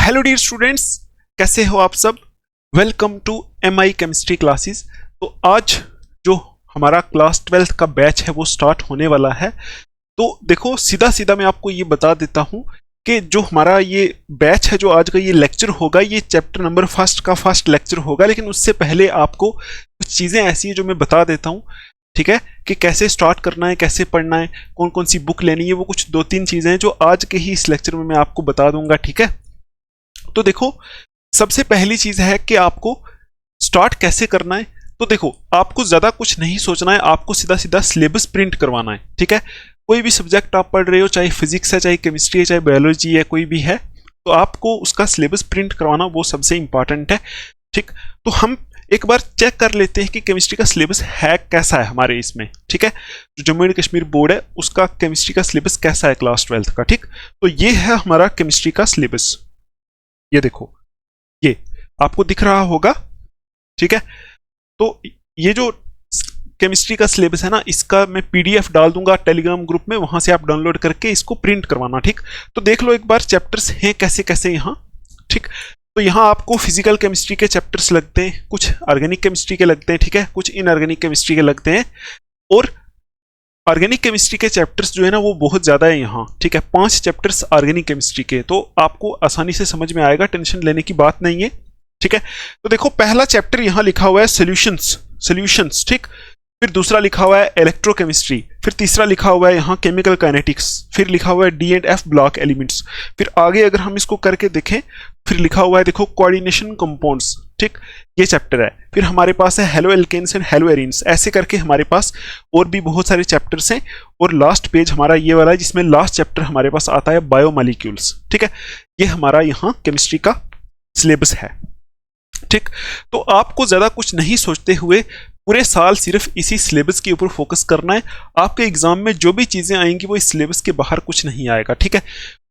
Hello dear students, कैसे हो आप सब। Welcome to MI chemistry classes. तो आज जो हमारा क्लास 12th का बैच है वो स्टार्ट होने वाला है। तो देखो, सीधा सीधा मैं आपको ये बता देता हूँ कि जो हमारा ये बैच है, जो आज का ये लेक्चर होगा, ये चैप्टर नंबर फर्स्ट का फर्स्ट लेक्चर होगा। लेकिन उससे पहले आपको कुछ चीज़ें ऐसी हैं जो मैं बता देता हूँ, ठीक है, कि कैसे स्टार्ट करना है, कैसे पढ़ना है, कौन कौन सी बुक लेनी है। वो कुछ 2-3 चीज़ें हैं जो आज के ही इस लेक्चर में मैं आपको बता दूंगा, ठीक है। तो देखो, सबसे पहली चीज है कि आपको स्टार्ट कैसे करना है। तो देखो, आपको ज्यादा कुछ नहीं सोचना है, आपको सीधा सीधा सिलेबस प्रिंट करवाना है, ठीक है। कोई भी सब्जेक्ट आप पढ़ रहे हो, चाहे फिजिक्स है, चाहे केमिस्ट्री है, चाहे बायोलॉजी है, कोई भी है, तो आपको उसका सिलेबस प्रिंट करवाना वो सबसे इंपॉर्टेंट है, ठीक। तो हम एक बार चेक कर लेते हैं कि केमिस्ट्री का सिलेबस है कैसा है हमारे इसमें, ठीक है। जो जम्मू एंड कश्मीर बोर्ड है उसका केमिस्ट्री का सिलेबस कैसा है क्लास 12th का, ठीक। तो ये है हमारा केमिस्ट्री का सिलेबस। ये देखो, ये आपको दिख रहा होगा, ठीक है। तो ये जो केमिस्ट्री का सिलेबस है ना, इसका मैं PDF डाल दूंगा टेलीग्राम ग्रुप में, वहां से आप डाउनलोड करके इसको प्रिंट करवाना, ठीक। तो देख लो एक बार चैप्टर्स हैं कैसे कैसे यहाँ, ठीक। तो यहाँ आपको फिजिकल केमिस्ट्री के चैप्टर्स लगते हैं, कुछ ऑर्गेनिक केमिस्ट्री के लगते हैं, ठीक है, कुछ इनऑर्गेनिक केमिस्ट्री के लगते हैं। और ऑर्गेनिक केमिस्ट्री के चैप्टर्स जो है ना वो बहुत ज़्यादा है यहाँ, ठीक है। 5 चैप्टर्स ऑर्गेनिक केमिस्ट्री के, तो आपको आसानी से समझ में आएगा, टेंशन लेने की बात नहीं है, ठीक है। तो देखो, पहला चैप्टर यहाँ लिखा हुआ है सॉल्यूशंस, ठीक। फिर दूसरा लिखा हुआ है इलेक्ट्रोकेमिस्ट्री, फिर तीसरा लिखा हुआ है यहाँ केमिकल काइनेटिक्स, फिर लिखा हुआ है D&F ब्लॉक एलिमेंट्स। फिर आगे अगर हम इसको करके देखें, फिर लिखा हुआ है देखो कोऑर्डिनेशन कंपाउंड्स, ठीक, ये चैप्टर है। फिर हमारे पास है haloalkanes and haloarenes. ऐसे करके हमारे पास और भी बहुत सारे चैप्टर्स हैं। और लास्ट पेज हमारा ये वाला है जिसमें लास्ट चैप्टर हमारे पास आता है बायोमॉलिक्यूल्स, ठीक है। ये हमारा यहाँ केमिस्ट्री का सिलेबस है, ठीक। तो आपको ज्यादा कुछ नहीं सोचते हुए पूरे साल सिर्फ इसी सिलेबस के ऊपर फोकस करना है। आपके एग्जाम में जो भी चीजें आएंगी वो इस सिलेबस के बाहर कुछ नहीं आएगा, ठीक है।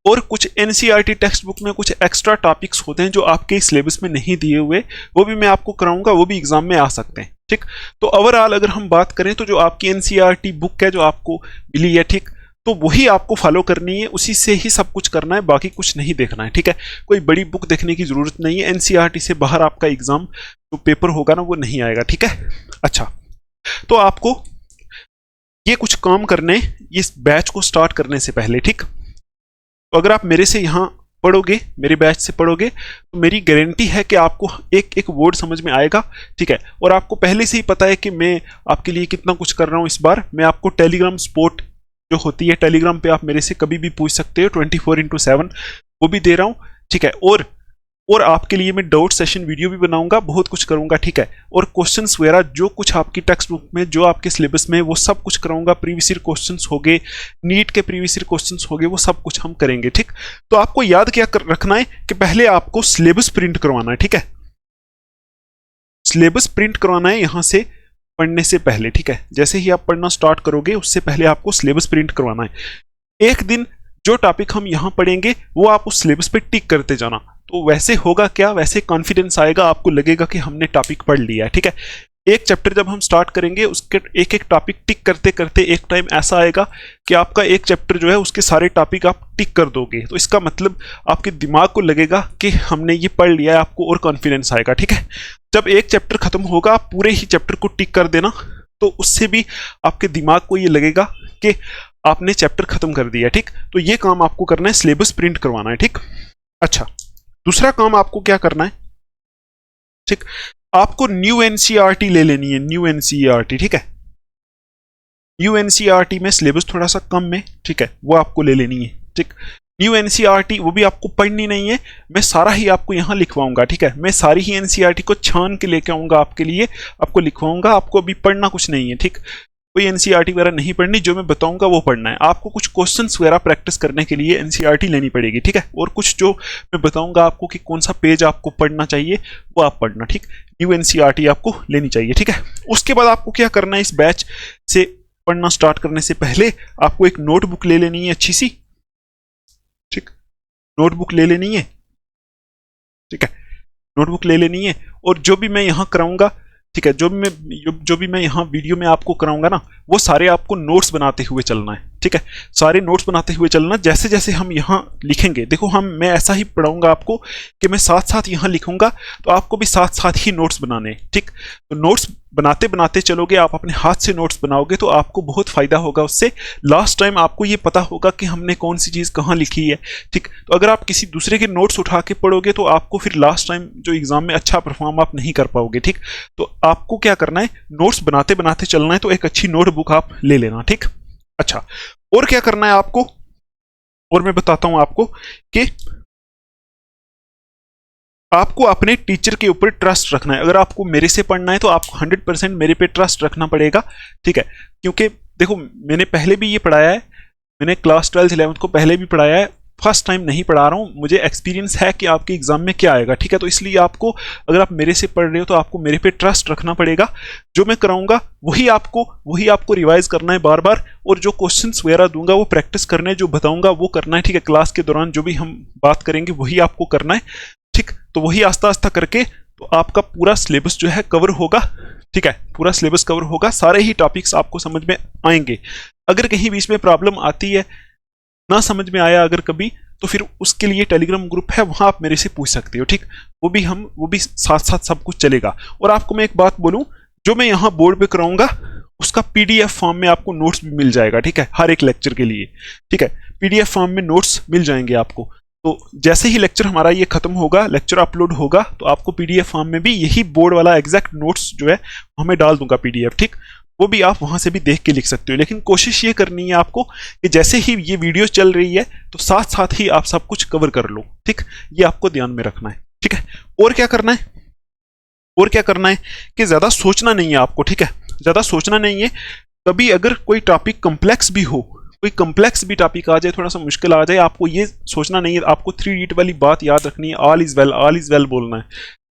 और कुछ NCERT टेक्स्ट बुक में कुछ एक्स्ट्रा टॉपिक्स होते हैं जो आपके सिलेबस में नहीं दिए हुए, वो भी मैं आपको कराऊंगा, वो भी एग्जाम में आ सकते हैं, ठीक। तो ओवरऑल अगर हम बात करें तो जो आपकी NCERT बुक है जो आपको मिली है, ठीक, तो वही आपको फॉलो करनी है, उसी से ही सब कुछ करना है, बाकी कुछ नहीं देखना है, ठीक है। कोई बड़ी बुक देखने की जरूरत नहीं है। NCERT से बाहर आपका एग्जाम जो पेपर होगा ना वो नहीं आएगा, ठीक है। अच्छा, तो आपको ये कुछ काम करने इस बैच को स्टार्ट करने से पहले, ठीक। तो अगर आप मेरे से यहाँ पढ़ोगे, मेरे बैच से पढ़ोगे, तो मेरी गारंटी है कि आपको एक एक वर्ड समझ में आएगा, ठीक है। और आपको पहले से ही पता है कि मैं आपके लिए कितना कुछ कर रहा हूँ। इस बार मैं आपको टेलीग्राम सपोर्ट जो होती है, टेलीग्राम पे आप मेरे से कभी भी पूछ सकते हो, 24/7 वो भी दे रहा हूँ, ठीक है। और आपके लिए मैं डाउट सेशन वीडियो भी बनाऊंगा, बहुत कुछ करूंगा, ठीक है। और क्वेश्चंस वगैरह जो कुछ आपकी टेक्स्ट बुक में, जो आपके सिलेबस में, वो सब कुछ कराऊंगा। प्रीवियस ईयर क्वेश्चंस हो गए, नीट के प्रीवियस ईयर क्वेश्चंस हो गए, वो सब कुछ हम करेंगे, ठीक। तो आपको याद क्या रखना है कि पहले आपको सिलेबस प्रिंट करवाना है, ठीक है। सिलेबस प्रिंट करवाना है यहाँ से पढ़ने से पहले, ठीक है। जैसे ही आप पढ़ना स्टार्ट करोगे उससे पहले आपको सिलेबस प्रिंट करवाना है। एक दिन जो टॉपिक हम यहाँ पढ़ेंगे वो आप उस सिलेबस पे टिक करते जाना। तो वैसे होगा क्या, वैसे कॉन्फिडेंस आएगा, आपको लगेगा कि हमने टॉपिक पढ़ लिया है, ठीक है। एक चैप्टर जब हम स्टार्ट करेंगे उसके एक एक टॉपिक टिक करते करते एक टाइम ऐसा आएगा कि आपका एक चैप्टर जो है उसके सारे टॉपिक आप टिक कर दोगे। तो इसका मतलब आपके दिमाग को लगेगा कि हमने ये पढ़ लिया है, आपको और कॉन्फिडेंस आएगा, ठीक है। जब एक चैप्टर खत्म होगा आप पूरे ही चैप्टर को टिक कर देना, तो उससे भी आपके दिमाग को ये लगेगा कि आपने चैप्टर खत्म कर दिया, ठीक। तो ये काम आपको करना है, सिलेबस प्रिंट करवाना है, ठीक। अच्छा, दूसरा काम आपको क्या करना है, ठीक, आपको न्यू NCERT ले लेनी है, न्यू NCERT, ठीक है। न्यू NCERT में सिलेबस थोड़ा सा कम है, ठीक है, वो आपको ले लेनी है, ठीक। न्यू NCERT वो भी आपको पढ़नी नहीं है, मैं सारा ही आपको यहाँ लिखवाऊंगा, ठीक है। मैं सारी ही NCERT को छान के लेके आऊंगा आपके लिए, आपको लिखवाऊंगा। आपको अभी पढ़ना कुछ नहीं है, ठीक। कोई NCERT वगैरह नहीं पढ़नी, जो मैं बताऊंगा वो पढ़ना है। आपको कुछ क्वेश्चंस वगैरह प्रैक्टिस करने के लिए NCERT लेनी पड़ेगी, ठीक है। और कुछ जो मैं बताऊंगा आपको कि कौन सा पेज आपको पढ़ना चाहिए वो आप पढ़ना, ठीक। न्यू NCERT आपको लेनी चाहिए, ठीक है। उसके बाद आपको क्या करना है, इस बैच से पढ़ना स्टार्ट करने से पहले आपको एक नोटबुक ले लेनी है अच्छी सी, ठीक। नोटबुक ले लेनी है, ठीक है, नोटबुक ले लेनी है। और जो भी मैं यहाँ कराऊंगा, ठीक है, जो भी मैं यहाँ वीडियो में आपको कराऊंगा ना, वो सारे आपको नोट्स बनाते हुए चलना है, ठीक है। सारे नोट्स बनाते हुए चलना, जैसे जैसे हम यहाँ लिखेंगे, देखो मैं ऐसा ही पढ़ाऊंगा आपको कि मैं साथ साथ यहाँ लिखूंगा, तो आपको भी साथ साथ ही नोट्स बनाने, ठीक। तो नोट्स बनाते बनाते चलोगे, आप अपने हाथ से नोट्स बनाओगे तो आपको बहुत फायदा होगा उससे। लास्ट टाइम आपको ये पता होगा कि हमने कौन सी चीज़ कहाँ लिखी है, ठीक। तो अगर आप किसी दूसरे के नोट्स उठा के पढ़ोगे तो आपको फिर लास्ट टाइम जो एग्जाम में अच्छा परफॉर्म आप नहीं कर पाओगे, ठीक। तो आपको क्या करना है, नोट्स बनाते बनाते चलना है, तो एक अच्छी नोटबुक आप ले लेना, ठीक। अच्छा, और क्या करना है आपको, और मैं बताता हूं आपको कि आपको अपने टीचर के ऊपर ट्रस्ट रखना है। अगर आपको मेरे से पढ़ना है तो आपको 100% मेरे पे ट्रस्ट रखना पड़ेगा, ठीक है। क्योंकि देखो मैंने पहले भी ये पढ़ाया है, मैंने क्लास 12th 11th को पहले भी पढ़ाया है, फर्स्ट टाइम नहीं पढ़ा रहा हूँ, मुझे एक्सपीरियंस है कि आपके एग्जाम में क्या आएगा, ठीक है। तो इसलिए आपको, अगर आप मेरे से पढ़ रहे हो तो आपको मेरे पे ट्रस्ट रखना पड़ेगा। जो मैं कराऊंगा वही आपको रिवाइज करना है बार बार, और जो क्वेश्चंस वगैरह दूंगा वो प्रैक्टिस करना है, जो बताऊंगा वो करना है, ठीक है। क्लास के दौरान जो भी हम बात करेंगे वही आपको करना है, ठीक। तो वही आस्ता आस्ता करके तो आपका पूरा सिलेबस जो है कवर होगा, ठीक है। पूरा सिलेबस कवर होगा, सारे ही टॉपिक्स आपको समझ में आएंगे। अगर कहीं बीच में प्रॉब्लम आती है, ना समझ में आया अगर कभी, तो फिर उसके लिए टेलीग्राम ग्रुप है, वहां आप मेरे से पूछ सकते हो, ठीक। वो भी साथ साथ सब कुछ चलेगा। और आपको मैं एक बात बोलूं, जो मैं यहाँ बोर्ड पे कराऊंगा उसका पीडीएफ फॉर्म में आपको नोट्स भी मिल जाएगा, ठीक है, हर एक लेक्चर के लिए, ठीक है। पीडीएफ फॉर्म में नोट्स मिल जाएंगे आपको। तो जैसे ही लेक्चर हमारा ये खत्म होगा, लेक्चर अपलोड होगा, तो आपको पीडीएफ फॉर्म में भी यही बोर्ड वाला एग्जैक्ट नोट्स जो है हमें डाल दूंगा पीडीएफ, ठीक। वो भी आप वहां से भी देख के लिख सकते हो। लेकिन कोशिश ये करनी है आपको कि जैसे ही ये वीडियो चल रही है तो साथ साथ ही आप सब कुछ कवर कर लो, ठीक। ये आपको ध्यान में रखना है, ठीक है। और क्या करना है, और क्या करना है कि ज्यादा सोचना नहीं है आपको, ठीक है। ज्यादा सोचना नहीं है। कभी अगर कोई टॉपिक कॉम्प्लेक्स भी हो, कोई कॉम्प्लेक्स भी टॉपिक आ जाए, थोड़ा सा मुश्किल आ जाए, आपको ये सोचना नहीं है, आपको 3 वाली बात याद रखनी है, ऑल इज वेल बोलना है,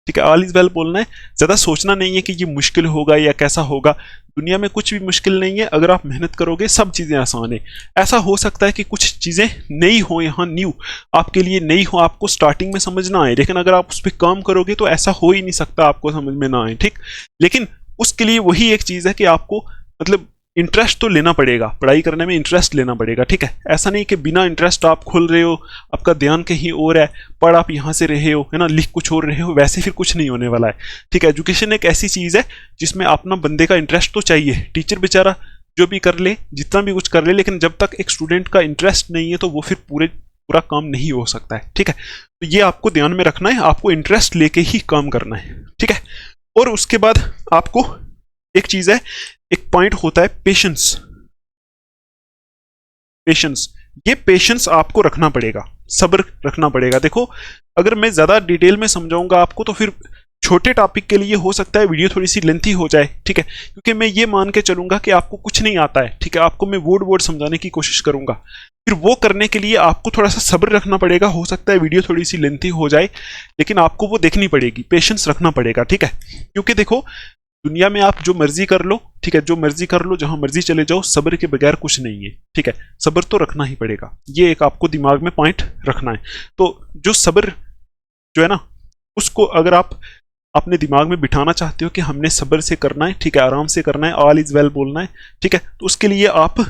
ठीक है। ऑल इज वेल बोलना है। ज्यादा सोचना नहीं है कि ये मुश्किल होगा या कैसा होगा। दुनिया में कुछ भी मुश्किल नहीं है, अगर आप मेहनत करोगे सब चीजें आसान है। ऐसा हो सकता है कि कुछ चीजें नई हो, यहाँ न्यू आपके लिए नई हो, आपको स्टार्टिंग में समझ ना आए, लेकिन अगर आप उस पर काम करोगे तो ऐसा हो ही नहीं सकता आपको समझ में ना आए, ठीक। लेकिन उसके लिए वही एक चीज है कि आपको मतलब इंटरेस्ट तो लेना पड़ेगा, पढ़ाई करने में इंटरेस्ट लेना पड़ेगा, ठीक है। ऐसा नहीं कि बिना इंटरेस्ट आप खुल रहे हो, आपका ध्यान कहीं और है, पढ़ आप यहाँ से रहे हो, है ना, लिख कुछ और रहे हो, वैसे फिर कुछ नहीं होने वाला है, ठीक है। एजुकेशन एक ऐसी चीज़ है जिसमें अपना बंदे का इंटरेस्ट तो चाहिए। टीचर बेचारा जो भी कर ले, जितना भी कुछ कर ले, लेकिन जब तक एक स्टूडेंट का इंटरेस्ट नहीं है तो वो फिर पूरा काम नहीं हो सकता है, ठीक है। तो ये आपको ध्यान में रखना है, आपको इंटरेस्ट लेके ही काम करना है, ठीक है। और उसके बाद आपको एक चीज है, एक पॉइंट होता है पेशेंस। ये पेशेंस आपको रखना पड़ेगा, सब्र रखना पड़ेगा। देखो अगर मैं ज्यादा डिटेल में समझाऊंगा आपको तो फिर छोटे टॉपिक के लिए हो सकता है वीडियो थोड़ी सी लेंथी हो जाए, ठीक है। क्योंकि मैं ये मान के चलूंगा कि आपको कुछ नहीं आता है, ठीक है। आपको मैं वर्ड समझाने की कोशिश करूंगा, फिर वो करने के लिए आपको थोड़ा सा सब्र रखना पड़ेगा। हो सकता है वीडियो थोड़ी सी लेंथी हो जाए, लेकिन आपको वो देखनी पड़ेगी, पेशेंस रखना पड़ेगा, ठीक है। क्योंकि देखो दुनिया में आप जो मर्जी कर लो, ठीक है, जो मर्जी कर लो, जहां मर्जी चले जाओ, सब्र के बगैर कुछ नहीं है, ठीक है। सब्र तो रखना ही पड़ेगा, ये एक आपको दिमाग में पॉइंट रखना है। तो जो सब्र जो है ना, उसको अगर आप अपने दिमाग में बिठाना चाहते हो कि हमने सब्र से करना है, ठीक है, आराम से करना है, ऑल इज वेल बोलना है, ठीक है, तो उसके लिए आपको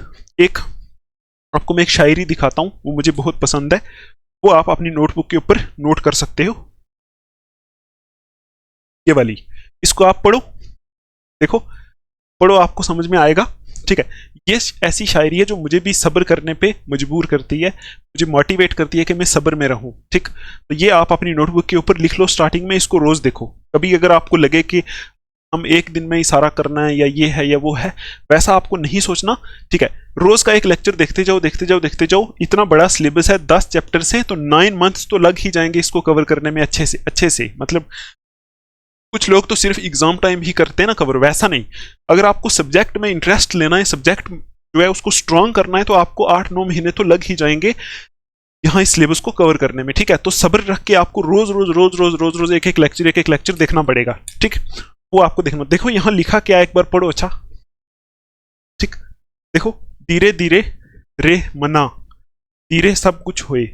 मैं एक शायरी दिखाता हूं, वो मुझे बहुत पसंद है, वो आप अपनी नोटबुक के ऊपर नोट कर सकते हो। ये वाली, इसको आप पढ़ो, देखो पढ़ो, आपको समझ में आएगा, ठीक है। ये ऐसी शायरी है जो मुझे भी सब्र करने पे मजबूर करती है, मुझे मोटिवेट करती है कि मैं सब्र में रहूं, ठीक। तो ये आप अपनी नोटबुक के ऊपर लिख लो स्टार्टिंग में, इसको रोज देखो। कभी अगर आपको लगे कि हम एक दिन में ही सारा करना है, या ये है या वो है, वैसा आपको नहीं सोचना, ठीक है। रोज का एक लेक्चर देखते जाओ, देखते जाओ, देखते जाओ। इतना बड़ा सिलेबस है, 10 चैप्टर से, तो 9 मंथ्स तो लग ही जाएंगे इसको कवर करने में अच्छे से। मतलब कुछ लोग तो सिर्फ एग्जाम टाइम ही करते हैं ना कवर, वैसा नहीं। अगर आपको सब्जेक्ट में इंटरेस्ट लेना है, सब्जेक्ट जो है उसको स्ट्रांग करना है, तो आपको 8-9 महीने तो लग ही जाएंगे यहाँ इस सिलेबस को कवर करने में, ठीक है। तो सब्र रख के आपको रोज एक एक लेक्चर देखना पड़ेगा, ठीक। वो आपको देखना। देखो यहाँ लिखा क्या है, एक बार पढ़ो, अच्छा, ठीक। देखो, धीरे धीरे रे मना, धीरे सब कुछ होए,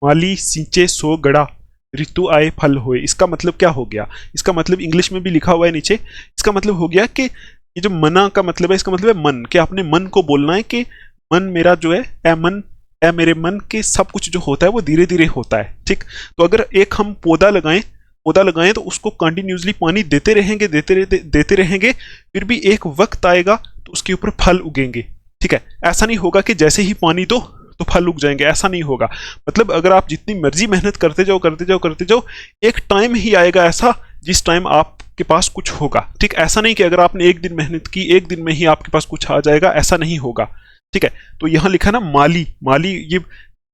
माली सींचे सो गड़ा, ऋतु आए फल होए। इसका मतलब क्या हो गया, इसका मतलब इंग्लिश में भी लिखा हुआ है नीचे। इसका मतलब हो गया कि ये जो मना का मतलब है, इसका मतलब है मन, कि आपने मन को बोलना है कि मन मेरा जो है ए मन ए मेरे मन के सब कुछ जो होता है वो धीरे धीरे होता है, ठीक। तो अगर एक हम पौधा लगाएं तो उसको कंटिन्यूसली पानी देते रहेंगे, फिर भी एक वक्त आएगा तो उसके ऊपर फल उगेंगे, ठीक है। ऐसा नहीं होगा कि जैसे ही पानी दो तो फल उग जाएंगे, ऐसा नहीं होगा। मतलब अगर आप जितनी मर्जी मेहनत करते जाओ, एक टाइम ही आएगा ऐसा जिस टाइम आपके पास कुछ होगा, ठीक। ऐसा नहीं कि अगर आपने एक दिन मेहनत की, एक दिन में ही आपके पास कुछ आ जाएगा, ऐसा नहीं होगा, ठीक है। तो यहां लिखा ना माली, ये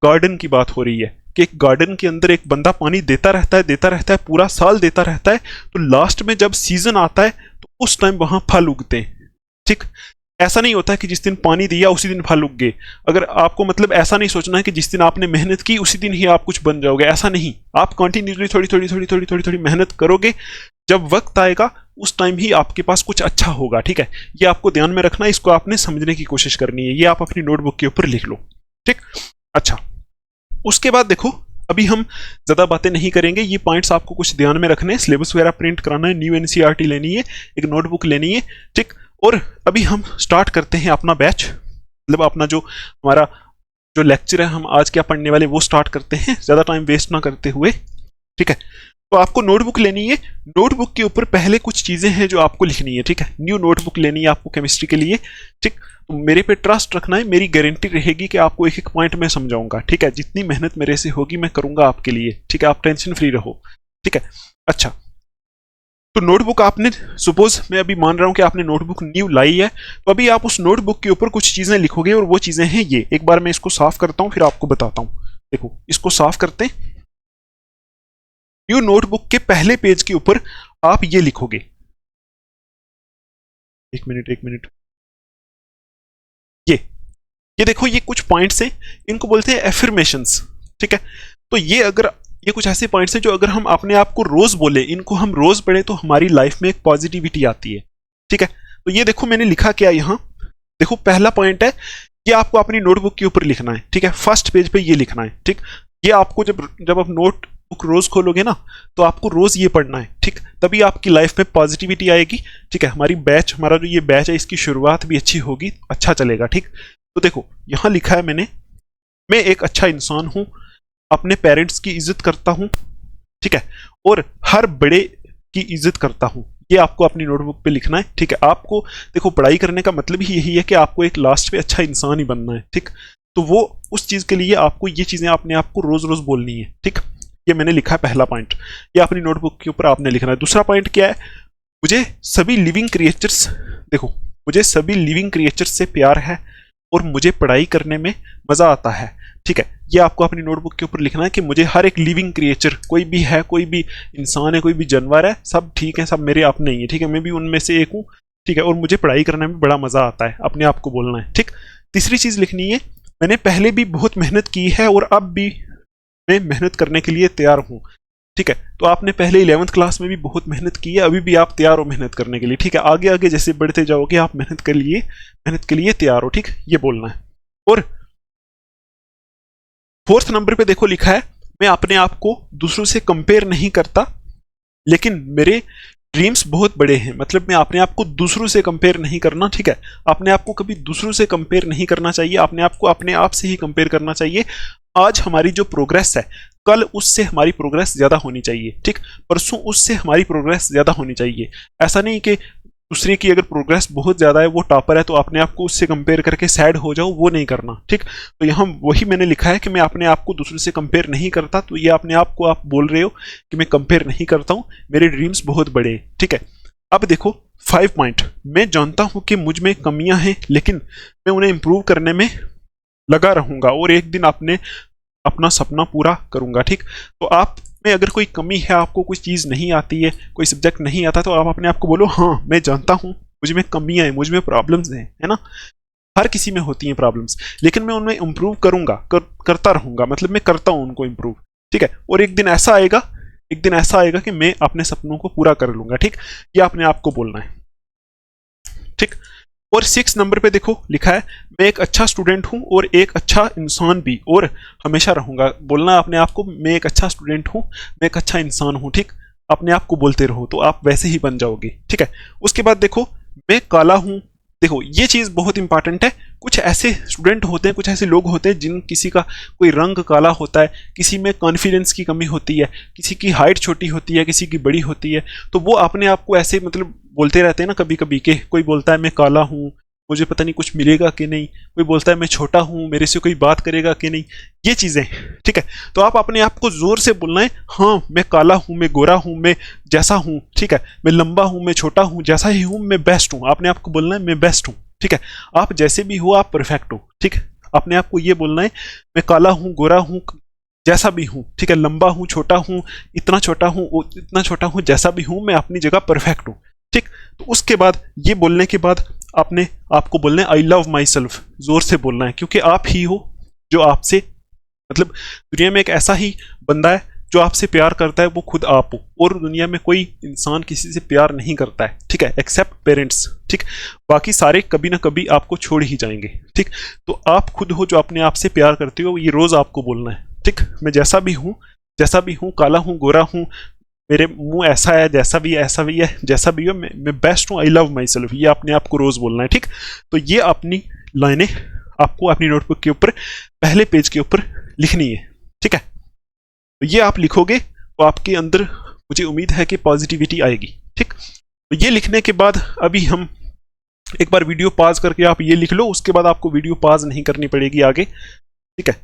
गार्डन की बात हो रही है कि एक गार्डन के अंदर एक बंदा पानी देता रहता है, पूरा साल देता रहता है, तो लास्ट में जब सीजन आता है तो उस टाइम वहां फल उगते हैं, ठीक। ऐसा नहीं होता कि जिस दिन पानी दिया उसी दिन फल उग गए। अगर आपको मतलब ऐसा नहीं सोचना है कि जिस दिन आपने मेहनत की उसी दिन ही आप कुछ बन जाओगे, ऐसा नहीं। आप कंटिन्यूसली थोड़ी मेहनत करोगे, जब वक्त आएगा उस टाइम ही आपके पास कुछ अच्छा होगा, ठीक है। ये आपको ध्यान में रखना है, इसको आपने समझने की कोशिश करनी है। ये आप अपनी नोटबुक के ऊपर लिख लो, ठीक। अच्छा, उसके बाद देखो, अभी हम ज्यादा बातें नहीं करेंगे, ये पॉइंट्स आपको कुछ ध्यान में रखने हैं। सिलेबस वगैरह प्रिंट कराना है, न्यू एनसीईआरटी लेनी है, एक नोटबुक लेनी है, ठीक। और अभी हम स्टार्ट करते हैं अपना बैच, मतलब अपना जो हमारा जो लेक्चर है, हम आज क्या पढ़ने वाले वो स्टार्ट करते हैं, ज्यादा टाइम वेस्ट ना करते हुए, ठीक है। तो आपको नोटबुक लेनी है, नोटबुक के ऊपर पहले कुछ चीजें हैं जो आपको लिखनी है, ठीक है। न्यू नोटबुक लेनी है आपको केमिस्ट्री के लिए, ठीक। तो मेरे पे ट्रस्ट रखना है, मेरी गारंटी रहेगी कि आपको एक एक पॉइंट में समझाऊंगा, ठीक है। जितनी मेहनत मेरे से होगी मैं करूंगा आपके लिए, ठीक है। आप टेंशन फ्री रहो, ठीक है। अच्छा, तो नोटबुक आपने, सपोज मैं अभी मान रहा हूं कि आपने नोटबुक न्यू लाई है, तो अभी आप उस नोटबुक के ऊपर कुछ चीजें लिखोगे, और वो चीजें हैं ये। एक बार मैं इसको साफ करता हूं फिर आपको बताता हूं। देखो, इसको साफ करते हैं। न्यू नोटबुक के पहले पेज के ऊपर आप ये लिखोगे, एक मिनट, ये देखो, ये कुछ पॉइंट्स हैं, इनको बोलते हैं एफर्मेशंस, ठीक है। तो ये कुछ ऐसे पॉइंट्स हैं जो अगर हम अपने आप को रोज बोले, इनको हम रोज पढ़े, तो हमारी लाइफ में एक पॉजिटिविटी आती है, ठीक है। तो ये देखो मैंने लिखा क्या यहां, देखो पहला पॉइंट है, ये आपको अपनी नोटबुक के ऊपर लिखना है, ठीक है। फर्स्ट पेज पे ये लिखना है, ठीक। ये आपको जब आप नोटबुक रोज खोलोगे ना, तो आपको रोज ये पढ़ना है, ठीक। तभी आपकी लाइफ में पॉजिटिविटी आएगी, ठीक है। हमारा जो ये बैच है, इसकी शुरुआत भी अच्छी होगी, अच्छा चलेगा, ठीक। तो देखो यहां लिखा है मैंने, मैं एक अच्छा इंसान हूं, अपने पेरेंट्स की इज्जत करता हूं, ठीक है, और हर बड़े की इज्जत करता हूं। ये आपको अपनी नोटबुक पे लिखना है, ठीक है। आपको देखो, पढ़ाई करने का मतलब ही यही है कि आपको एक लास्ट पे अच्छा इंसान ही बनना है, ठीक। तो वो उस चीज के लिए आपको ये चीजें अपने आप को रोज रोज बोलनी है, ठीक। ये मैंने लिखा है पहला पॉइंट, ये अपनी नोटबुक के ऊपर आपने लिखना है। दूसरा पॉइंट क्या है, मुझे सभी लिविंग क्रिएचर्स, देखो मुझे सभी लिविंग क्रिएचर्स से प्यार है और मुझे पढ़ाई करने में मजा आता है, ठीक है। ये आपको अपनी नोटबुक के ऊपर लिखना है कि मुझे हर एक लिविंग क्रिएचर, कोई भी है, कोई भी इंसान है, कोई भी जानवर है, सब ठीक है, सब मेरे अपने ही है, ठीक है। मैं भी उनमें से एक हूँ, ठीक है, और मुझे पढ़ाई करने में बड़ा मजा आता है, अपने आप को बोलना है, ठीक। तीसरी चीज लिखनी है, मैंने पहले भी बहुत मेहनत की है और अब भी मैं मेहनत करने के लिए तैयार हूँ, ठीक है। तो आपने पहले 11th क्लास में भी बहुत मेहनत की है, अभी भी आप तैयार हो मेहनत करने के लिए, ठीक है। आगे आगे जैसे बढ़ते जाओगे आप मेहनत के लिए तैयार हो, ठीक, ये बोलना है। और फोर्थ नंबर पे देखो लिखा है, मैं अपने आप को दूसरों से कंपेयर नहीं करता, लेकिन मेरे ड्रीम्स बहुत बड़े हैं। मतलब मैं अपने आप को दूसरों से कंपेयर नहीं करना, ठीक है। अपने आप को कभी दूसरों से कंपेयर नहीं करना चाहिए, अपने आप को अपने आप से ही कंपेयर करना चाहिए। आज हमारी जो प्रोग्रेस है, कल उससे हमारी प्रोग्रेस ज्यादा होनी चाहिए, ठीक। परसों उससे हमारी प्रोग्रेस ज्यादा होनी चाहिए। ऐसा नहीं कि दूसरे की अगर प्रोग्रेस बहुत ज्यादा है, वो टॉपर है, तो अपने आप को उससे कंपेयर करके सैड हो जाओ, वो नहीं करना, ठीक। तो यहाँ वही मैंने लिखा है कि मैं अपने आप को दूसरे से कंपेयर नहीं करता। तो ये अपने आप को आप बोल रहे हो कि मैं कंपेयर नहीं करता हूँ, मेरे ड्रीम्स बहुत बड़े हैं, ठीक है। अब देखो 5 पॉइंट, मैं जानता हूँ कि मुझ में कमियां हैं, लेकिन मैं उन्हें इंप्रूव करने में लगा रहूंगा और एक दिन अपना सपना पूरा करूंगा, ठीक। तो आप में अगर कोई कमी है, आपको कोई चीज नहीं आती है, कोई सब्जेक्ट नहीं आता, तो आप अपने आप को बोलो, हाँ मैं जानता हूं मुझ में कमियां हैं, मुझ में प्रॉब्लम्स हैं, है ना। हर किसी में होती हैं प्रॉब्लम्स, लेकिन मैं उनमें इंप्रूव करूंगा, करता रहूंगा, मतलब मैं करता हूं उनको इंप्रूव, ठीक है। और एक दिन ऐसा आएगा कि मैं अपने सपनों को पूरा कर लूंगा, ठीक। ये अपने आप को बोलना है, ठीक। और 6 नंबर पे देखो लिखा है, मैं एक अच्छा स्टूडेंट हूं और एक अच्छा इंसान भी और हमेशा रहूंगा। बोलना अपने आप को, मैं एक अच्छा स्टूडेंट हूं, मैं एक अच्छा इंसान हूं, ठीक। अपने आप को बोलते रहो तो आप वैसे ही बन जाओगे, ठीक है। उसके बाद देखो, मैं काला हूं, देखो ये चीज बहुत इंपॉर्टेंट है, कुछ ऐसे स्टूडेंट होते हैं, कुछ ऐसे लोग होते हैं जिन किसी का कोई रंग काला होता है, किसी में कॉन्फिडेंस की कमी होती है, किसी की हाइट छोटी होती है, किसी की बड़ी होती है, तो वो अपने आप को ऐसे मतलब बोलते रहते हैं ना कभी कभी के, कोई बोलता है मैं काला हूँ, मुझे पता नहीं कुछ मिलेगा कि नहीं, कोई बोलता है मैं छोटा हूँ, मेरे से कोई बात करेगा कि नहीं, ये चीज़ें, ठीक है। तो आप अपने आप को जोर से बोलना है, हाँ मैं काला हूँ, मैं गोरा हूँ, मैं जैसा हूँ, ठीक है, मैं लंबा हूँ, मैं छोटा हूँ, जैसा ही हूँ मैं बेस्ट हूँ। अपने आप को बोलना है मैं बेस्ट हूँ, ठीक है। आप जैसे भी हो आप परफेक्ट हो, ठीक है। अपने आप को ये बोलना है मैं काला हूँ, गोरा हूँ, जैसा भी हूँ, ठीक है, लंबा हूँ, छोटा हूँ, इतना छोटा हूँ, इतना छोटा हूँ, जैसा भी हूँ मैं अपनी जगह परफेक्ट हूँ, ठीक। तो उसके बाद ये बोलने के बाद आपने आपको बोलना है आई लव माई सेल्फ, जोर से बोलना है, क्योंकि आप ही हो जो आपसे मतलब दुनिया में एक ऐसा ही बंदा है जो आपसे प्यार करता है, वो खुद आप हो, और दुनिया में कोई इंसान किसी से प्यार नहीं करता है, ठीक है, एक्सेप्ट पेरेंट्स, ठीक। बाकी सारे कभी ना कभी आपको छोड़ ही जाएंगे, ठीक। तो आप खुद हो जो अपने आप से प्यार करते हो, ये रोज आपको बोलना है, ठीक। मैं जैसा भी हूँ, काला हूँ, गोरा हूँ, मेरे मुंह ऐसा है, जैसा भी ऐसा भी है, जैसा भी हो, मैं बेस्ट हूँ, आई लव माई सेल्फ, ये अपने आप को रोज बोलना है, ठीक। तो ये अपनी लाइनें आपको अपनी नोटबुक के ऊपर पहले पेज के ऊपर लिखनी है, ठीक है। तो ये आप लिखोगे तो आपके अंदर मुझे उम्मीद है कि पॉजिटिविटी आएगी, ठीक। तो ये लिखने के बाद अभी हम एक बार वीडियो पॉज करके आप ये लिख लो, उसके बाद आपको वीडियो पॉज नहीं करनी पड़ेगी आगे, ठीक है।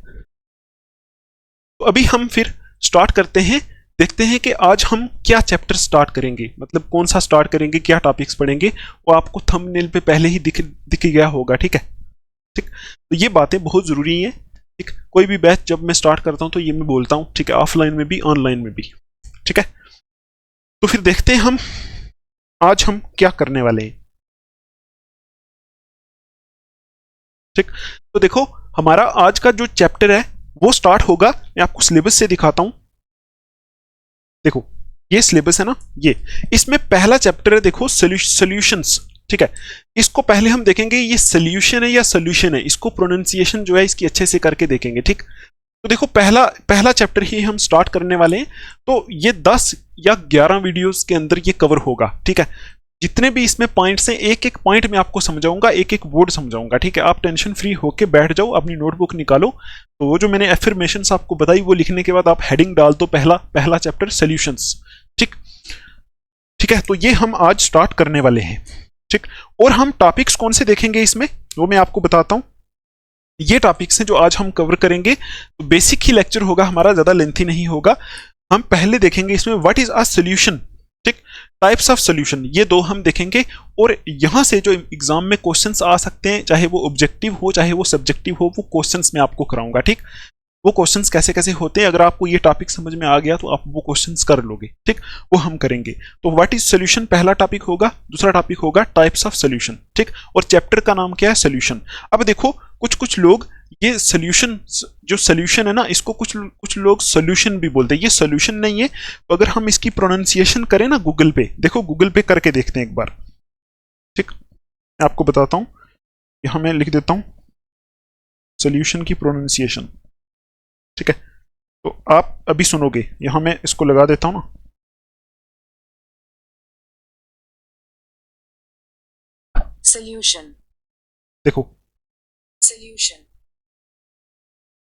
तो अभी हम फिर स्टार्ट करते हैं, देखते हैं कि आज हम क्या चैप्टर स्टार्ट करेंगे, मतलब कौन सा स्टार्ट करेंगे, क्या टॉपिक्स पढ़ेंगे, वो आपको थंबनेल पे पहले ही दिख गया होगा, ठीक है, ठीक। तो ये बातें बहुत ज़रूरी हैं, ठीक। कोई भी बैच जब मैं स्टार्ट करता हूँ तो ये मैं बोलता हूँ, ठीक है, ऑफलाइन में भी ऑनलाइन में भी, ठीक है। तो फिर देखते हैं हम आज हम क्या करने वाले हैं, ठीक। तो देखो हमारा आज का जो चैप्टर है वो स्टार्ट होगा, मैं आपको सिलेबस से दिखाता हूं, देखो ये सिलेबस है ना, ये इसमें पहला चैप्टर है, देखो सॉल्यूशंस, ठीक है। इसको पहले हम देखेंगे ये सोल्यूशन है या सोल्यूशन है, इसको प्रोनाउंसिएशन जो है इसकी अच्छे से करके देखेंगे, ठीक। तो देखो पहला चैप्टर ही हम स्टार्ट करने वाले हैं, तो ये 10 या 11 वीडियोस के अंदर ये कवर होगा, ठीक है। जितने भी इसमें पॉइंट्स हैं, एक एक पॉइंट मैं आपको समझाऊंगा, एक एक वर्ड समझाऊंगा, ठीक है। आप टेंशन फ्री होके बैठ जाओ, अपनी नोटबुक निकालो, तो वो जो मैंने एफर्मेशंस आपको बताई वो लिखने के बाद आप हेडिंग डाल दो, पहला चैप्टर सॉल्यूशंस, ठीक, ठीक है। तो ये हम आज स्टार्ट करने वाले हैं, ठीक। और हम टॉपिक्स कौन से देखेंगे इसमें वो मैं आपको बताता हूं, ये टॉपिक्स हैं जो आज हम कवर करेंगे। तो बेसिक ही लेक्चर होगा हमारा, ज्यादा लेंथी नहीं होगा। हम पहले देखेंगे इसमें व्हाट इज अ सॉल्यूशन, ठीक, टाइप्स ऑफ सॉल्यूशन, ये दो हम देखेंगे। और यहां से जो एग्जाम में क्वेश्चंस आ सकते हैं, चाहे वो ऑब्जेक्टिव हो चाहे वो सब्जेक्टिव हो, वो क्वेश्चंस मैं आपको कराऊंगा, ठीक। वो क्वेश्चंस कैसे कैसे होते हैं, अगर आपको ये टॉपिक समझ में आ गया तो आप वो क्वेश्चंस कर लोगे, ठीक, वो हम करेंगे। तो व्हाट इज सॉल्यूशन पहला टॉपिक होगा, दूसरा टॉपिक होगा टाइप्स ऑफ सॉल्यूशन, ठीक। और चैप्टर का नाम क्या है, सॉल्यूशन। अब देखो कुछ लोग ये सॉल्यूशन जो सॉल्यूशन है ना, इसको कुछ लोग सॉल्यूशन भी बोलते हैं, ये सॉल्यूशन नहीं है। तो अगर हम इसकी प्रोनाउंसिएशन करें ना गूगल पे, देखो गूगल पे करके देखते हैं एक बार, ठीक। मैं आपको बताता हूं, यहां मैं लिख देता हूं सॉल्यूशन की प्रोनाउंसिएशन, ठीक है। तो आप अभी सुनोगे, यहां मैं इसको लगा देता हूं ना, सॉल्यूशन, देखो सॉल्यूशन,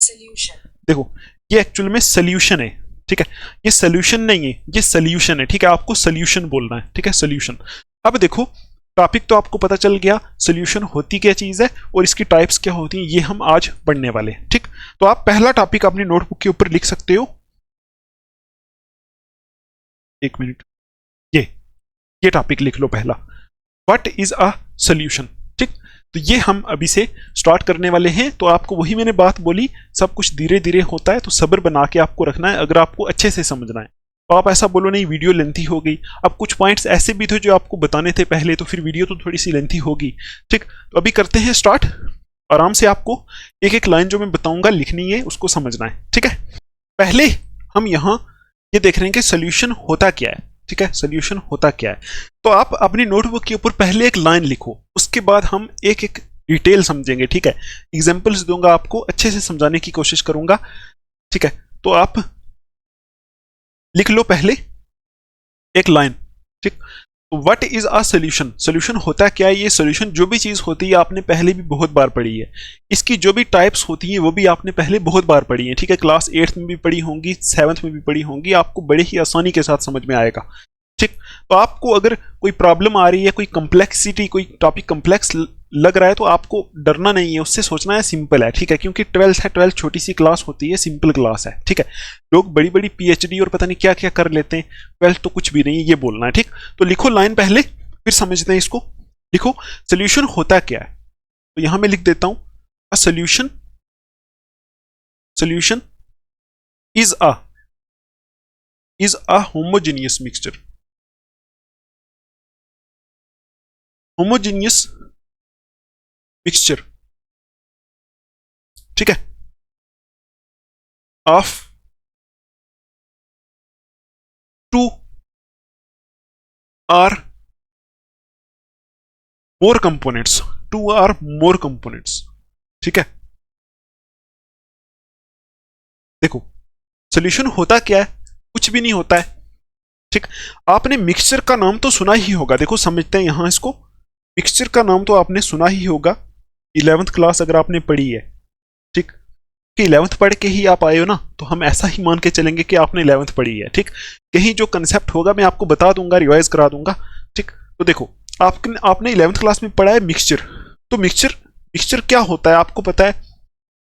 सॉल्यूशन, देखो ये एक्चुअल में सॉल्यूशन है, ठीक है। ये सॉल्यूशन नहीं है, ये सॉल्यूशन है, ठीक है। आपको सॉल्यूशन बोलना है, ठीक है, सॉल्यूशन। अब देखो टॉपिक तो आपको पता चल गया, सॉल्यूशन होती क्या चीज है और इसकी टाइप्स क्या होती हैं, ये हम आज पढ़ने वाले हैं, ठीक। तो आप पहला टॉपिक अपनी नोटबुक के ऊपर लिख सकते हो, एक मिनट, ये टॉपिक लिख लो पहला, व्हाट इज अ सॉल्यूशन, ठीक। तो ये हम अभी से स्टार्ट करने वाले हैं। तो आपको वही मैंने बात बोली, सब कुछ धीरे धीरे होता है, तो सब्र बना के आपको रखना है अगर आपको अच्छे से समझना है। तो आप ऐसा बोलो नहीं वीडियो लेंथी हो गई, अब कुछ पॉइंट्स ऐसे भी थे जो आपको बताने थे पहले, तो फिर वीडियो तो थोड़ी सी लेंथी होगी, ठीक। तो अभी करते हैं स्टार्ट, आराम से आपको एक एक लाइन जो मैं बताऊंगा लिखनी है, उसको समझना है, ठीक है। पहले हम यहाँ ये देख रहे हैं कि सोल्यूशन होता क्या है, ठीक है, सोल्यूशन होता क्या है। तो आप अपनी नोटबुक के ऊपर पहले एक लाइन लिखो, उसके बाद हम एक एक डिटेल समझेंगे, ठीक है। एग्जांपल्स दूंगा आपको, अच्छे से समझाने की कोशिश करूंगा, ठीक है। तो आप लिख लो पहले एक लाइन, ठीक। तो what is a solution, solution होता क्या है? ये सोल्यूशन जो भी चीज होती है आपने पहले भी बहुत बार पढ़ी है, इसकी जो भी टाइप्स होती हैं वो भी आपने पहले बहुत बार पढ़ी है, ठीक है। क्लास 8th में भी पढ़ी होंगी, 7th में भी पढ़ी होंगी, आपको बड़े ही आसानी के साथ समझ में आएगा, ठीक। तो आपको अगर कोई प्रॉब्लम आ रही है, कोई कम्प्लेक्सिटी, कोई टॉपिक कम्प्लेक्स लग रहा है, तो आपको डरना नहीं है, उससे सोचना है सिंपल है, ठीक है। क्योंकि 12th है, 12th छोटी सी क्लास होती है, सिंपल क्लास है, ठीक है। लोग बड़ी बड़ी पीएचडी और पता नहीं क्या क्या कर लेते हैं, 12th तो कुछ भी नहीं है, ये बोलना है, ठीक। तो लिखो लाइन पहले, फिर समझते हैं इसको। लिखो सोल्यूशन होता क्या है, तो यहां मैं लिख देता हूं a solution, solution is a homogeneous mixture, homogeneous mixture, ठीक है, of two or more components, two or more components, ठीक है। देखो सॉल्यूशन होता क्या है, कुछ भी नहीं होता है, ठीक। आपने मिक्सचर का नाम तो सुना ही होगा, देखो समझते हैं यहां इसको। मिक्सचर का नाम तो आपने सुना ही होगा, 11th क्लास अगर आपने पढ़ी है, ठीक, कि 11th पढ़ के ही आप आए हो ना, तो हम ऐसा ही मान के चलेंगे कि आपने 11th पढ़ी है, ठीक। कहीं जो कंसेप्ट होगा मैं आपको बता दूंगा, रिवाइज करा दूंगा, ठीक। तो देखो आपने 11th क्लास में पढ़ा है मिक्सचर, तो मिक्सचर मिक्सचर क्या होता है आपको पता है?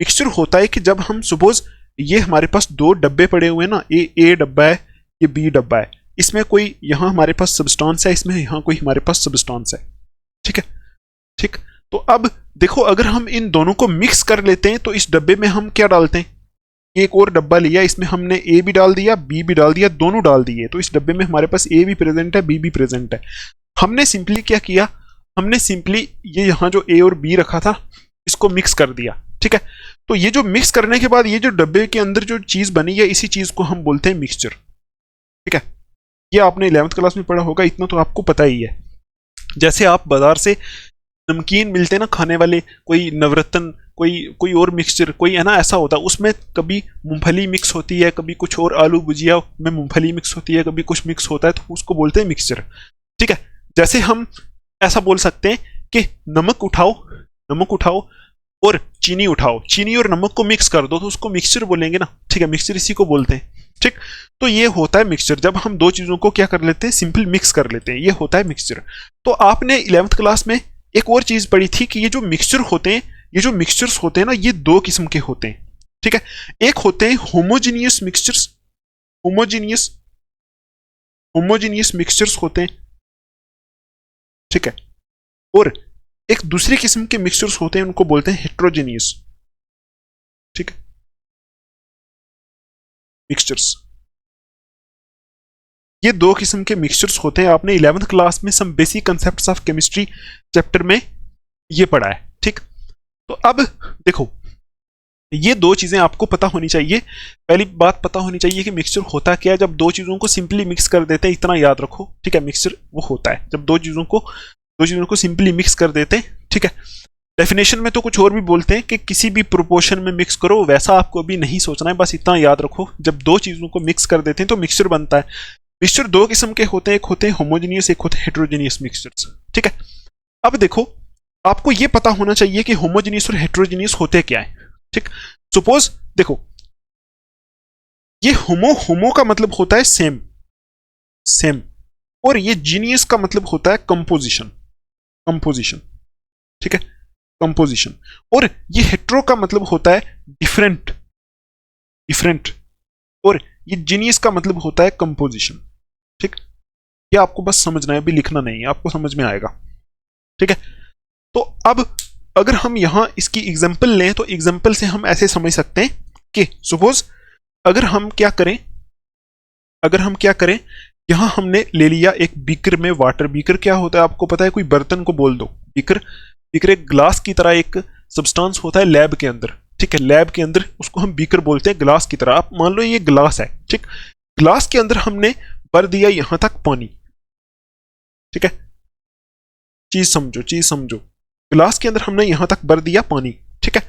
मिक्सचर होता है कि जब हम सपोज ये हमारे पास दो डब्बे पड़े हुए हैं ना, ए डब्बा है, ये बी डब्बा है, इसमें कोई यहाँ हमारे पास सब्सटेंस है, इसमें यहाँ कोई हमारे पास सब्सटेंस है, ठीक है, ठीक। तो अब देखो अगर हम इन दोनों को मिक्स कर लेते हैं तो इस डब्बे में हम क्या डालते हैं, एक और डब्बा लिया, इसमें हमने ए भी डाल दिया, बी भी डाल दिया, दोनों डाल दिए, तो इस डब्बे में हमारे पास ए भी प्रेजेंट है, बी भी प्रेजेंट है। हमने सिंपली क्या किया, हमने सिंपली ये यहाँ जो ए और बी रखा था इसको मिक्स कर दिया, ठीक है। तो ये जो मिक्स करने के बाद ये जो डब्बे के अंदर जो चीज बनी है, इसी चीज को हम बोलते हैं मिक्सचर, ठीक है। ये आपने 11th क्लास में पढ़ा होगा, इतना तो आपको पता ही है। जैसे आप बाजार से नमकीन मिलते हैं ना खाने वाले, कोई नवरत्न, कोई कोई और मिक्सचर, कोई है ना ऐसा होता है, उसमें कभी मूंगफली मिक्स होती है, कभी कुछ और, आलू भुजिया में मूंगफली मिक्स होती है, कभी कुछ मिक्स होता है, तो उसको बोलते हैं मिक्सचर, ठीक है। जैसे हम ऐसा बोल सकते हैं कि नमक उठाओ, नमक उठाओ और चीनी उठाओ, चीनी और नमक को मिक्स कर दो, तो उसको मिक्सचर बोलेंगे ना, ठीक है। मिक्सचर इसी को बोलते हैं, ठीक। तो ये होता है मिक्सचर, जब हम दो चीजों को क्या कर लेते हैं, सिंपल मिक्स कर लेते हैं, ये होता है मिक्सचर। तो आपने 11th क्लास में एक और चीज पढ़ी थी कि ये जो मिक्सचर होते हैं, ये जो मिक्सचर्स होते हैं ना, ये दो किस्म के होते हैं, ठीक है। एक होते हैं homogeneous mixtures, homogeneous homogeneous mixtures होते हैं, ठीक है। और एक दूसरी किस्म के मिक्सचर्स होते हैं, उनको बोलते हैं हेट्रोजीनियस, ठीक है, मिक्सचर्स। ये दो किस्म के मिक्सचर्स होते हैं, आपने 11th क्लास में some basic concepts of chemistry chapter में ये पढ़ा है, ठीक। तो अब देखो ये दो चीजें आपको पता होनी चाहिए। पहली बात पता होनी चाहिए कि मिक्सचर होता क्या है, जब दो चीजों को सिंपली मिक्स कर देते हैं, इतना याद रखो, ठीक है। मिक्सचर वो होता है जब दो चीजों को सिंपली मिक्स कर देते हैं, ठीक है। डेफिनेशन में तो कुछ और भी बोलते हैं कि किसी भी प्रोपोर्शन में मिक्स करो, वैसा आपको अभी नहीं सोचना है, बस इतना याद रखो, जब दो चीजों को मिक्स कर देते हैं तो मिक्सचर बनता है। मिक्सचर दो किस्म के होते हैं, एक होते हैं होमोजेनियस, एक होते हैं हेट्रोजेनियस मिक्सचर्स, ठीक है। अब देखो आपको ये पता होना चाहिए कि होमोजेनियस और हेट्रोजेनियस होते क्या है, ठीक। सपोज देखो ये होमो का मतलब होता है सेम, सेम, और ये जीनियस का मतलब होता है कंपोजिशन, कंपोजिशन, ठीक है, कंपोजिशन। और ये हेट्रो का मतलब होता है डिफरेंट, डिफरेंट, और ये जीनियस का मतलब होता है कंपोजिशन, ठीक। ये आपको बस समझना है, अभी लिखना नहीं है, आपको समझ में आएगा, ठीक है। तो अब अगर हम यहां इसकी एग्जांपल लें तो एग्जांपल से हम ऐसे समझ सकते हैं कि सपोज अगर हम क्या करें, अगर हम क्या करें, यहां हमने ले लिया एक बीकर में वाटर, बीकर क्या होता है आपको पता है, कोई बर्तन को बोल दो बीकर, बीकर एक ग्लास की तरह एक सब्सटेंस होता है लैब के अंदर, ठीक है। लैब के अंदर उसको हम बीकर बोलते हैं, ग्लास की तरह। आप मान लो ये ग्लास है, ठीक, ग्लास के अंदर हमने भर दिया यहां तक पानी, ठीक है। चीज समझो, चीज समझो, ग्लास के अंदर हमने यहां तक भर दिया पानी, ठीक है।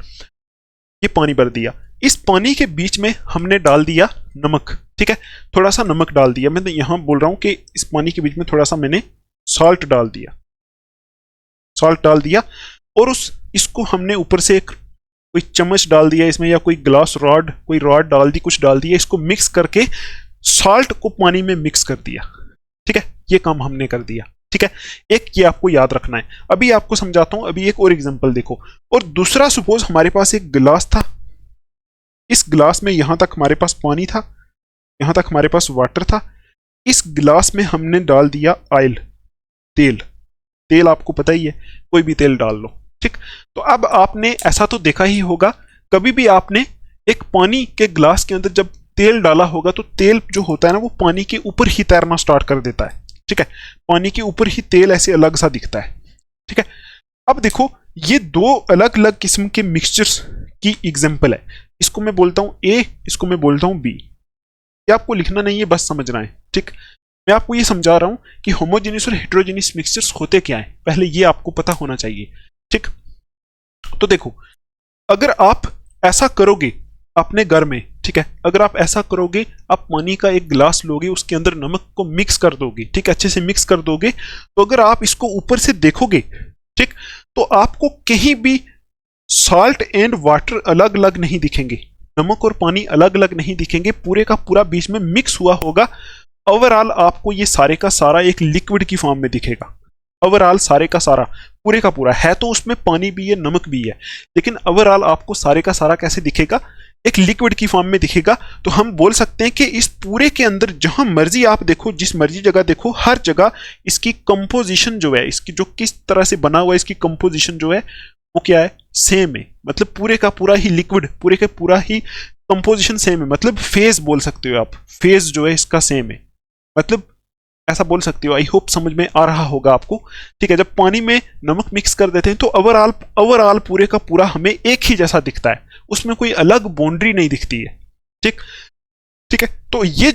ये पानी भर दिया, इस पानी के बीच में हमने डाल दिया नमक, ठीक है, थोड़ा सा नमक डाल दिया। मैं यहां बोल रहा हूं कि इस पानी के बीच में थोड़ा सा मैंने सॉल्ट डाल दिया, सॉल्ट डाल दिया, और इसको हमने ऊपर से एक कोई चम्मच डाल दिया इसमें, या कोई ग्लास रॉड, कोई रॉड डाल दी, कुछ डाल दिया, इसको मिक्स करके सॉल्ट को पानी में मिक्स कर दिया। ठीक है, ये काम हमने कर दिया। ठीक है, एक ये आपको याद रखना है। अभी आपको समझाता हूं, अभी एक और एग्जांपल देखो। और दूसरा, सपोज हमारे पास एक गिलास था, इस गिलास में यहां तक हमारे पास पानी था, यहां तक हमारे पास वाटर था, इस गिलास में हमने डाल दिया ऑयल, तेल। तेल आपको पता ही है, कोई भी तेल डाल लो। ठीक, तो अब आपने ऐसा तो देखा ही होगा, कभी भी आपने एक पानी के गिलास के अंदर जब तेल डाला होगा तो तेल जो होता है ना, वो पानी के ऊपर ही तैरना स्टार्ट कर देता है। ठीक है, पानी के ऊपर ही तेल ऐसे अलग सा दिखता है। ठीक है, अब देखो, ये दो अलग अलग किस्म के मिक्सचर्स की एग्जांपल है। इसको मैं बोलता हूं ए, इसको मैं बोलता हूं बी। ये आपको लिखना नहीं है, बस समझना है। ठीक, मैं आपको ये समझा रहा हूं कि होमोजेनियस और हेटेरोजेनियस मिक्सचर्स होते क्या है, पहले ये आपको पता होना चाहिए। ठीक, तो देखो, अगर आप ऐसा करोगे अपने घर में, ठीक है, अगर आप ऐसा करोगे, आप पानी का एक गिलास लोगे, उसके अंदर नमक को मिक्स कर दोगे, ठीक, अच्छे से मिक्स कर दोगे, तो अगर आप इसको ऊपर से देखोगे, ठीक, तो आपको कहीं भी सॉल्ट एंड वाटर अलग अलग नहीं दिखेंगे, नमक और पानी अलग अलग नहीं दिखेंगे, पूरे का पूरा बीच में मिक्स हुआ होगा। ओवरऑल आपको ये सारे का सारा एक लिक्विड की फॉर्म में दिखेगा। ओवरऑल सारे का सारा, पूरे का पूरा है, तो उसमें पानी भी है, नमक भी है, लेकिन ओवरऑल आपको सारे का सारा कैसे दिखेगा, एक लिक्विड की फॉर्म में दिखेगा। तो हम बोल सकते हैं कि इस पूरे के अंदर जहां मर्जी आप देखो, जिस मर्जी जगह देखो, हर जगह इसकी कंपोजिशन जो है, इसकी जो किस तरह से बना हुआ है, इसकी कंपोजिशन जो है वो क्या है, सेम है। मतलब पूरे का पूरा ही लिक्विड, पूरे का पूरा ही कंपोजिशन सेम है। मतलब फेज बोल सकते हो आप, फेज जो है इसका सेम है, मतलब ऐसा बोल सकते हो। आई होप समझ में आ रहा होगा आपको। ठीक है, जब पानी में नमक मिक्स कर देते हैं तो ओवरऑल पूरे का पूरा हमें एक ही जैसा दिखता है, उसमें कोई अलग बाउंड्री नहीं दिखती है। ठीक, ठीक है, तो ये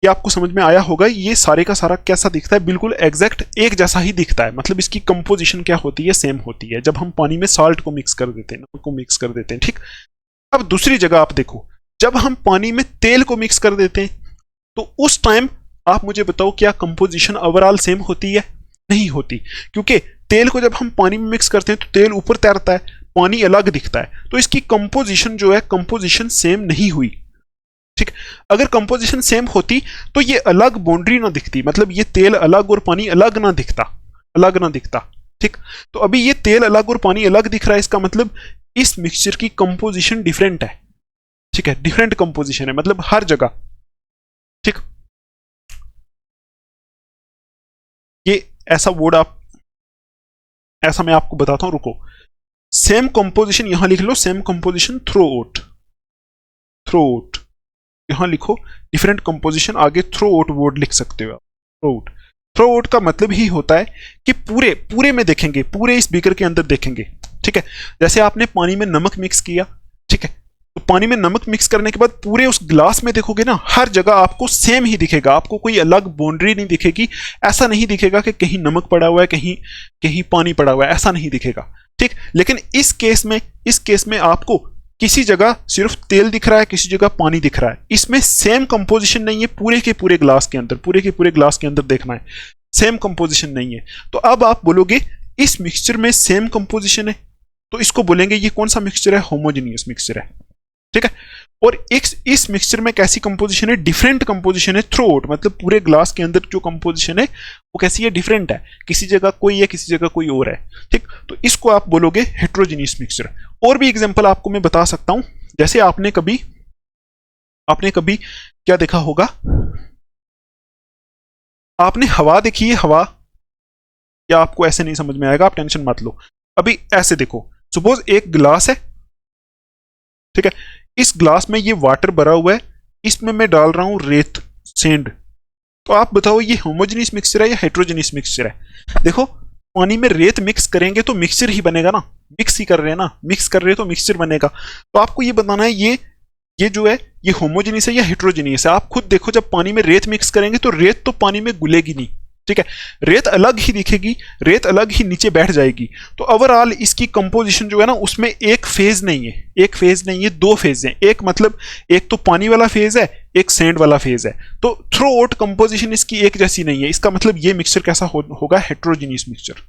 आपको समझ में आया होगा। ये सारे का सारा कैसा दिखता है, बिल्कुल एग्जैक्ट एक जैसा ही दिखता है। मतलब इसकी कंपोजिशन क्या होती है, सेम होती है, जब हम पानी में सॉल्ट को मिक्स कर देते हैं, नमक को मिक्स कर देते हैं। ठीक, अब दूसरी जगह आप देखो, जब हम पानी में तेल को मिक्स कर देते हैं तो उस टाइम आप मुझे बताओ, क्या कंपोजिशन ओवरऑल सेम होती है? नहीं होती, क्योंकि तेल को जब हम पानी में मिक्स करते हैं तो तेल ऊपर तैरता है, पानी अलग दिखता है, तो इसकी कंपोजिशन जो है, कंपोजिशन सेम नहीं हुई। ठीक, अगर कंपोजिशन सेम होती तो ये अलग बाउंड्री ना दिखती, मतलब ये तेल अलग और पानी अलग ना दिखता, अलग ना दिखता। ठीक, तो अभी ये तेल अलग और पानी अलग दिख रहा है, इसका मतलब इस मिक्सचर की कंपोजिशन डिफरेंट है। ठीक है, डिफरेंट कंपोजिशन है, मतलब हर जगह। ठीक, ये ऐसा वर्ड आप, ऐसा मैं आपको बताता हूं, रुको। सेम कंपोजिशन यहां लिख लो, same composition throughout, throughout यहां लिखो, डिफरेंट कंपोजिशन आगे थ्रू आउट वर्ड लिख सकते हो आप। थ्रू आउट, थ्रू आउट का मतलब ही होता है कि पूरे पूरे में देखेंगे, पूरे इस बीकर के अंदर देखेंगे। ठीक है, जैसे आपने पानी में नमक मिक्स किया, ठीक है, तो पानी में नमक मिक्स करने के बाद पूरे उस ग्लास में देखोगे ना, हर जगह आपको सेम ही दिखेगा, आपको कोई अलग बाउंड्री नहीं दिखेगी। ऐसा नहीं दिखेगा कि कहीं नमक पड़ा हुआ है, कहीं कहीं पानी पड़ा हुआ है, ऐसा नहीं दिखेगा। ठीक, लेकिन इस केस में आपको किसी जगह सिर्फ तेल दिख रहा है, किसी जगह पानी दिख रहा है, इसमें सेम कंपोजिशन नहीं है। पूरे के पूरे ग्लास के अंदर, पूरे के पूरे ग्लास के अंदर देखना है, सेम कंपोजिशन नहीं है। तो अब आप बोलोगे इस मिक्सचर में सेम कंपोजिशन है, तो इसको बोलेंगे ये कौन सा मिक्सचर है, होमोजेनियस मिक्सचर है। ठीक है, और इस मिक्सचर में कैसी कंपोजिशन है, डिफरेंट कंपोजिशन है थ्रू आउट, मतलब पूरे ग्लास के अंदर जो कंपोजिशन है वो कैसी है, डिफरेंट है, किसी जगह कोई है, किसी जगह कोई और है। ठीक, तो इसको आप बोलोगे हेटेरोजेनियस मिक्सचर। और भी एग्जांपल आपको मैं बता सकता हूं, जैसे आपने कभी क्या देखा होगा, आपने हवा देखी है, हवा, या आपको ऐसे नहीं समझ में आएगा, आप टेंशन मत लो। अभी ऐसे देखो, सपोज एक गिलास है, ठीक है, इस ग्लास में ये वाटर भरा हुआ है, इसमें मैं डाल रहा हूं रेत, सेंड। तो आप बताओ ये होमोजेनियस मिक्सचर है या हेटेरोजेनियस मिक्सचर है? देखो, पानी में रेत मिक्स करेंगे तो मिक्सचर ही बनेगा ना, मिक्स ही कर रहे हैं ना, मिक्स कर रहे हैं तो मिक्सचर बनेगा। तो आपको ये बताना है ये जो है ये होमोजेनियस है या हेटेरोजेनियस है। आप खुद देखो, जब पानी में रेत मिक्स करेंगे तो रेत तो पानी में घुलेगी नहीं, ठीक है, रेत अलग ही दिखेगी, रेत अलग ही नीचे बैठ जाएगी। तो ओवरऑल इसकी कंपोजिशन जो है ना उसमें एक फेज नहीं है, एक फेज नहीं है, दो फेज हैं। एक मतलब एक तो पानी वाला फेज है, एक सैंड वाला फेज है। तो थ्रू आउट कंपोजिशन इसकी एक जैसी नहीं है। इसका मतलब ये मिक्सचर कैसा होगा, हेट्रोजीनियस मिक्सचर।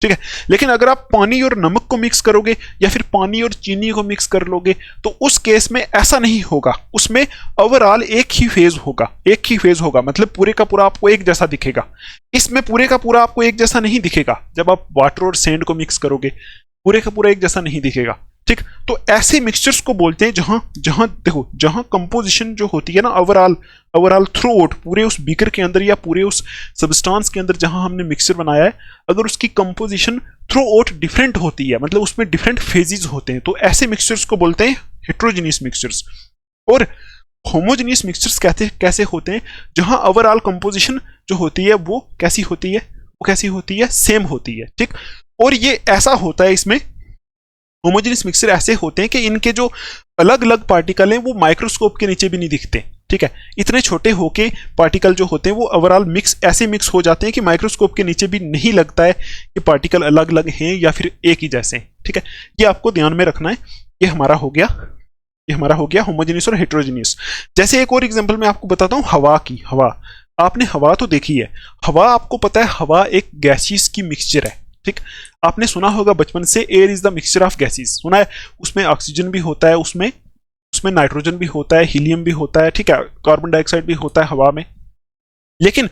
ठीक है, लेकिन अगर आप पानी और नमक को मिक्स करोगे या फिर पानी और चीनी को मिक्स कर लोगे तो उस केस में ऐसा नहीं होगा। उसमें ओवरऑल एक ही फेज होगा, एक ही फेज होगा, मतलब पूरे का पूरा आपको एक जैसा दिखेगा। इसमें पूरे का पूरा आपको एक जैसा नहीं दिखेगा। जब आप वाटर और सैंड को मिक्स करोगे पूरे का पूरा एक जैसा नहीं दिखेगा। ठीक, तो ऐसे मिक्सचर्स को बोलते हैं जहां जहां देखो, जहां कंपोजिशन जो होती है ना ओवरऑल थ्रू आउट पूरे उस बीकर के अंदर या पूरे उस सब्सटेंस के अंदर जहां हमने मिक्सचर बनाया है, अगर उसकी कंपोजिशन थ्रू आउट डिफरेंट होती है, मतलब उसमें डिफरेंट फेजेस होते हैं, तो ऐसे मिक्सचर्स को बोलते हैं हेट्रोजीनियस मिक्सचर्स। और होमोजीनियस मिक्सचर्स कैसे होते हैं, जहां ओवरऑल कंपोजिशन जो होती है वो कैसी होती है, सेम होती है। ठीक, और ये ऐसा होता है, इसमें होमोजेनियस मिक्सचर ऐसे होते हैं कि इनके जो अलग अलग पार्टिकल हैं वो माइक्रोस्कोप के नीचे भी नहीं दिखते। ठीक है, इतने छोटे होके पार्टिकल जो होते हैं वो ओवरऑल ऐसे मिक्स हो जाते हैं कि माइक्रोस्कोप के नीचे भी नहीं लगता है कि पार्टिकल अलग अलग हैं या फिर एक ही जैसे हैं। ठीक है, ये आपको ध्यान में रखना है। ये हमारा हो गया होमोजेनियस और हेट्रोजेनियस। जैसे एक और एग्जांपल मैं आपको बताता हूँ हवा की। हवा, आपने हवा तो देखी है। हवा, आपको पता है हवा एक गैसेस की मिक्सचर है। ठीक, आपने सुना होगा बचपन से air is the mixture of gases, सुना है। उसमें ऑक्सीजन भी होता है, उसमें नाइट्रोजन भी होता है, हीलियम भी होता है, ठीक है, कार्बन डाइऑक्साइड भी होता है हवा में। लेकिन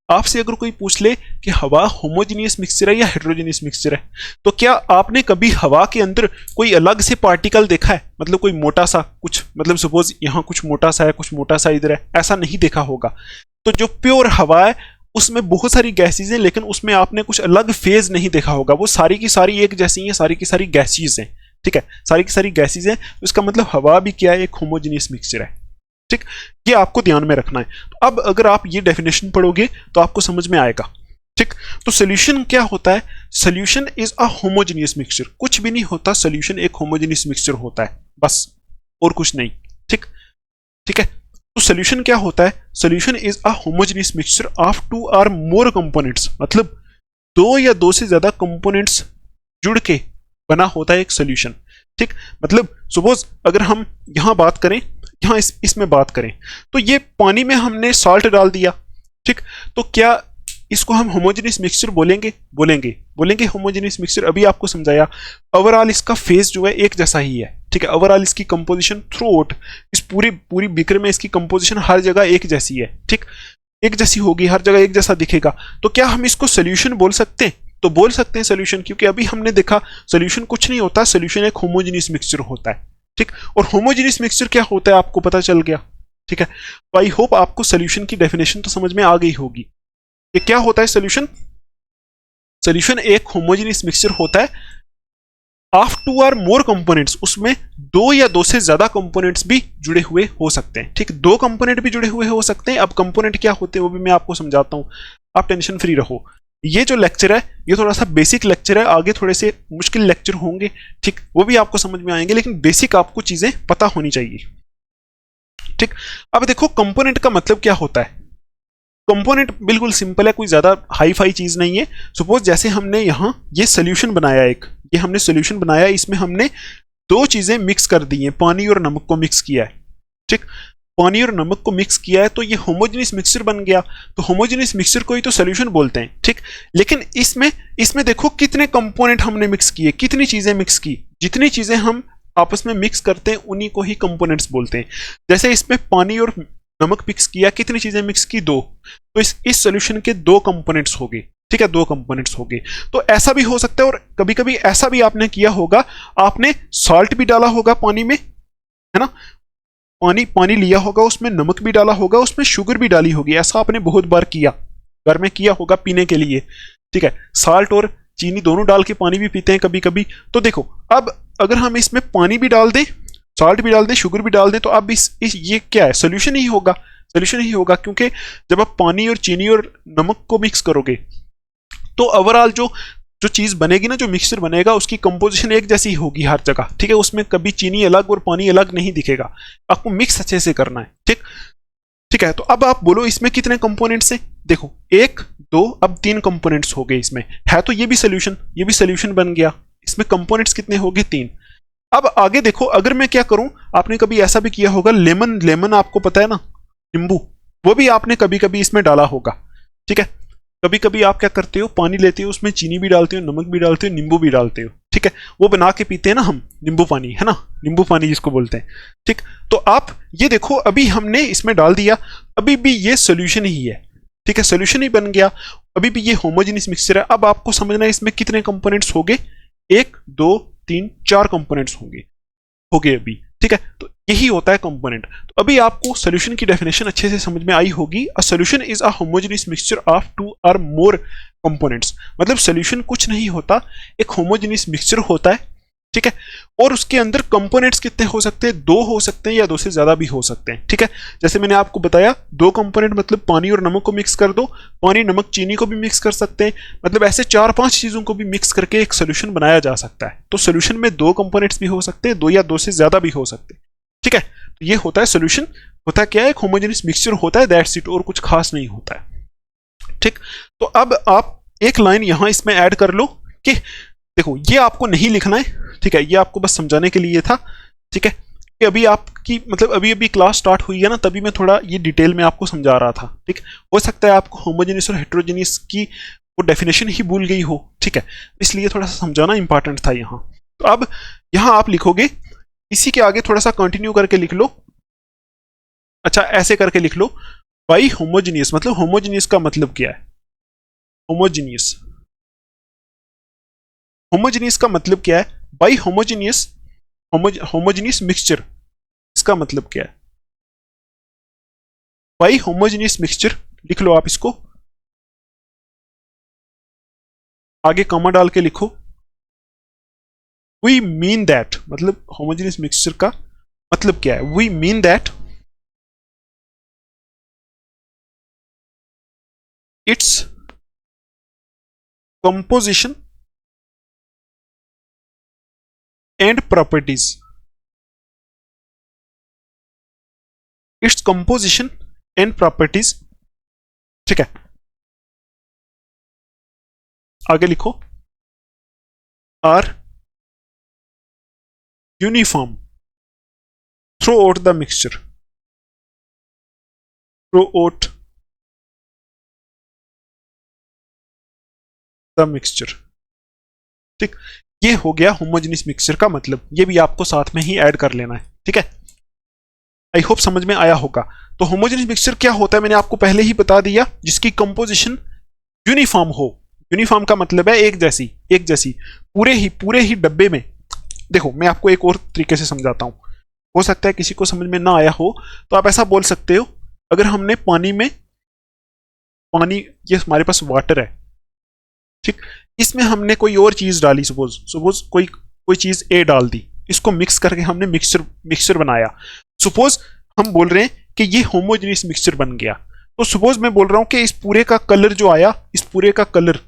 आपसे अगर कोई पूछ ले कि हवा होमोजीनियस मिक्सचर है या हेट्रोजीनियस मिक्सचर है, तो क्या आपने कभी हवा के अंदर कोई अलग से पार्टिकल देखा है? मतलब कोई मोटा सा कुछ, मतलब सपोज यहाँ कुछ मोटा सा है, कुछ मोटा सा इधर है, ऐसा नहीं देखा होगा। तो जो प्योर हवा है उसमें बहुत सारी गैसेज हैं, लेकिन उसमें आपने कुछ अलग फेज नहीं देखा होगा। वो सारी की सारी एक जैसी हैं, सारी की सारी गैसेज हैं। ठीक है, सारी की सारी गैसेज हैं। तो इसका मतलब हवा भी क्या है, एक होमोजीनियस मिक्सचर है। ठीक, ये आपको ध्यान में रखना है। तो अब अगर आप ये डेफिनेशन पढ़ोगे तो आपको समझ में आएगा। ठीक, तो सोल्यूशन क्या होता है? Solution is a homogeneous mixture. कुछ भी नहीं होता, सोल्यूशन एक होमोजीनियस मिक्सचर होता है, बस, और कुछ नहीं। ठीक है, तो सोल्यूशन क्या होता है? Solution is a homogeneous mixture of 2 और मोर कंपोनेंट्स, मतलब 2 या 2 से ज्यादा कंपोनेंट्स जुड़ के बना होता है एक सोल्यूशन। ठीक, मतलब सपोज अगर हम यहां बात करें, यहां इसमें बात करें, तो ये पानी में हमने सॉल्ट डाल दिया। ठीक, तो क्या इसको हम होमोजेनियस मिक्सचर बोलेंगे होमोजेनियस मिक्सचर। अभी आपको समझाया, ओवरऑल इसका फेज जो है एक जैसा ही है। ठीक है, ओवरऑल इसकी कंपोजिशन थ्रू आउट इस पूरी बीकर में इसकी कंपोजिशन हर जगह एक जैसी है। ठीक, एक जैसी होगी, हर जगह एक जैसा दिखेगा। तो क्या हम इसको सोल्यूशन बोल सकते हैं? तो बोल सकते हैं सोल्यूशन, क्योंकि अभी हमने देखा सोल्यूशन कुछ नहीं होता, सोल्यूशन एक होमोजेनियस मिक्सचर होता है। ठीक, और होमोजेनियस मिक्सचर क्या होता है आपको पता चल गया। ठीक है, तो आई होप आपको सोल्यूशन की डेफिनेशन तो समझ में आ गई होगी। ये क्या होता है सोल्यूशन? सोल्यूशन एक होमोजेनियस मिक्सचर होता है ऑफ 2 और मोर कंपोनेंट्स, उसमें 2 या 2 से ज्यादा कंपोनेंट्स भी जुड़े हुए हो सकते हैं। ठीक, 2 कंपोनेंट भी जुड़े हुए हो सकते हैं। अब कंपोनेंट क्या होते हैं वो भी मैं आपको समझाता हूं, आप टेंशन फ्री रहो। ये जो लेक्चर है ये थोड़ा सा बेसिक लेक्चर है, आगे थोड़े से मुश्किल लेक्चर होंगे। ठीक, वो भी आपको समझ में आएंगे, लेकिन बेसिक आपको चीजें पता होनी चाहिए। ठीक, अब देखो कंपोनेंट का मतलब क्या होता है। कंपोनेंट बिल्कुल सिंपल है, कोई ज्यादा हाई फाई चीज नहीं है। सपोज जैसे हमने यहाँ ये सोल्यूशन बनाया, ये हमने सोल्यूशन बनाया, इसमें हमने 2 चीजें मिक्स कर दी हैं, पानी और नमक को मिक्स किया है। ठीक, पानी और नमक को मिक्स किया है तो ये होमोजेनियस मिक्सचर बन गया। तो होमोजेनियस मिक्सचर को ही तो सोल्यूशन बोलते हैं। ठीक, लेकिन इसमें देखो कितने कंपोनेंट हमने मिक्स किए, कितनी चीजें मिक्स की। जितनी चीजें हम आपस में मिक्स करते हैं उन्हीं को ही कंपोनेंट्स बोलते हैं। जैसे इसमें पानी और नमक मिक्स किया, कितनी चीजें मिक्स की? 2। तो इस सोल्यूशन के 2 कंपोनेंट्स हो गए। ठीक है, 2 कंपोनेंट्स हो गए। तो ऐसा भी हो सकता है, और कभी कभी ऐसा भी आपने किया होगा, आपने सॉल्ट भी डाला होगा पानी में, है ना, पानी लिया होगा, उसमें नमक भी डाला होगा, उसमें शुगर भी डाली होगी। ऐसा आपने बहुत बार किया, घर में किया होगा पीने के लिए। ठीक है, साल्ट और चीनी दोनों डाल के पानी भी पीते हैं कभी कभी। तो देखो, अब अगर हम इसमें पानी भी डाल दें, सॉल्ट भी डाल दें, शुगर भी डाल दें, तो अब ये क्या है? सोल्यूशन ही होगा, क्योंकि जब आप पानी और चीनी और नमक को मिक्स करोगे तो ओवरऑल जो चीज बनेगी ना, जो मिक्सचर बनेगा, उसकी कंपोजिशन एक जैसी होगी हर जगह। ठीक है, उसमें कभी चीनी अलग और पानी अलग नहीं दिखेगा। आपको मिक्स अच्छे से करना है। ठीक है, तो अब आप बोलो इसमें कितने कंपोनेंट्स हैं? देखो एक दो अब तीन कंपोनेंट्स हो गए इसमें, है तो ये भी सोल्यूशन बन गया। इसमें कंपोनेंट्स कितने हो गए? तीन। अब आगे देखो, अगर मैं क्या करूं, आपने कभी ऐसा भी किया होगा, लेमन आपको पता है ना, नींबू, वो भी आपने कभी कभी इसमें डाला होगा, ठीक है। कभी कभी आप क्या करते हो, पानी लेते हो, उसमें चीनी भी डालते हो, नमक भी डालते हो, नींबू भी डालते हो, ठीक है। वो बना के पीते हैं ना हम, नींबू पानी, है ना, नींबू पानी जिसको बोलते हैं, ठीक। तो आप ये देखो, अभी हमने इसमें डाल दिया, अभी भी ये सोल्यूशन ही है, ठीक है, सोल्यूशन ही बन गया। अभी भी ये होमोजेनियस मिक्सचर है। अब आपको समझना है इसमें कितने कंपोनेंट्स हो गए, एक दो तीन चार कंपोनेंट्स होंगे अभी, ठीक है। तो यही होता है कंपोनेंट। तो अभी आपको सोल्यूशन की डेफिनेशन अच्छे से समझ में आई होगी। A solution is a homogeneous mixture of two or more components. मतलब सोल्यूशन कुछ नहीं होता, एक होमोजेनियस मिक्सचर होता है, ठीक है। और उसके अंदर कंपोनेंट्स कितने हो सकते हैं? दो हो सकते हैं या दो से ज्यादा भी हो सकते हैं, ठीक है। जैसे मैंने आपको बताया, दो कंपोनेंट मतलब पानी और नमक को मिक्स कर दो, पानी नमक चीनी को भी मिक्स कर सकते हैं, मतलब ऐसे चार पांच चीजों को भी मिक्स करके एक सोल्यूशन बनाया जा सकता है। तो सोल्यूशन में दो कंपोनेंट्स भी हो सकते हैं, दो या दो से ज्यादा भी हो सकते हैं, ठीक है। तो ये होता है सोल्यूशन। होता क्या है? एक होमोजेनियस मिक्सचर होता है, दैट्स इट, और कुछ खास नहीं होता है, ठीक। तो अब आप एक लाइन यहां इसमें ऐड कर लो कि देखो ये आपको नहीं लिखना है, ठीक है, ये आपको बस समझाने के लिए था, ठीक है। कि अभी आपकी मतलब अभी अभी क्लास स्टार्ट हुई है ना, तभी मैं थोड़ा ये डिटेल में आपको समझा रहा था, ठीक। हो सकता है आपको होमोजेनियस और हेटेरोजेनियस की वो डेफिनेशन ही भूल गई हो, ठीक है, इसलिए थोड़ा सा समझाना इंपॉर्टेंट था यहाँ। तो अब यहाँ आप लिखोगे, इसी के आगे थोड़ा सा कंटिन्यू करके लिख लो। अच्छा, ऐसे करके लिख लो, बाई होमोजेनियस, मतलब होमोजेनियस का मतलब क्या है? होमोजेनियस, होमोजेनियस का मतलब क्या है? बाई होमोजेनियस, होमोजेनियस मिक्सचर, इसका मतलब क्या है? बाई होमोजेनियस मिक्सचर लिख लो आप इसको, आगे कॉमा डाल के लिखो। वी मीन दैट, मतलब होमोजेनियस मिक्सचर का मतलब क्या है? We mean that its composition and properties, its composition and properties, ठीक है। आगे लिखो, are uniform throughout the mixture, throughout the mixture, ठीक। ये हो गया होमोजेनियस मिक्सचर का मतलब, ये भी आपको साथ में ही ऐड कर लेना है, ठीक है। आई होप समझ में आया होगा। तो होमोजेनियस मिक्सचर क्या होता है मैंने आपको पहले ही बता दिया, जिसकी कंपोजिशन यूनिफॉर्म हो। यूनिफॉर्म का मतलब है एक जैसी, एक जैसी पूरे ही डब्बे में। देखो मैं आपको एक और तरीके से समझाता हूं, हो सकता है किसी को समझ में ना आया हो, तो आप ऐसा बोल सकते हो, अगर हमने पानी में, पानी ये हमारे पास वाटर है, ठीक, इसमें हमने कोई और चीज डाली, सपोज कोई कोई चीज ए डाल दी, इसको मिक्स करके हमने मिक्सचर बनाया। सपोज हम बोल रहे हैं कि ये होमोजेनियस मिक्सचर बन गया। तो सपोज मैं बोल रहा हूं कि इस पूरे का कलर जो आया, इस पूरे का कलर,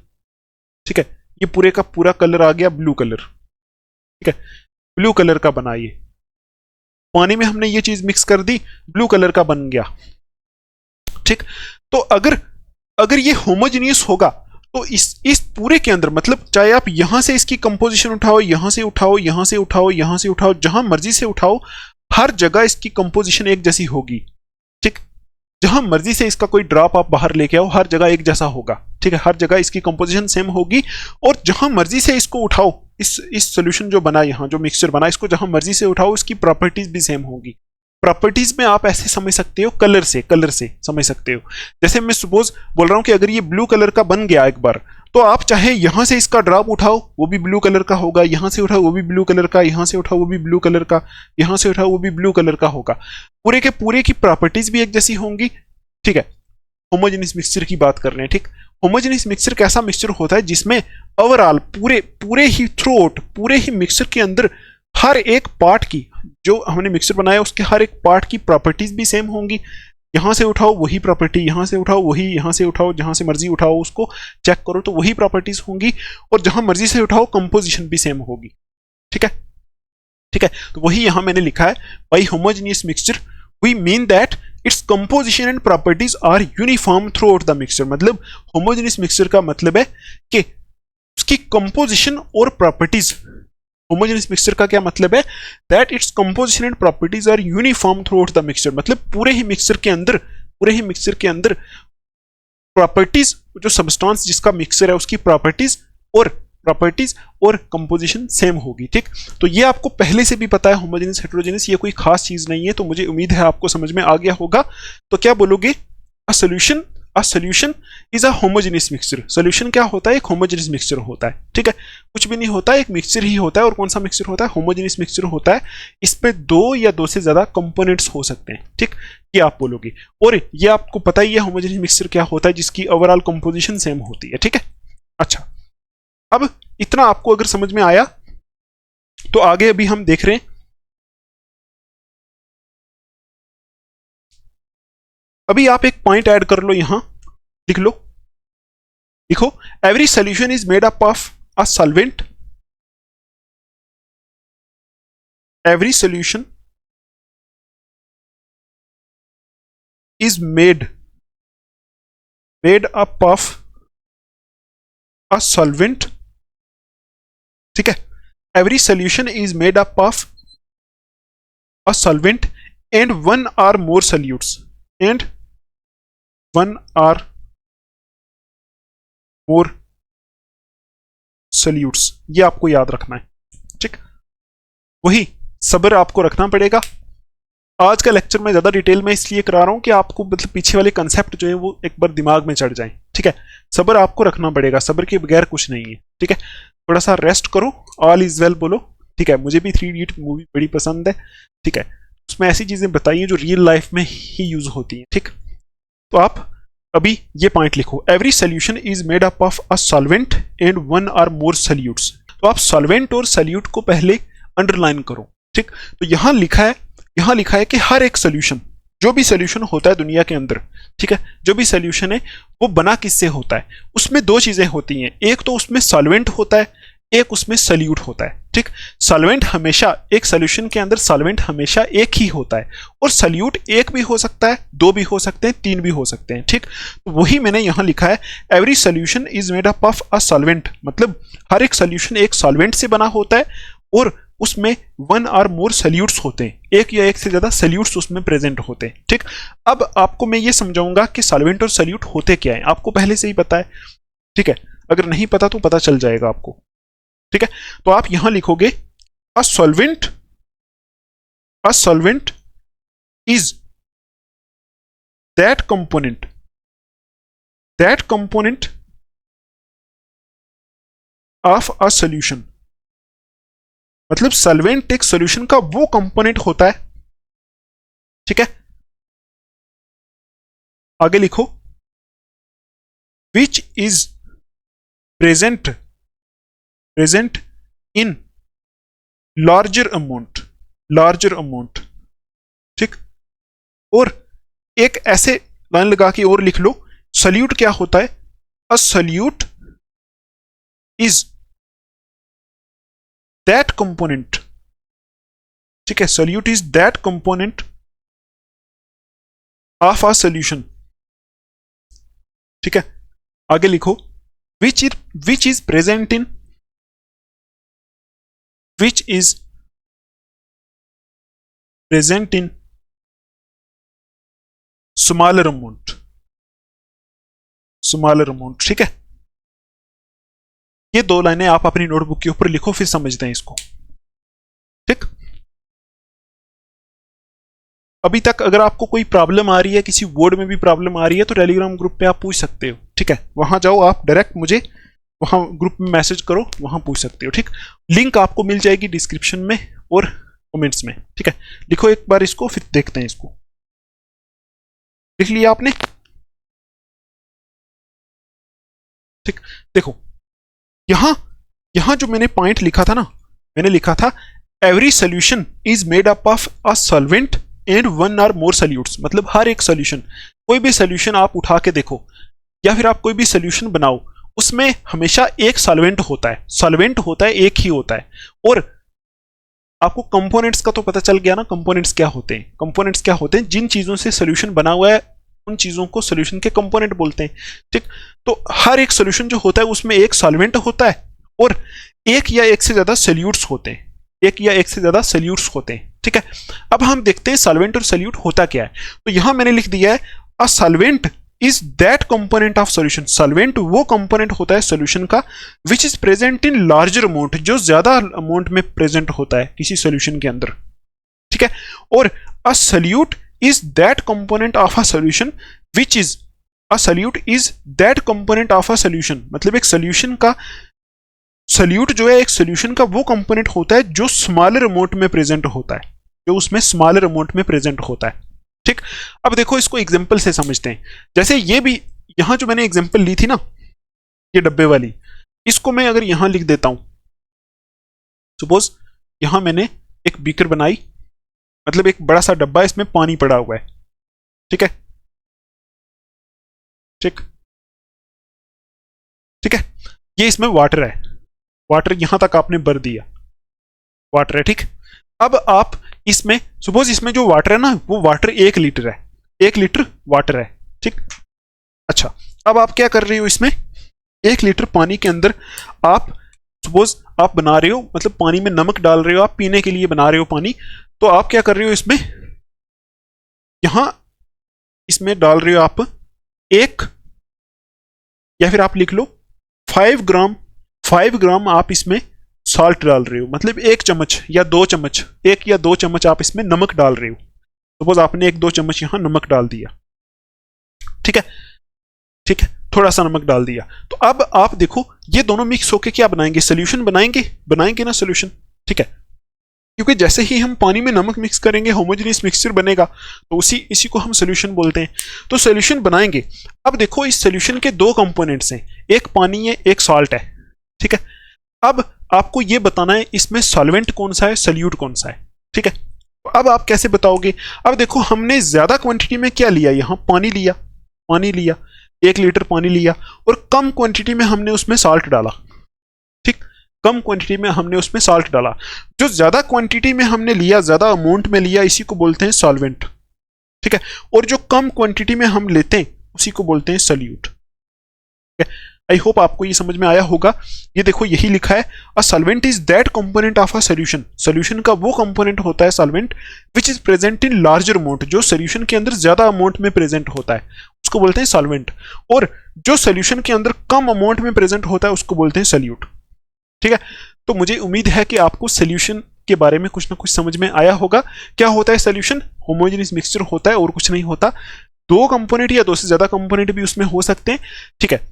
ठीक है, ये पूरे का पूरा कलर आ गया ब्लू कलर, ठीक है, ब्लू कलर का बना ये, पानी में हमने ये चीज मिक्स कर दी, ब्लू कलर का बन गया, ठीक। तो अगर अगर ये होमोजेनियस होगा, तो इस पूरे के अंदर, मतलब चाहे आप यहां से इसकी कंपोजिशन उठाओ, यहां से उठाओ, यहां से उठाओ, यहां से उठाओ, जहां मर्जी से उठाओ, हर जगह इसकी कंपोजिशन एक जैसी होगी, ठीक। जहां मर्जी से इसका कोई ड्रॉप आप बाहर लेके आओ, हर जगह एक जैसा होगा, ठीक है, हर जगह इसकी कंपोजिशन सेम होगी। और जहां मर्जी से इसको उठाओ, इस सोल्यूशन जो बना, यहां जो मिक्सचर बना, इसको जहां मर्जी से उठाओ, इसकी प्रॉपर्टीज भी सेम होगी। प्रॉपर्टीज में आप ऐसे समझ सकते हो, कलर से समझ सकते हो। जैसे मैं सपोज बोल रहा हूं कि अगर ये ब्लू कलर का बन गया एक बार, तो आप चाहे यहां से इसका ड्रॉप उठाओ, वो भी ब्लू कलर का होगा, यहां से उठाओ वो भी ब्लू कलर का, यहां से उठाओ वो भी ब्लू कलर का, यहां से उठाओ वो भी ब्लू कलर का होगा। पूरे के पूरे की प्रॉपर्टीज भी एक जैसी होंगी, ठीक है। होमोजेनियस मिक्सचर की बात कर रहे हैं, ठीक। होमोजेनियस मिक्सचर कैसा मिक्सचर होता है जिसमें ओवरऑल पूरे ही थ्रू आउट, पूरे ही मिक्सचर के अंदर हर एक पार्ट की, जो हमने मिक्सचर बनाया उसके हर एक पार्ट की प्रॉपर्टीज भी सेम होंगी। यहां से उठाओ वही प्रॉपर्टी, यहां से उठाओ वही, यहां से उठाओ, जहां से मर्जी उठाओ उसको चेक करो तो वही प्रॉपर्टीज होंगी। और जहां मर्जी से उठाओ कंपोजिशन भी सेम होगी, ठीक है, ठीक है। तो वही यहां मैंने लिखा है, by homogeneous mixture we mean that its composition and properties are uniform throughout the mixture. मतलब होमोजेनियस मिक्सचर का मतलब है कि उसकी कंपोजिशन और प्रॉपर्टीज, होमोजेनियस मिक्सचर का क्या मतलब है, that its composition and properties are uniform throughout the mixture. मतलब पूरे ही मिक्सचर के अंदर प्रॉपर्टीज, जो सब्सटेंस जिसका मिक्सचर है उसकी प्रॉपर्टीज और कंपोजिशन सेम होगी। ठीक, तो ये आपको पहले से भी पता है, होमोजेनियस हेटेरोजेनियस ये कोई खास चीज नहीं है, तो मुझे उम्मीद है आपको समझ में आ गया होगा। तो क्या बोलोगे, a solution is a homogeneous mixture. Solution क्या होता है, एक होमोजेनियस मिक्सचर होता है। ठीक है, कुछ भी नहीं होता है, एक मिक्सचर ही होता है। और कौन सा मिक्सचर होता है, होमोजेनियस मिक्सचर होता है। इसमें दो या दो से ज्यादा कंपोनेंट्स हो सकते हैं। ठीक, ये आप बोलोगे। और ये आपको पता ही है होमोजेनियस मिक्सचर क्या होता है, जिसकी ओवरऑल कंपोजिशन सेम होती है। ठीक है, अच्छा, अब इतना आपको अगर समझ में आया तो आगे अभी हम देख रहे हैं। अभी आप एक पॉइंट ऐड कर लो, यहां लिख लो, लिखो, every solution is made up of a solvent. Every solution is made up of a solvent. ठीक है, every solution is made up of a solvent and one or more solutes, and one or more solutes. ये आपको याद रखना है। ठीक, वही सब्र आपको रखना पड़ेगा। आज का लेक्चर में ज्यादा डिटेल में इसलिए करा रहा हूं कि आपको मतलब पीछे वाले कंसेप्ट जो है वो एक बार दिमाग में चढ़ जाए। ठीक है, सब्र आपको रखना पड़ेगा, सब्र के बगैर कुछ नहीं है। ठीक है, थोड़ा सा रेस्ट करो, ऑल इज वेल बोलो। ठीक है, मुझे भी 3 इडियट मूवी बड़ी पसंद है। ठीक है, उसमें ऐसी चीजें बताइए जो रियल लाइफ में ही यूज होती हैं। ठीक, तो आप अभी ये पॉइंट लिखो, every solution is made up of a solvent and one or more solutes. तो आप सॉल्वेंट और सॉल्यूट को पहले अंडरलाइन करो। ठीक, तो यहां लिखा है कि हर एक सोल्यूशन, जो भी सोल्यूशन होता है दुनिया के अंदर, ठीक है, जो भी सोल्यूशन है वो बना किससे होता है, उसमें दो चीजें होती हैं, एक तो उसमें सॉल्वेंट होता है, एक उसमें सॉल्यूट होता है। ठीक, सॉल्वेंट हमेशा, एक सॉल्यूशन के अंदर सॉल्वेंट हमेशा एक ही होता है, और सॉल्यूट एक भी हो सकता है, दो भी हो सकते हैं, तीन भी हो सकते हैं। ठीक, तो वही मैंने यहां लिखा है, every solution is made up of a solvent. मतलब हर एक सॉल्यूशन एक सॉल्वेंट से बना होता है, और उसमें वन आर मोर सॉल्यूट्स होते हैं, एक या एक से ज्यादा सॉल्यूट्स उसमें प्रेजेंट होते हैं। ठीक, अब आपको मैं ये समझाऊंगा कि सॉल्वेंट और सॉल्यूट होते क्या है, आपको पहले से ही पता है। ठीक है, अगर नहीं पता तो पता चल जाएगा आपको। ठीक है, तो आप यहां लिखोगे, a solvent is that component of a solution. मतलब सॉल्वेंट एक सॉल्यूशन का वो कंपोनेंट होता है। ठीक है, आगे लिखो, which is present in larger amount. ठीक, और एक ऐसे लाइन लगा के और लिख लो, सॉल्यूट क्या होता है, अ सॉल्यूट इज दैट कंपोनेंट। ठीक है, solute is that component of a solution. ठीक है, आगे लिखो, which is present in smaller amount. ठीक है, ये दो लाइनें आप अपनी नोटबुक के ऊपर लिखो, फिर समझते हैं इसको। ठीक, अभी तक अगर आपको कोई प्रॉब्लम आ रही है, किसी वर्ड में भी प्रॉब्लम आ रही है, तो टेलीग्राम ग्रुप पे आप पूछ सकते हो। ठीक है, वहां जाओ, आप डायरेक्ट मुझे वहां ग्रुप में मैसेज करो, वहां पूछ सकते हो। ठीक, लिंक आपको मिल जाएगी डिस्क्रिप्शन में और कमेंट्स में। ठीक है, लिखो एक बार इसको, फिर देखते हैं इसको। लिख लिया आपने? ठीक, देखो यहां जो मैंने पॉइंट लिखा था ना, मैंने लिखा था every solution is made up of a solvent and one or more solutes. मतलब हर एक सोल्यूशन, कोई भी सोल्यूशन आप उठा के देखो, या फिर आप कोई भी सोल्यूशन बनाओ, उसमें हमेशा एक सॉल्वेंट होता है, एक ही होता है, और आपको कंपोनेंट्स का तो पता चल गया ना, कंपोनेंट्स क्या होते हैं। कंपोनेंट्स क्या होते हैं? जिन चीजों से सोल्यूशन बना हुआ है उन चीजों को सोल्यूशन के कंपोनेंट बोलते हैं। ठीक, तो हर एक सोल्यूशन जो होता है उसमें एक सॉल्वेंट होता है और एक या एक से ज्यादा सोल्यूट्स होते हैं, एक या एक से ज्यादा सोल्यूट्स होते हैं। ठीक है, अब हम देखते हैं सॉल्वेंट और सोल्यूट होता क्या है। तो यहां मैंने लिख दिया है a solvent is that component of solution. Solvent वो कंपोनेंट होता है सॉल्यूशन का which is present in larger amount, जो ज्यादा अमाउंट में प्रेजेंट होता है किसी सॉल्यूशन के अंदर। ठीक है, और a solute is that component of a solution which is, a solute is that component of a solution, मतलब एक सॉल्यूशन का, सोल्यूट जो है एक सॉल्यूशन का वो कंपोनेंट होता है जो स्मॉलर अमाउंट में प्रेजेंट होता है, जो उसमें स्मॉलर अमाउंट में प्रेजेंट होता है। ठीक, अब देखो इसको एग्जांपल से समझते हैं। जैसे ये भी, यहां जो मैंने एग्जांपल ली थी ना, ये डब्बे वाली, इसको मैं अगर यहां लिख देता हूं, सपोज यहां मैंने एक बीकर बनाई, मतलब एक बड़ा सा डब्बा, इसमें पानी पड़ा हुआ है। ठीक है, ठीक ठीक है, ये इसमें वाटर है, वाटर यहां तक आपने भर दिया, वाटर है। ठीक, अब आप इसमें, सपोज इसमें जो वाटर है ना, वो वाटर 1 लीटर है, 1 लीटर वाटर है। ठीक, अच्छा, अब आप क्या कर रहे हो, इसमें 1 लीटर पानी के अंदर आप, सपोज आप बना रहे हो, मतलब पानी में नमक डाल रहे हो, आप पीने के लिए बना रहे हो पानी, तो आप क्या कर रहे हो, इसमें यहां इसमें डाल रहे हो आप 1, या फिर आप लिख लो 5 ग्राम, 5 ग्राम आप इसमें सॉल्ट डाल रहे हो, मतलब 1 चम्मच या 2 चम्मच, 1 या 2 चम्मच आप इसमें नमक डाल रहे हो। सपोज आपने 1-2 चम्मच यहां नमक डाल दिया। ठीक है, ठीक है, थोड़ा सा नमक डाल दिया। तो अब आप देखो ये दोनों मिक्स होके क्या बनाएंगे, सोल्यूशन बनाएंगे, बनाएंगे ना सोल्यूशन। ठीक है, क्योंकि जैसे ही हम पानी में नमक मिक्स करेंगे होमोजेनियस मिक्सचर बनेगा, तो इसी को हम सोल्यूशन बोलते हैं। तो सोल्यूशन बनाएंगे। अब देखो इस सोल्यूशन के 2 कंपोनेंट्स हैं, एक पानी है, एक सॉल्ट है। ठीक है, अब आपको ये बताना है इसमें सॉल्वेंट कौन सा है, सोल्यूट कौन सा है। ठीक है, तो अब आप कैसे बताओगे? अब देखो हमने ज्यादा क्वांटिटी में क्या लिया, यहां पानी लिया, पानी लिया, 1 लीटर पानी लिया, और कम क्वांटिटी में हमने उसमें सॉल्ट डाला। ठीक, कम क्वांटिटी में हमने उसमें सॉल्ट डाला। जो ज्यादा क्वांटिटी में हमने लिया, ज्यादा अमाउंट में लिया, इसी को बोलते हैं सॉल्वेंट। ठीक है, और जो कम क्वांटिटी में हम लेते हैं उसी को बोलते हैं सोल्यूट। आई होप आपको ये समझ में आया होगा। ये देखो यही लिखा है, a solvent is that component of a solution. Solution का वो कंपोनेंट होता है solvent which is present in larger amount, जो सॉल्यूशन के अंदर ज्यादा अमाउंट में प्रेजेंट होता है, उसको बोलते हैं सॉल्वेंट। और जो सॉल्यूशन के अंदर कम अमाउंट में प्रेजेंट होता है उसको बोलते हैं सोल्यूट। ठीक है, तो मुझे उम्मीद है कि आपको सोल्यूशन के बारे में कुछ ना कुछ समझ में आया होगा। क्या होता है सोल्यूशन? होमोजेनियस मिक्सचर होता है और कुछ नहीं होता। 2 कंपोनेंट या 2 से ज्यादा कंपोनेंट भी उसमें हो सकते हैं। ठीक है,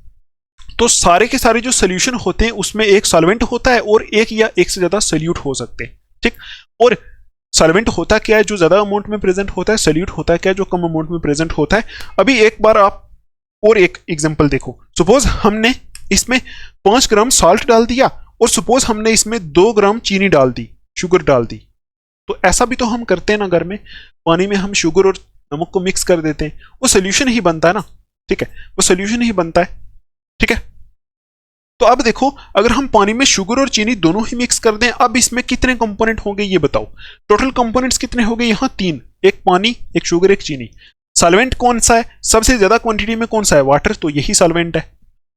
तो सारे के सारे जो सोल्यूशन होते हैं उसमें एक सॉल्वेंट होता है और एक या एक से ज्यादा सोल्यूट हो सकते हैं। ठीक, और सॉल्वेंट होता क्या है जो ज्यादा अमाउंट में प्रेजेंट होता है, सोल्यूट होता है क्या जो कम अमाउंट में प्रेजेंट होता है। अभी एक बार आप और एक एग्जांपल देखो। सपोज हमने इसमें 5 ग्राम सॉल्ट डाल दिया और सपोज हमने इसमें 2 ग्राम चीनी डाल दी, शुगर डाल दी। तो ऐसा भी तो हम करते हैं ना घर में, पानी में हम शुगर और नमक को मिक्स कर देते हैं, वो सोल्यूशन ही बनता है ना। ठीक है, वो सोल्यूशन ही बनता है। ठीक है, तो अब देखो अगर हम पानी में शुगर और चीनी दोनों ही मिक्स कर दें, अब इसमें कितने कंपोनेंट होंगे ये बताओ। टोटल कंपोनेंट्स कितने हो गए यहाँ? 3, एक पानी, एक शुगर, एक चीनी। सॉल्वेंट कौन सा है? सबसे ज्यादा क्वांटिटी में कौन सा है? वाटर, तो यही सॉल्वेंट है।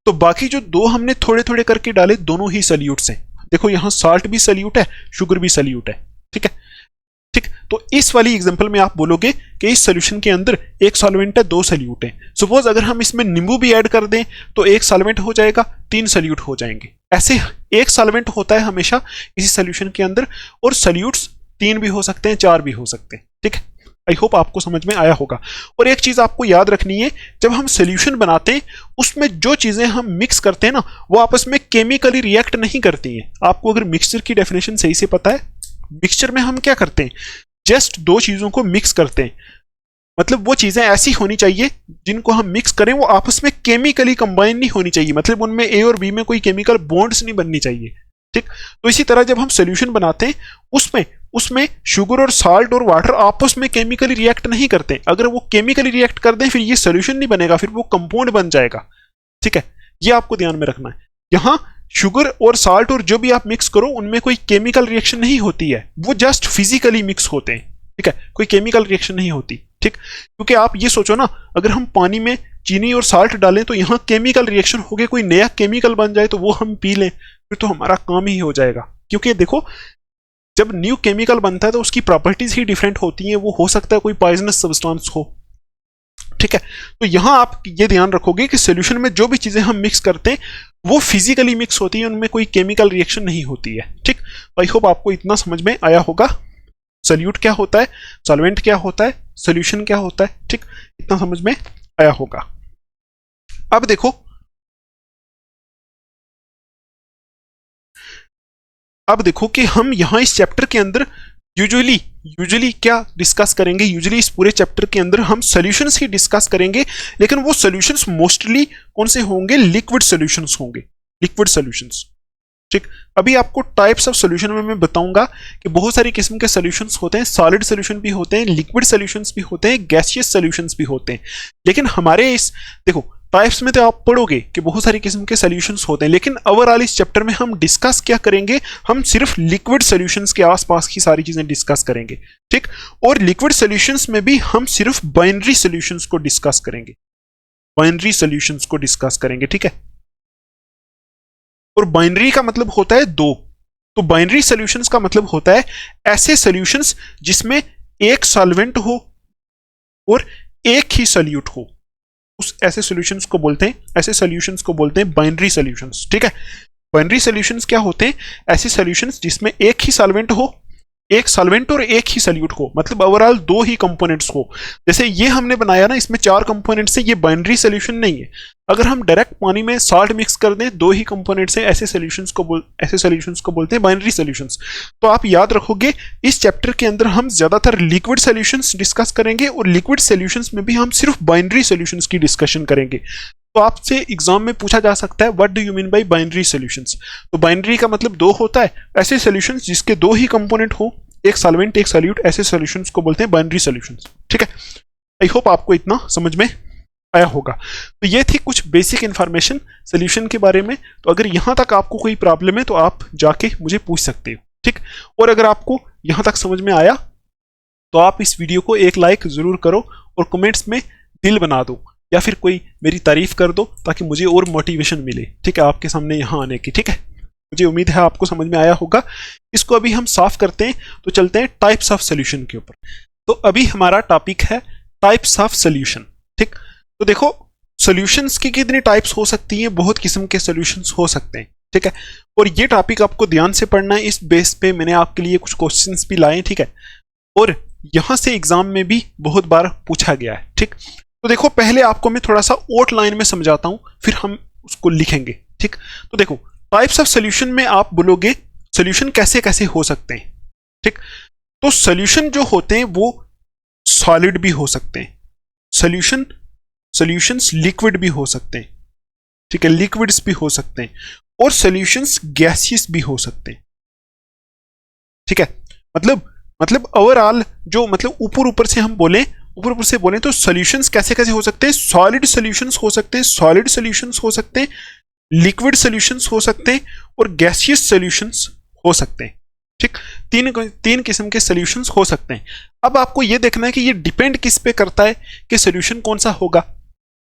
तो बाकी जो 2 हमने थोड़े थोड़े करके डाले, दोनों ही सोल्यूट्स हैं। देखो यहाँ सॉल्ट भी सोल्यूट है, शुगर भी सोल्यूट है। ठीक है, ठीक, तो इस वाली एग्जांपल में आप बोलोगे कि इस सॉल्यूशन के अंदर एक सॉल्वेंट है, 2 सोल्यूट है। सपोज अगर हम इसमें नींबू भी ऐड कर दें तो एक सॉल्वेंट हो जाएगा, 3 सोल्यूट हो जाएंगे। ऐसे एक सॉल्वेंट होता है हमेशा किसी सॉल्यूशन के अंदर, और सोल्यूट्स 3 भी हो सकते हैं, 4 भी हो सकते हैं। ठीक है, आई होप आपको समझ में आया होगा। और एक चीज आपको याद रखनी है, जब हम सोल्यूशन बनाते हैं उसमें जो चीजें हम मिक्स करते हैं ना, वो आपस में केमिकली रिएक्ट नहीं करती हैं। आपको अगर मिक्सचर की डेफिनेशन सही से पता है, मिक्सचर में हम क्या करते हैं, जस्ट 2 चीजों को मिक्स करते हैं। मतलब वो चीजें ऐसी होनी चाहिए जिनको हम मिक्स करें वो आपस में केमिकली कंबाइन नहीं होनी चाहिए, मतलब उनमें ए और बी में कोई केमिकल बॉन्ड्स नहीं बननी चाहिए। ठीक, तो इसी तरह जब हम सोल्यूशन बनाते हैं उसमें शुगर और साल्ट और वाटर आपस में केमिकली रिएक्ट नहीं करते। अगर वो केमिकली रिएक्ट कर दें फिर ये सोल्यूशन नहीं बनेगा, फिर वो कंपाउंड बन जाएगा। ठीक है, ये आपको ध्यान में रखना है। यहां शुगर और साल्ट और जो भी आप मिक्स करो उनमें कोई केमिकल रिएक्शन नहीं होती है, वो जस्ट फिजिकली मिक्स होते हैं, ठीक है, कोई केमिकल रिएक्शन नहीं होती, ठीक। क्योंकि आप ये सोचो ना, अगर हम पानी में चीनी और साल्ट डालें तो यहाँ केमिकल रिएक्शन हो गया, कोई नया केमिकल बन जाए तो वो हम पी लें, फिर तो हमारा काम ही हो जाएगा। क्योंकि देखो, जब न्यू केमिकल बनता है तो उसकी प्रॉपर्टीज ही डिफरेंट होती हैं, वो हो सकता है कोई पॉइजनस सब्सटेंस हो, ठीक है। तो यहां आप ये ध्यान रखोगे कि सॉल्यूशन में जो भी चीजें हम मिक्स करते हैं वो फिजिकली मिक्स होती है, उनमें कोई केमिकल रिएक्शन नहीं होती है, ठीक। आई होप आपको इतना समझ में आया होगा। सॉल्यूट क्या होता है, सॉल्वेंट क्या होता है, सॉल्यूशन क्या होता है, ठीक, इतना समझ में आया होगा। अब देखो, कि हम यहां इस चैप्टर के अंदर यूजुअली क्या डिस्कस करेंगे, यूजुअली इस पूरे चैप्टर के अंदर हम सॉल्यूशंस ही डिस्कस करेंगे, लेकिन वो सॉल्यूशंस मोस्टली कौन से होंगे, लिक्विड सॉल्यूशंस होंगे, लिक्विड सॉल्यूशंस, ठीक। अभी आपको टाइप्स ऑफ सॉल्यूशन में मैं बताऊंगा कि बहुत सारी किस्म के सॉल्यूशंस होते हैं, सॉलिड सॉल्यूशन भी होते हैं, लिक्विड सॉल्यूशंस भी होते हैं, गैसियस सॉल्यूशंस भी होते हैं। लेकिन हमारे इस देखो टाइप्स में तो आप पढ़ोगे कि बहुत सारी किस्म के सॉल्यूशंस होते हैं, लेकिन ओवरऑल इस चैप्टर में हम डिस्कस क्या करेंगे, हम सिर्फ लिक्विड सॉल्यूशंस के आसपास की सारी चीजें डिस्कस करेंगे, ठीक। और लिक्विड सॉल्यूशंस में भी हम सिर्फ बाइनरी सॉल्यूशंस को डिस्कस करेंगे, बाइनरी सॉल्यूशंस को डिस्कस करेंगे, ठीक है। और बाइनरी का मतलब होता है दो, तो बाइनरी सॉल्यूशंस का मतलब होता है ऐसे सॉल्यूशंस जिसमें एक सॉल्वेंट हो और एक ही सॉल्यूट हो, उस ऐसे सॉल्यूशंस को बोलते हैं, ऐसे सॉल्यूशंस को बोलते हैं बाइनरी सॉल्यूशंस, ठीक है। बाइनरी सॉल्यूशंस क्या होते हैं, ऐसे सॉल्यूशंस जिसमें एक ही सॉल्वेंट हो, एक सॉल्वेंट और एक ही सॉल्यूट हो, मतलब ओवरऑल दो ही कंपोनेंट्स हो। जैसे ये हमने बनाया ना, इसमें 4 कंपोनेंट्स है, ये बाइनरी सॉल्यूशन नहीं है। अगर हम डायरेक्ट पानी में साल्ट मिक्स कर दें, दो ही कंपोनेंट्स हैं, ऐसे सॉल्यूशंस को बोलते हैं बाइनरी सॉल्यूशंस। तो आप याद रखोगे, इस चैप्टर के अंदर हम ज्यादातर लिक्विड सॉल्यूशंस डिस्कस करेंगे और लिक्विड सॉल्यूशंस में भी हम सिर्फ बाइनरी सॉल्यूशंस की डिस्कशन करेंगे। तो आपसे एग्जाम में पूछा जा सकता है, what do you mean by binary solutions. तो बाइनरी का मतलब दो होता है, ऐसे सॉल्यूशंस जिसके दो ही कंपोनेंट हो, एक सॉल्वेंट एक सॉल्यूट, ऐसे सॉल्यूशंस को बोलते हैं बाइनरी सॉल्यूशंस, ठीक है। आई होप आपको इतना समझ में आया होगा। तो ये थी कुछ बेसिक इंफॉर्मेशन सॉल्यूशन के बारे में। तो अगर यहां तक आपको कोई प्रॉब्लम है तो आप जाके मुझे पूछ सकते हो, ठीक। और अगर आपको यहां तक समझ में आया तो आप इस वीडियो को एक लाइक जरूर करो और कमेंट्स में दिल बना दो, या फिर कोई मेरी तारीफ कर दो, ताकि मुझे और मोटिवेशन मिले, ठीक है, आपके सामने यहाँ आने की, ठीक है। मुझे उम्मीद है आपको समझ में आया होगा। इसको अभी हम साफ करते हैं, तो चलते हैं टाइप्स ऑफ सॉल्यूशन के ऊपर। तो अभी हमारा टॉपिक है टाइप्स ऑफ सॉल्यूशन, ठीक। तो देखो, सॉल्यूशंस की कितनी टाइप्स हो सकती हैं, बहुत किस्म के सॉल्यूशंस हो सकते हैं, ठीक है। और ये टॉपिक आपको ध्यान से पढ़ना है, इस बेस पे मैंने आपके लिए कुछ क्वेश्चंस भी लाए, ठीक है। और यहां से एग्जाम में भी बहुत बार पूछा गया है, ठीक। तो देखो, पहले आपको मैं थोड़ा सा आउटलाइन में समझाता हूं, फिर हम उसको लिखेंगे, ठीक। तो देखो, टाइप्स ऑफ सॉल्यूशन में आप बोलोगे सॉल्यूशन कैसे कैसे हो सकते हैं, ठीक। तो सॉल्यूशन जो होते हैं वो सॉलिड भी हो सकते हैं, सॉल्यूशंस लिक्विड भी हो सकते हैं, ठीक है, लिक्विड्स भी हो सकते हैं, और सॉल्यूशंस गैसियस भी हो सकते हैं, ठीक है। मतलब ओवरऑल जो मतलब ऊपर से हम बोले, ऊपर से बोले तो सॉल्यूशंस कैसे कैसे हो सकते हैं, सॉलिड सॉल्यूशंस हो सकते हैं, सॉलिड सॉल्यूशंस हो सकते हैं, लिक्विड सॉल्यूशंस हो सकते हैं, और गैसियस सॉल्यूशंस हो सकते हैं, ठीक। तीन किस्म के सॉल्यूशंस हो सकते हैं। अब आपको यह देखना है कि ये डिपेंड किस पे करता है कि सॉल्यूशन कौन सा होगा।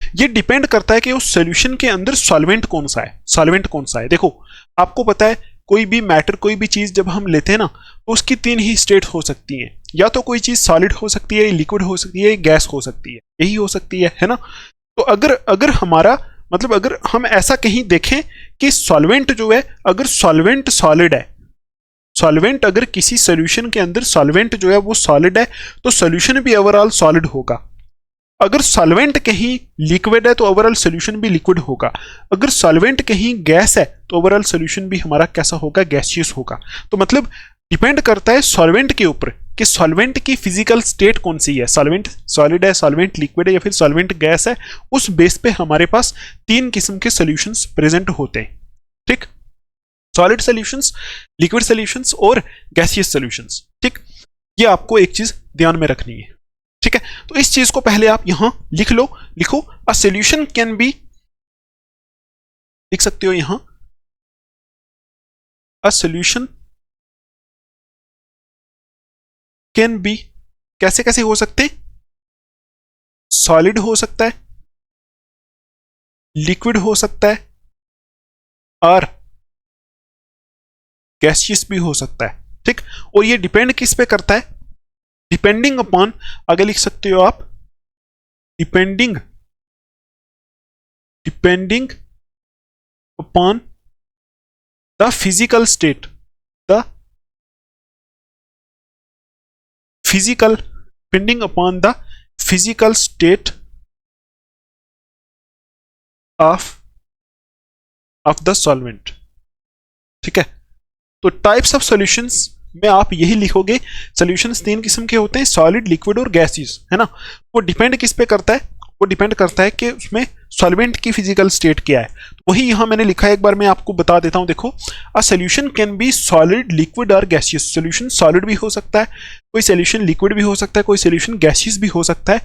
ये डिपेंड करता है कि उस सॉल्यूशन के अंदर सॉल्वेंट कौन सा है, सॉल्वेंट कौन सा है। देखो, आपको पता है कोई भी मैटर, कोई भी चीज जब हम लेते हैं ना, तो उसकी 3 ही स्टेट हो सकती हैं, या तो कोई चीज सॉलिड हो सकती है, लिक्विड हो सकती है, गैस हो सकती है, यही हो सकती है ना। तो अगर हमारा मतलब अगर हम ऐसा कहीं देखें कि सॉल्वेंट जो है, अगर सॉल्वेंट सॉलिड है, सॉल्वेंट अगर किसी सॉल्यूशन के अंदर सॉल्वेंट जो है वो सॉलिड है, तो सॉल्यूशन भी ओवरऑल सॉलिड होगा। अगर सॉल्वेंट कहीं लिक्विड है तो ओवरऑल सॉल्यूशन भी लिक्विड होगा। अगर सॉल्वेंट कहीं गैस है तो ओवरऑल सॉल्यूशन भी हमारा कैसा होगा, गैसियस होगा। तो मतलब डिपेंड करता है सॉल्वेंट के ऊपर कि सॉल्वेंट की फिजिकल स्टेट कौन सी है, सॉल्वेंट सॉलिड है, सॉल्वेंट लिक्विड है, या फिर सॉल्वेंट गैस है। उस बेस पे हमारे पास 3 किस्म के सॉल्यूशंस प्रेजेंट होते हैं, ठीक। सॉलिड सॉल्यूशंस, लिक्विड सॉल्यूशंस और गैसियस सॉल्यूशंस, ठीक। ये आपको एक चीज ध्यान में रखनी है, ठीक है। तो इस चीज को पहले आप यहां लिखो अ सॉल्यूशन कैन बी, लिख सकते हो यहां, अ सोल्यूशन कैन बी, कैसे कैसे हो सकते हैं, सॉलिड हो सकता है, लिक्विड हो सकता है और गैसियस भी हो सकता है। ठीक, और ये डिपेंड किस पे करता है, डिपेंडिंग अपॉन, आगे लिख सकते हो आप depending upon the physical state, the physical, depending upon the physical state of the solvent. ठीक है, तो टाइप्स ऑफ सॉल्यूशंस में आप यही लिखोगे, सॉल्यूशंस तीन किस्म के होते हैं, सॉलिड, लिक्विड और गैसियस, है ना। वो डिपेंड किस पे करता है, वो डिपेंड करता है कि उसमें सॉल्वेंट की फिजिकल स्टेट क्या है। तो वही यहां मैंने लिखा है, एक बार मैं आपको बता देता हूं। देखो, a solution can be solid, liquid और गैसियस। सॉल्यूशन सॉलिड भी हो सकता है, कोई सॉल्यूशन लिक्विड भी हो सकता है, कोई सॉल्यूशन गैसियस भी हो सकता है,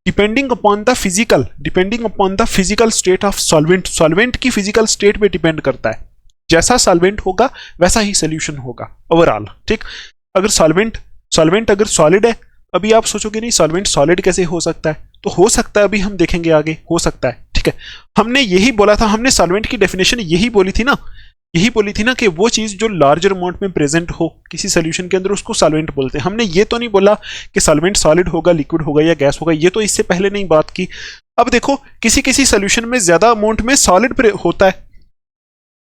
depending upon the physical state of solvent. Solvent की फिजिकल स्टेट पे डिपेंड करता है, जैसा सॉल्वेंट होगा वैसा ही सॉल्यूशन होगा ओवरऑल। ठीक, अगर सॉल्वेंट अगर सॉलिड है, अभी आप सोचोगे नहीं सॉल्वेंट सॉलिड कैसे हो सकता है, तो हो सकता है, अभी हम देखेंगे आगे, हो सकता है। ठीक है, हमने यही बोला था, हमने सॉल्वेंट की डेफिनेशन यही बोली थी ना, कि वो चीज जो लार्जर अमाउंट में प्रेजेंट हो किसी सॉल्यूशन के अंदर, उसको सॉल्वेंट बोलते हैं। हमने ये तो नहीं बोला कि सॉल्वेंट सॉलिड होगा, लिक्विड होगा या गैस होगा, ये तो इससे पहले नहीं बात की। अब देखो, किसी किसी सॉल्यूशन में ज्यादा अमाउंट में सॉलिड होता है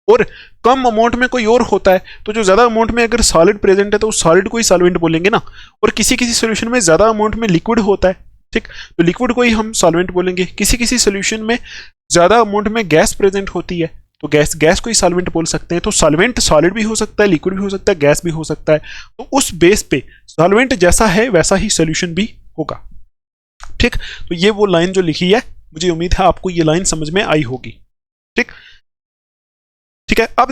और कम अमाउंट में कोई और होता है, तो जो ज्यादा अमाउंट में अगर सॉलिड प्रेजेंट है तो उस सॉलिड को ही सॉल्वेंट बोलेंगे ना। और किसी किसी सॉल्यूशन में ज्यादा अमाउंट में लिक्विड होता है, ठीक, तो लिक्विड को ही हम सॉल्वेंट बोलेंगे। किसी किसी सॉल्यूशन में ज्यादा अमाउंट में गैस प्रेजेंट होती है, तो गैस को ही सॉल्वेंट बोल सकते हैं। तो सॉल्वेंट सॉलिड भी हो सकता है, लिक्विड भी हो सकता है, गैस भी हो सकता है। तो उस बेस पे सॉल्वेंट जैसा है वैसा ही सॉल्यूशन भी होगा। ठीक, तो ये वो लाइन जो लिखी है, मुझे उम्मीद है आपको ये लाइन समझ में आई होगी। ठीक है, अब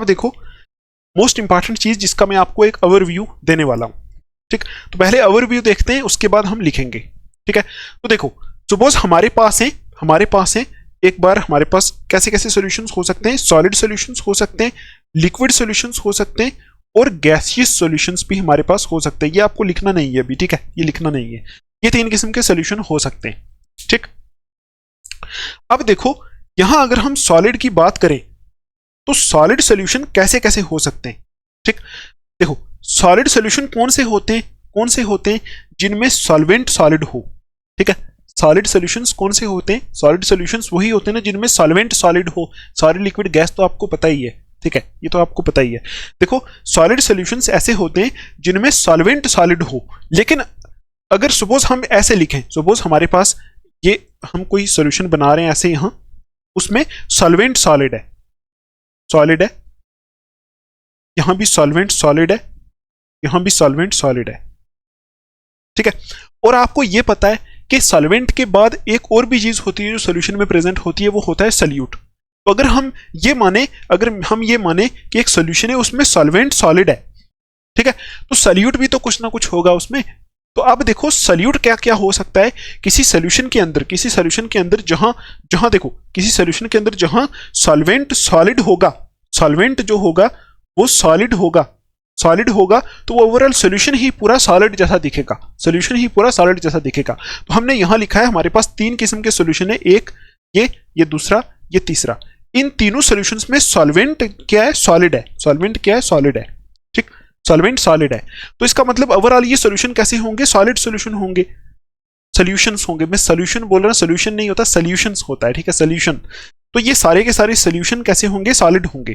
देखो मोस्ट इंपॉर्टेंट चीज जिसका मैं आपको एक ओवरव्यू देने वाला हूं। ठीक, तो पहले ओवरव्यू देखते हैं, उसके बाद हम लिखेंगे। ठीक है, तो देखो, सपोज हमारे पास है एक बार हमारे पास कैसे कैसे सॉल्यूशंस हो सकते हैं, सॉलिड सॉल्यूशंस हो सकते हैं, लिक्विड सॉल्यूशंस हो सकते हैं और गैसियस सॉल्यूशंस भी हमारे पास हो सकते हैं। ये आपको लिखना नहीं है अभी, ठीक है, ये लिखना नहीं है। ये तीन किस्म के सॉल्यूशन हो सकते हैं। ठीक, अब देखो, यहां अगर हम सॉलिड की बात करें तो सॉलिड सॉल्यूशन कैसे कैसे हो सकते हैं। ठीक, देखो, सॉलिड सॉल्यूशन कौन से होते हैं जिनमें सॉल्वेंट सॉलिड हो। ठीक है, सॉलिड सॉल्यूशंस कौन से होते हैं, सॉलिड सॉल्यूशंस वही होते हैं ना जिनमें सॉल्वेंट सॉलिड हो। सॉलिड, लिक्विड, गैस तो आपको पता ही है। ठीक है, ये तो आपको पता ही है। देखो, सॉलिड सॉल्यूशंस ऐसे होते हैं जिनमें सॉल्वेंट सॉलिड हो, लेकिन अगर सपोज हम ऐसे लिखें, सपोज हमारे पास ये हम कोई सॉल्यूशन बना रहे हैं ऐसे, यहां उसमें सॉल्वेंट सॉलिड है, यहां भी सॉल्वेंट सॉलिड है, यहां भी सॉल्वेंट सॉलिड है। ठीक है, और आपको यह पता है कि सॉल्वेंट के बाद एक और भी चीज होती है जो सॉल्यूशन में प्रेजेंट होती है, वो होता है सॉल्यूट। तो अगर हम ये माने कि एक सॉल्यूशन है उसमें सॉल्वेंट सॉलिड है, ठीक है, तो सॉल्यूट भी तो कुछ ना कुछ होगा उसमें। तो अब देखो, सॉल्यूट क्या क्या हो सकता है किसी सॉल्यूशन के अंदर, किसी सॉल्यूशन के अंदर जहां सॉल्वेंट सॉलिड होगा, सॉल्वेंट जो होगा वो सॉलिड होगा, तो वो ओवरऑल सॉल्यूशन ही पूरा सॉलिड जैसा दिखेगा। तो हमने यहां लिखा है हमारे पास तीन किस्म के सॉल्यूशन है, एक ये दूसरा, ये तीसरा। इन तीनों सॉल्यूशंस में सॉल्वेंट क्या है, सॉलिड है। ठीक, सॉल्वेंट सॉलिड है। तो इसका मतलब ओवरऑल ये सॉल्यूशन कैसे होंगे, सॉलिड सॉल्यूशन होंगे, सॉल्यूशंस होंगे। मैं सॉल्यूशन बोल रहा हूं, सॉल्यूशन नहीं होता, सॉल्यूशंस होता है। ठीक है, सॉल्यूशन। तो ये सारे के सारे सॉल्यूशन कैसे होंगे, सॉलिड होंगे।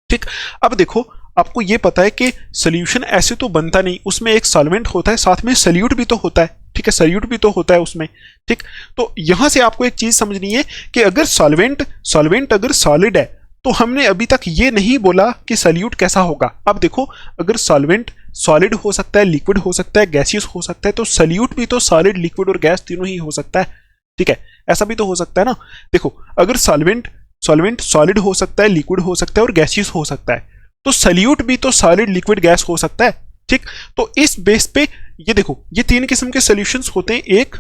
ठीक, अब देखो, आपको ये पता है कि सॉल्यूशन ऐसे तो बनता नहीं, उसमें एक सॉल्वेंट होता है, साथ में सॉल्यूट भी तो होता है। ठीक है, सॉल्यूट भी तो होता है उसमें। ठीक, तो यहां से आपको एक चीज समझनी है कि अगर सॉल्वेंट अगर सॉलिड है, तो हमने अभी तक ये नहीं बोला कि सॉल्यूट कैसा होगा। अब देखो, अगर सॉल्वेंट सॉलिड हो सकता है, लिक्विड हो सकता है, गैसियस हो सकता है, तो सॉल्यूट भी तो सॉलिड, लिक्विड और गैस तीनों ही हो सकता है। ठीक है, ऐसा भी तो हो सकता है ना। देखो, अगर सॉल्वेंट सॉलिड हो सकता है, लिक्विड हो सकता है और गैसियस हो सकता है, तो सॉल्यूट भी तो सॉलिड, लिक्विड, गैस हो सकता है। ठीक, तो इस बेस पे ये देखो, ये तीन किस्म के सॉल्यूशंस होते हैं, 1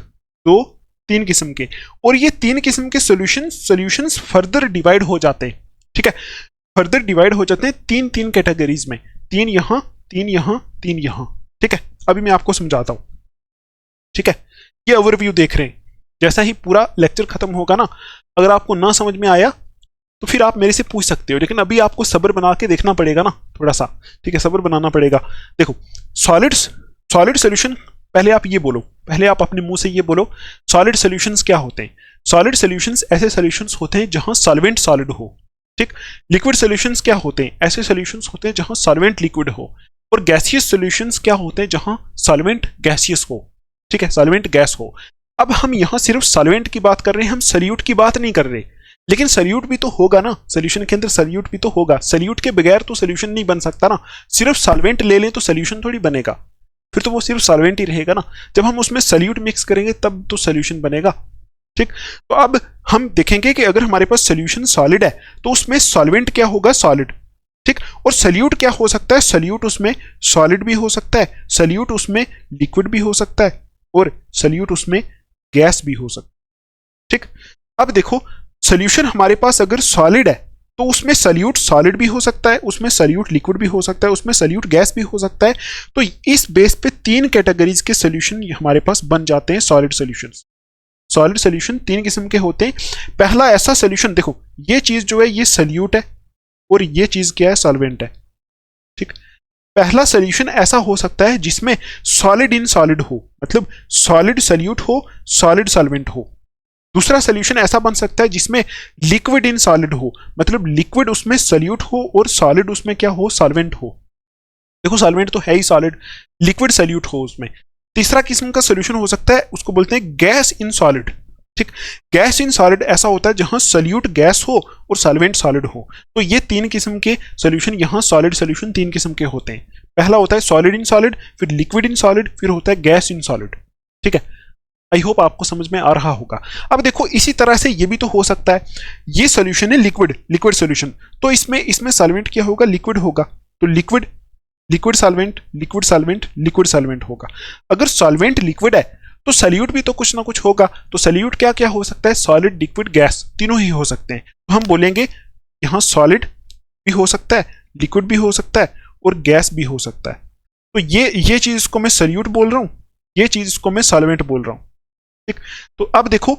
2 3 किस्म के, और ये तीन किस्म के सॉल्यूशंस फर्दर डिवाइड हो जाते हैं। ठीक है, फर्दर डिवाइड हो जाते हैं तीन तीन कैटेगरीज में, तीन यहां, तीन यहां, तीन यहां। ठीक है, अभी मैं आपको समझाता हूं। ठीक है, ये ओवरव्यू देख रहे हैं। जैसा ही पूरा लेक्चर खत्म होगा ना, अगर आपको ना समझ में आया तो फिर आप मेरे से पूछ सकते हो, लेकिन अभी आपको सब्र बना के देखना पड़ेगा ना थोड़ा सा। ठीक है, सब्र बनाना पड़ेगा। देखो, सॉलिड्स, सॉलिड सोल्यूशन, पहले आप ये बोलो, पहले आप अपने मुंह से ये बोलो, सॉलिड सोल्यूशंस क्या होते हैं? सॉलिड सोल्यूशंस ऐसे सोल्यूशंस होते हैं जहां सॉल्वेंट सॉलिड हो। ठीक, लिक्विड सोल्यूशंस क्या होते हैं? ऐसे सोल्यूशंस होते हैं जहां सॉल्वेंट लिक्विड हो। और गैसियस सोल्यूशंस क्या होते हैं? जहां सॉल्वेंट गैसियस हो। ठीक है, सॉल्वेंट गैस हो। अब हम यहां सिर्फ सॉल्वेंट की बात कर रहे हैं, हम सॉल्यूट की बात नहीं कर रहे। लेकिन सॉल्यूट भी तो होगा ना, सोल्यूशन के अंदर सॉल्यूट भी तो होगा। सॉल्यूट के बगैर तो सोल्यूशन नहीं बन सकता ना। सिर्फ सॉल्वेंट ले लें तो सोल्यूशन थोड़ी बनेगा, फिर तो वो सिर्फ सॉल्वेंट ही रहेगा ना। जब हम उसमें सॉल्यूट मिक्स करेंगे तब तो सोल्यूशन बनेगा। ठीक, तो अब हम देखेंगे कि अगर हमारे पास सोल्यूशन सॉलिड है तो उसमें सॉल्वेंट क्या होगा? सॉलिड। ठीक, और सॉल्यूट क्या हो सकता है? सॉल्यूट उसमें सॉलिड भी हो सकता है, सॉल्यूट उसमें लिक्विड भी हो सकता है, और सॉल्यूट उसमें गैस भी हो सकता है। ठीक, अब देखो, सॉल्यूशन हमारे पास अगर सॉलिड है तो उसमें सॉल्यूट सॉलिड भी हो सकता है, उसमें सॉल्यूट लिक्विड भी हो सकता है, उसमें सॉल्यूट गैस भी हो सकता है। तो इस बेस पे तीन कैटेगरीज के सॉल्यूशन हमारे पास बन जाते हैं, सॉलिड सॉल्यूशंस। सॉलिड सॉल्यूशन तीन किस्म के होते हैं। पहला ऐसा सॉल्यूशन, देखो ये चीज जो है ये सॉल्यूट है और ये चीज क्या है? सॉल्वेंट है। ठीक, पहला सॉल्यूशन ऐसा हो सकता है जिसमें सॉलिड इन सॉलिड हो, मतलब सॉलिड सॉल्यूट हो, सॉलिड सॉल्वेंट हो। दूसरा सॉल्यूशन ऐसा बन सकता है जिसमें लिक्विड इन सॉलिड हो, मतलब लिक्विड उसमें सॉल्यूट हो और सॉलिड उसमें क्या हो? सॉल्वेंट हो। देखो सॉल्वेंट तो है ही सॉलिड, लिक्विड सॉल्यूट हो उसमें। तीसरा किस्म का सॉल्यूशन हो सकता है, उसको बोलते हैं गैस इन सॉलिड। ठीक, गैस इन सॉलिड ऐसा होता है जहां सॉल्यूट गैस हो और सॉल्वेंट सॉलिड हो। तो ये तीन किस्म के सॉल्यूशन, यहां सॉलिड सॉल्यूशन तीन किस्म के होते हैं। पहला होता है सॉलिड इन सॉलिड, फिर लिक्विड इन सॉलिड, फिर होता है गैस इन सॉलिड। ठीक है, आई होप आपको समझ में आ रहा होगा। अब देखो इसी तरह से ये भी तो हो सकता है, ये सॉल्यूशन है लिक्विड, लिक्विड सॉल्यूशन, तो इसमें सॉल्वेंट क्या होगा? लिक्विड होगा। तो liquid, liquid solvent, liquid solvent, liquid solvent होगा। अगर सॉल्वेंट लिक्विड है तो सॉल्यूट भी तो कुछ ना कुछ होगा। तो सॉल्यूट क्या क्या हो सकता है? सॉलिड, लिक्विड, गैस, तीनों ही हो सकते हैं। तो हम बोलेंगे यहां सॉलिड भी हो सकता है, लिक्विड भी हो सकता है और गैस भी हो सकता है। तो ये चीज को मैं सॉल्यूट बोल रहा हूं, ये चीज को मैं सॉल्वेंट बोल रहा हूं। ठीक, तो अब देखो,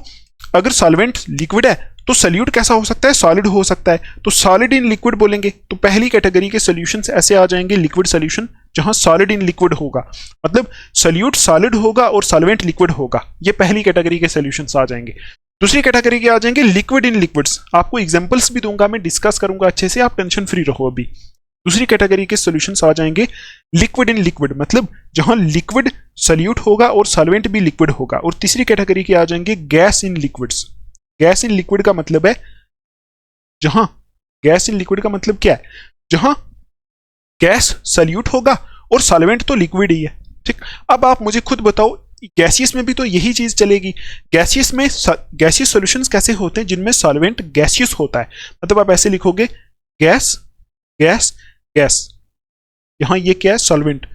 अगर सॉल्वेंट लिक्विड है तो सॉल्यूट कैसा हो सकता है? सॉलिड हो सकता है। तो सॉलिड इन लिक्विड बोलेंगे तो पहली कैटेगरी के सॉल्यूशंस ऐसे आ जाएंगे, लिक्विड सॉल्यूशन, जहां सॉलिड इन लिक्विड होगा, मतलब सॉल्यूट सॉलिड होगा और सॉल्वेंट लिक्विड होगा। ये पहली कैटेगरी के सॉल्यूशंस आ जाएंगे। दूसरी कैटेगरी के आ जाएंगे लिक्विड इन लिक्विड्स। आपको एग्जांपल्स भी दूंगा, मैं डिस्कस करूंगा अच्छे से, आप टेंशन फ्री रहो। अभी दूसरी कैटेगरी के सॉल्यूशंस आ जाएंगे लिक्विड इन लिक्विड, मतलब जहां लिक्विड सॉल्यूट होगा और सॉल्वेंट भी लिक्विड होगा। और तीसरी कैटेगरी के आ जाएंगे gas in liquids. Gas in liquid का मतलब है जहां, गैस इन लिक्विड का मतलब क्या है? जहां गैस सॉल्यूट होगा और सॉल्वेंट तो लिक्विड ही है। ठीक, अब आप मुझे खुद बताओ, गैसियस में भी तो यही चीज चलेगी। गैसियस में गैसियस सॉल्यूशंस कैसे होते हैं? जिनमें सॉल्वेंट गैसियस होता है, मतलब आप ऐसे लिखोगे गैस, गैस, गैस। यहां ये क्या है? सॉल्वेंट।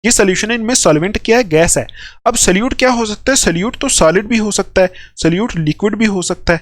ये सॉल्यूशन है, इनमें सॉल्वेंट क्या है? गैस है। अब सॉल्यूट क्या हो सकता है? सॉल्यूट तो सॉलिड भी हो सकता है, सॉल्यूट लिक्विड भी हो सकता है।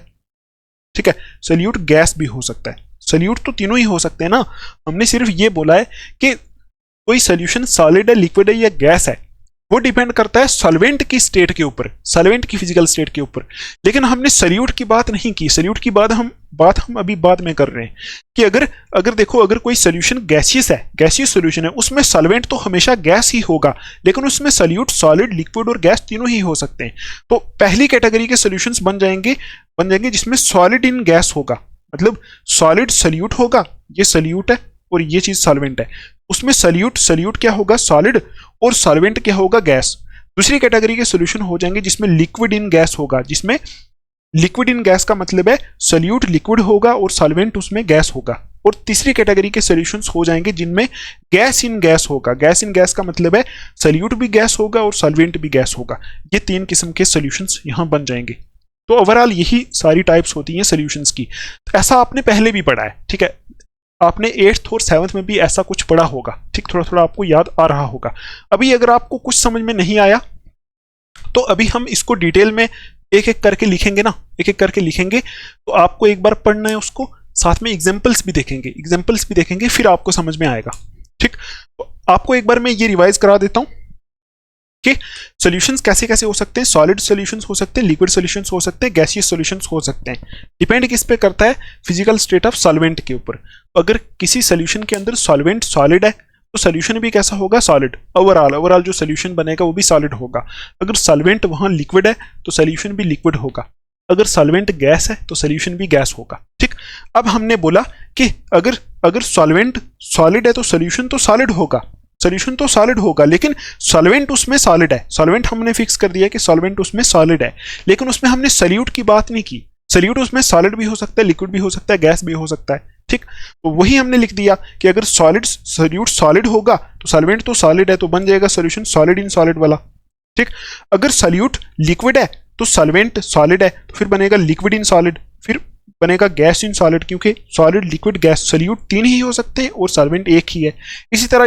ठीक है, सॉल्यूट गैस भी हो सकता है। सॉल्यूट तो तीनों ही हो सकते हैं ना। हमने सिर्फ ये बोला है कि कोई सॉल्यूशन सॉलिड है, लिक्विड है या गैस है, वो डिपेंड करता है सॉल्वेंट की स्टेट के ऊपर, सॉल्वेंट की फिजिकल स्टेट के ऊपर। लेकिन हमने सॉल्यूट की बात नहीं की। सॉल्यूट की बात हम अभी बाद में कर रहे हैं कि अगर देखो, अगर कोई सॉल्यूशन गैसियस है, गैसियस सॉल्यूशन है, उसमें सॉल्वेंट तो हमेशा गैस ही होगा, लेकिन उसमें सॉल्यूट सॉलिड, लिक्विड और गैस तीनों ही हो सकते हैं। तो पहली कैटेगरी के सॉल्यूशंस बन जाएंगे जिसमें सॉलिड इन गैस होगा, मतलब सॉलिड सॉल्यूट होगा, ये सॉल्यूट है और ये चीज सॉल्वेंट है। उसमें सॉल्यूट क्या होगा? सॉलिड, और सॉल्वेंट क्या होगा? गैस। दूसरी कैटेगरी के सॉल्यूशन हो जाएंगे जिसमें लिक्विड इन गैस होगा, जिसमें लिक्विड इन गैस का मतलब है सॉल्यूट लिक्विड होगा और सॉल्वेंट उसमें गैस होगा। और तीसरी कैटेगरी के सॉल्यूशंस हो जाएंगे जिनमें गैस इन गैस होगा। गैस इन गैस का मतलब है सॉल्यूट भी गैस होगा और सॉल्वेंट भी गैस होगा। ये तीन किस्म के सॉल्यूशंस यहां बन जाएंगे। तो ओवरऑल यही सारी टाइप्स होती हैं सॉल्यूशंस की। तो ऐसा आपने पहले भी पढ़ा है, ठीक है, आपने 8th और 7th में भी ऐसा कुछ पढ़ा होगा, ठीक, थोड़ा थोड़ा आपको याद आ रहा होगा। अभी अगर आपको कुछ समझ में नहीं आया तो अभी हम इसको डिटेल में एक एक करके लिखेंगे ना, एक एक करके लिखेंगे। तो आपको एक बार पढ़ना है उसको, साथ में एग्जाम्पल्स भी देखेंगे, फिर आपको समझ में आएगा। ठीक, तो आपको एक बार मैं ये रिवाइज करा देता हूँ कि सॉल्यूशंस कैसे कैसे हो सकते हैं। सॉलिड सॉल्यूशंस हो सकते हैं, लिक्विड सॉल्यूशंस हो सकते हैं, गैसियस सॉल्यूशंस हो सकते हैं। डिपेंड किस पे करता है? फिजिकल स्टेट ऑफ सॉल्वेंट के ऊपर। अगर किसी सॉल्यूशन के अंदर सॉल्वेंट सॉलिड है तो सॉल्यूशन भी कैसा होगा? सॉलिड। ओवरऑल जो सॉल्यूशन बनेगा वो भी सॉलिड होगा। अगर सॉल्वेंट वहां लिक्विड है तो सॉल्यूशन भी लिक्विड होगा। अगर सॉल्वेंट गैस है तो सॉल्यूशन भी गैस होगा। ठीक, अब हमने बोला कि अगर सॉल्वेंट सॉलिड है तो सॉल्यूशन तो सॉलिड होगा, लेकिन सॉल्वेंट उसमें सॉलिड है। सॉल्वेंट हमने फिक्स कर दिया कि सॉल्वेंट उसमें सॉलिड है, लेकिन उसमें हमने सॉल्यूट की बात नहीं की। सॉल्यूट उसमें सॉलिड भी हो सकता है, लिक्विड भी हो सकता है, गैस भी हो सकता है। ठीक, तो वही हमने लिख दिया कि अगर सॉल्यूट सॉलिड होगा तो सॉल्वेंट तो सॉलिड है, तो बन जाएगा सॉल्यूशन सॉलिड इन सॉलिड वाला। ठीक, अगर सॉल्यूट लिक्विड है तो सॉल्वेंट सॉलिड है, तो फिर बनेगा लिक्विड इन सॉलिड, फिर बनेगा गैस इन सॉलिड, क्योंकि सॉलिड लिक्विड गैस सॉल्यूट 3 ही हो सकते हैं और सॉल्वेंट एक ही है। इसी तरह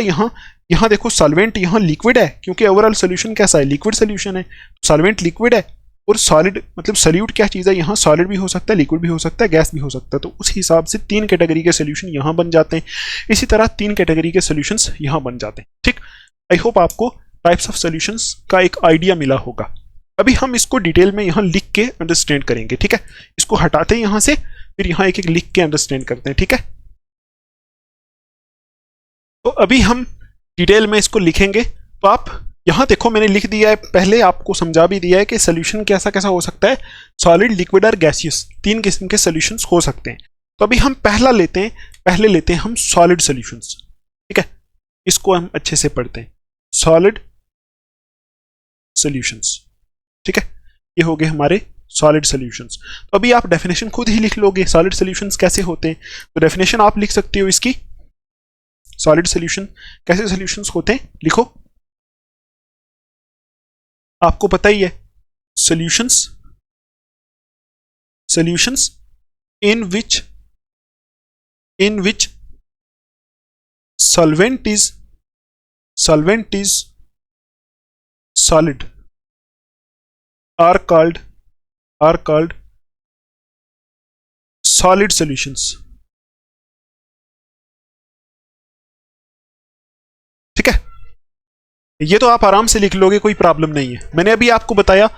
यहाँ देखो सॉल्वेंट यहाँ लिक्विड है, क्योंकि ओवरऑल सॉल्यूशन कैसा है? लिक्विड सॉल्यूशन है। सॉल्वेंट लिक्विड है और सॉलिड मतलब सॉल्यूट क्या चीज़ है? यहाँ सॉलिड भी हो सकता है, लिक्विड भी हो सकता है, गैस भी हो सकता है। तो उस हिसाब से 3 कैटेगरी के सॉल्यूशन यहाँ बन जाते हैं। इसी तरह 3 कैटेगरी के सॉल्यूशंस यहाँ बन जाते हैं। ठीक, आई होप आपको टाइप्स ऑफ सॉल्यूशंस का एक आइडिया मिला होगा। अभी हम इसको डिटेल में यहाँ लिख के अंडरस्टैंड करेंगे। ठीक है, इसको हटाते हैं यहाँ से, फिर यहाँ एक एक लिख के अंडरस्टैंड करते हैं। ठीक है, तो अभी हम डिटेल में इसको लिखेंगे। तो आप यहाँ देखो मैंने लिख दिया है, पहले आपको समझा भी दिया है कि सोल्यूशन कैसा कैसा हो सकता है। सॉलिड, लिक्विड और गैसियस 3 किस्म के सोल्यूशंस हो सकते हैं। तो अभी हम पहले लेते हैं हम सॉलिड सोल्यूशंस। ठीक है, इसको हम अच्छे से पढ़ते हैं। सॉलिड सोल्यूशंस, ठीक है, ये हो गए हमारे सॉलिड सॉल्यूशंस। तो अभी आप डेफिनेशन खुद ही लिख लोगे सॉलिड सॉल्यूशंस कैसे होते हैं। तो डेफिनेशन आप लिख सकते हो इसकी। सॉलिड सॉल्यूशन कैसे सॉल्यूशंस होते हैं, लिखो। आपको पता ही है, solutions in which solvent is solid are called solid solutions। ठीक है, ये तो आप आराम से लिख लोगे, कोई प्रॉब्लम नहीं है। मैंने अभी आपको बताया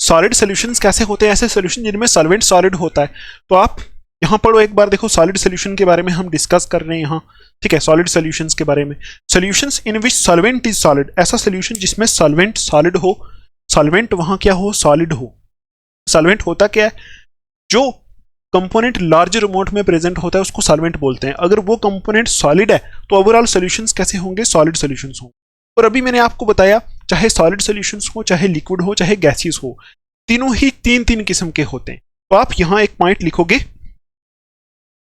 सॉलिड सॉल्यूशंस कैसे होते हैं, ऐसे सॉल्यूशन जिनमें सॉल्वेंट सॉलिड होता है। तो आप यहां पढ़ो एक बार, देखो सॉलिड सॉल्यूशन के बारे में हम डिस्कस कर रहे हैं यहाँ। ठीक है, सॉलिड सॉल्यूशंस के बारे में। Solutions in which solvent is solid, ऐसा सॉल्यूशन जिसमें सॉल्वेंट सॉलिड हो, सॉल्वेंट वहां क्या हो? सॉलिड हो। सॉल्वेंट होता क्या है? जो कंपोनेंट लार्जर अमाउंट में प्रेजेंट होता है उसको सॉल्वेंट बोलते हैं। अगर वो कंपोनेंट सॉलिड है तो ओवरऑल सॉल्यूशंस कैसे होंगे? सॉलिड सॉल्यूशंस होंगे। और अभी मैंने आपको बताया चाहे सॉलिड सॉल्यूशंस हो, चाहे लिक्विड हो, चाहे गैसियस हो, तीनों ही 3 किस्म के होते हैं। तो आप यहां एक पॉइंट लिखोगे,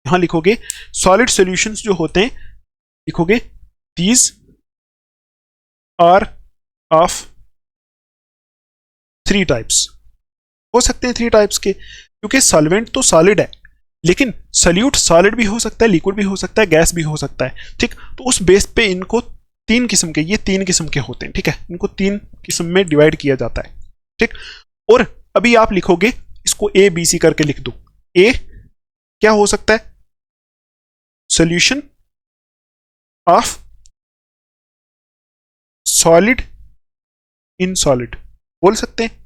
यहां लिखोगे सॉलिड सॉल्यूशंस जो होते हैं, लिखोगे दीज आर ऑफ 3 टाइप्स। हो सकते हैं 3 टाइप्स के, क्योंकि सॉल्वेंट तो सॉलिड है, लेकिन सॉल्यूट सॉलिड भी हो सकता है, लिक्विड भी हो सकता है, गैस भी हो सकता है। ठीक, तो उस बेस पे इनको 3 किस्म के, ये 3 किस्म के होते हैं। ठीक है, इनको 3 किस्म में डिवाइड किया जाता है। ठीक, और अभी आप लिखोगे इसको ए बी सी करके लिख दो। ए क्या हो सकता है? Solution of solid in solid बोल सकते हैं।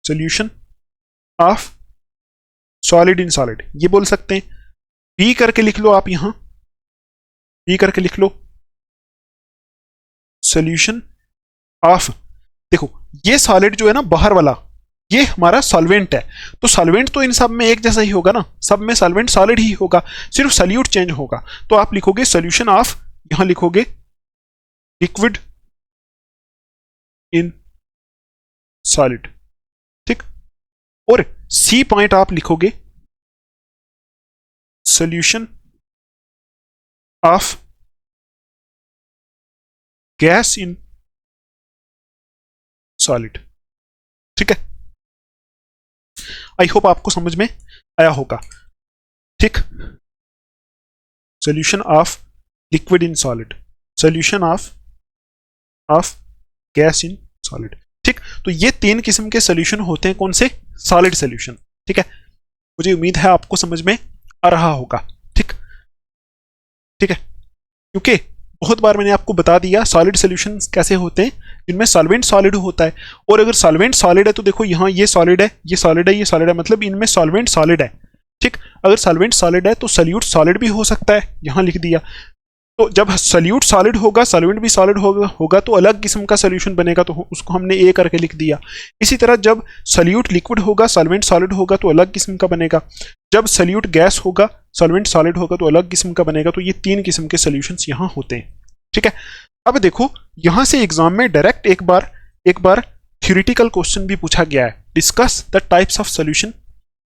Solution of solid in solid ये बोल सकते हैं। बी करके लिख लो आप, यहां बी करके लिख लो सॉल्यूशन ऑफ, देखो ये सॉलिड जो है ना बाहर वाला, ये हमारा सॉल्वेंट है। तो सॉल्वेंट तो इन सब में एक जैसा ही होगा ना, सब में सॉल्वेंट सॉलिड ही होगा, सिर्फ सॉल्यूट चेंज होगा। तो आप लिखोगे सॉल्यूशन ऑफ, यहां लिखोगे लिक्विड इन सॉलिड। ठीक, और सी पॉइंट आप लिखोगे solution of gas in solid. ठीक है, आई होप आपको समझ में आया होगा। ठीक, solution of liquid in solid, solution of gas in solid. ठीक, तो ये 3 किस्म के सॉल्यूशन होते हैं। कौन से? Solid solution. ठीक है, मुझे उम्मीद है आपको समझ में आ रहा होगा। ठीक ठीक है, क्योंकि बहुत बार मैंने आपको बता दिया सॉलिड सॉल्यूशन कैसे होते हैं, जिनमें सॉल्वेंट सॉलिड होता है। और अगर सॉल्वेंट सॉलिड है तो देखो यहाँ ये सॉलिड है, ये सॉलिड है, ये सॉलिड है, मतलब इनमें सॉल्वेंट सॉलिड है। ठीक, अगर सॉल्वेंट सॉलिड है तो सॉल्यूट सॉलिड भी हो सकता है, यहाँ लिख दिया। तो जब सॉल्यूट सॉलिड होगा, सॉल्वेंट भी सॉलिड होगा तो अलग किस्म का सॉल्यूशन बनेगा, तो उसको हमने ए करके लिख दिया। इसी तरह जब सॉल्यूट लिक्विड होगा, सॉल्वेंट सॉलिड होगा तो अलग किस्म का बनेगा। जब सॉल्यूट गैस होगा, सॉल्वेंट सॉलिड होगा तो अलग किस्म का बनेगा। तो ये 3 किस्म के सॉल्यूशंस यहाँ होते हैं। ठीक है, अब देखो यहाँ से एग्जाम में डायरेक्ट एक बार थ्योरेटिकल क्वेश्चन भी पूछा गया है, discuss the types of solution.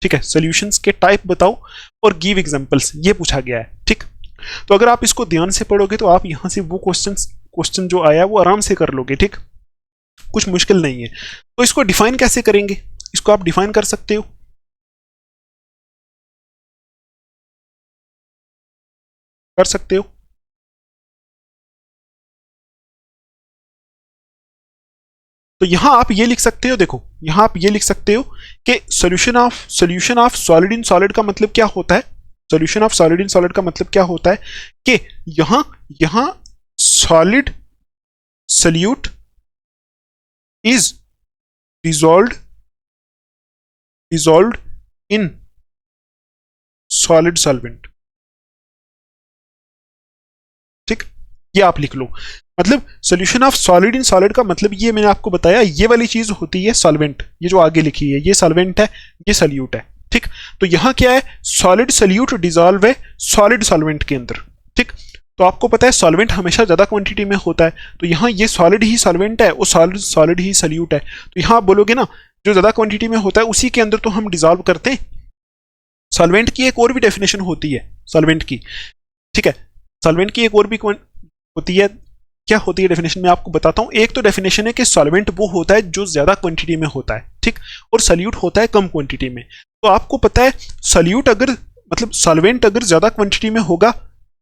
ठीक है, सॉल्यूशंस के टाइप बताओ और गिव एग्जांपल्स, ये पूछा गया है। ठीक, तो अगर आप इसको ध्यान से पढ़ोगे तो आप यहां से वो क्वेश्चन जो आया वो आराम से कर लोगे। ठीक, कुछ मुश्किल नहीं है। तो इसको डिफाइन कैसे करेंगे, इसको आप डिफाइन कर सकते हो, कर सकते हो। तो यहां आप ये लिख सकते हो, देखो यहां आप ये लिख सकते हो कि solution of solid in solid का मतलब क्या होता है। Solution of solid in solid का मतलब क्या होता है कि यहां solid solute is dissolved in solid solvent. ठीक, ये आप लिख लो। मतलब solution of solid in solid का मतलब ये मैंने आपको बताया, ये वाली चीज होती है सॉल्वेंट, ये जो आगे लिखी है ये सॉल्वेंट है, ये सॉल्यूट है। ठीक, तो यहां क्या है, सॉलिड सॉल्यूट डिसॉल्व है सॉलिड सॉल्वेंट के अंदर। ठीक, तो आपको पता है सॉल्वेंट हमेशा ज्यादा क्वांटिटी में होता है, तो यहाँ ये सॉलिड ही सॉल्वेंट है और सॉलिड ही सॉल्यूट है। तो यहाँ आप बोलोगे ना जो ज्यादा क्वांटिटी में होता है उसी के अंदर तो हम डिसॉल्व करते हैं। सॉल्वेंट की एक और भी डेफिनेशन होती है सॉल्वेंट की। ठीक है, सॉल्वेंट की एक और भी होती है, क्या होती है डेफिनेशन में आपको बताता हूं। एक तो डेफिनेशन है कि सॉल्वेंट वो होता है जो ज्यादा क्वांटिटी में होता है, ठीक, और सॉल्यूट होता है कम क्वांटिटी में। तो आपको पता है सॉल्यूट अगर मतलब सॉल्वेंट अगर ज्यादा क्वांटिटी में होगा,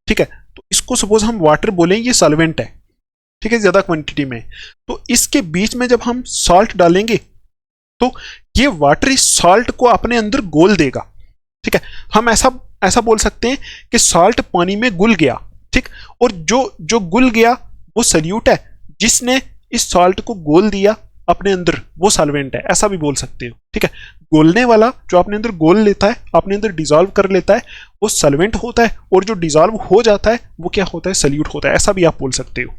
ठीक है, तो इसको सपोज हम वाटर बोलें, ये सॉल्वेंट है, ठीक है, ज्यादा क्वांटिटी में। तो इसके बीच में जब हम सॉल्ट डालेंगे तो ये वाटर इस सॉल्ट को अपने अंदर घोल देगा। ठीक है, हम ऐसा बोल सकते हैं कि सॉल्ट पानी में घुल गया। ठीक, और जो घुल गया वो सॉल्यूट है, जिसने इस सॉल्ट को घोल दिया अपने अंदर वो सॉल्वेंट है, ऐसा भी बोल सकते हो। ठीक है, घोलने वाला जो अपने अंदर घोल लेता है, अपने अंदर डिसॉल्व कर लेता है, वो सॉल्वेंट होता है, और जो डिसॉल्व हो जाता है वो क्या होता है, सॉल्यूट होता है, ऐसा भी आप बोल सकते हो।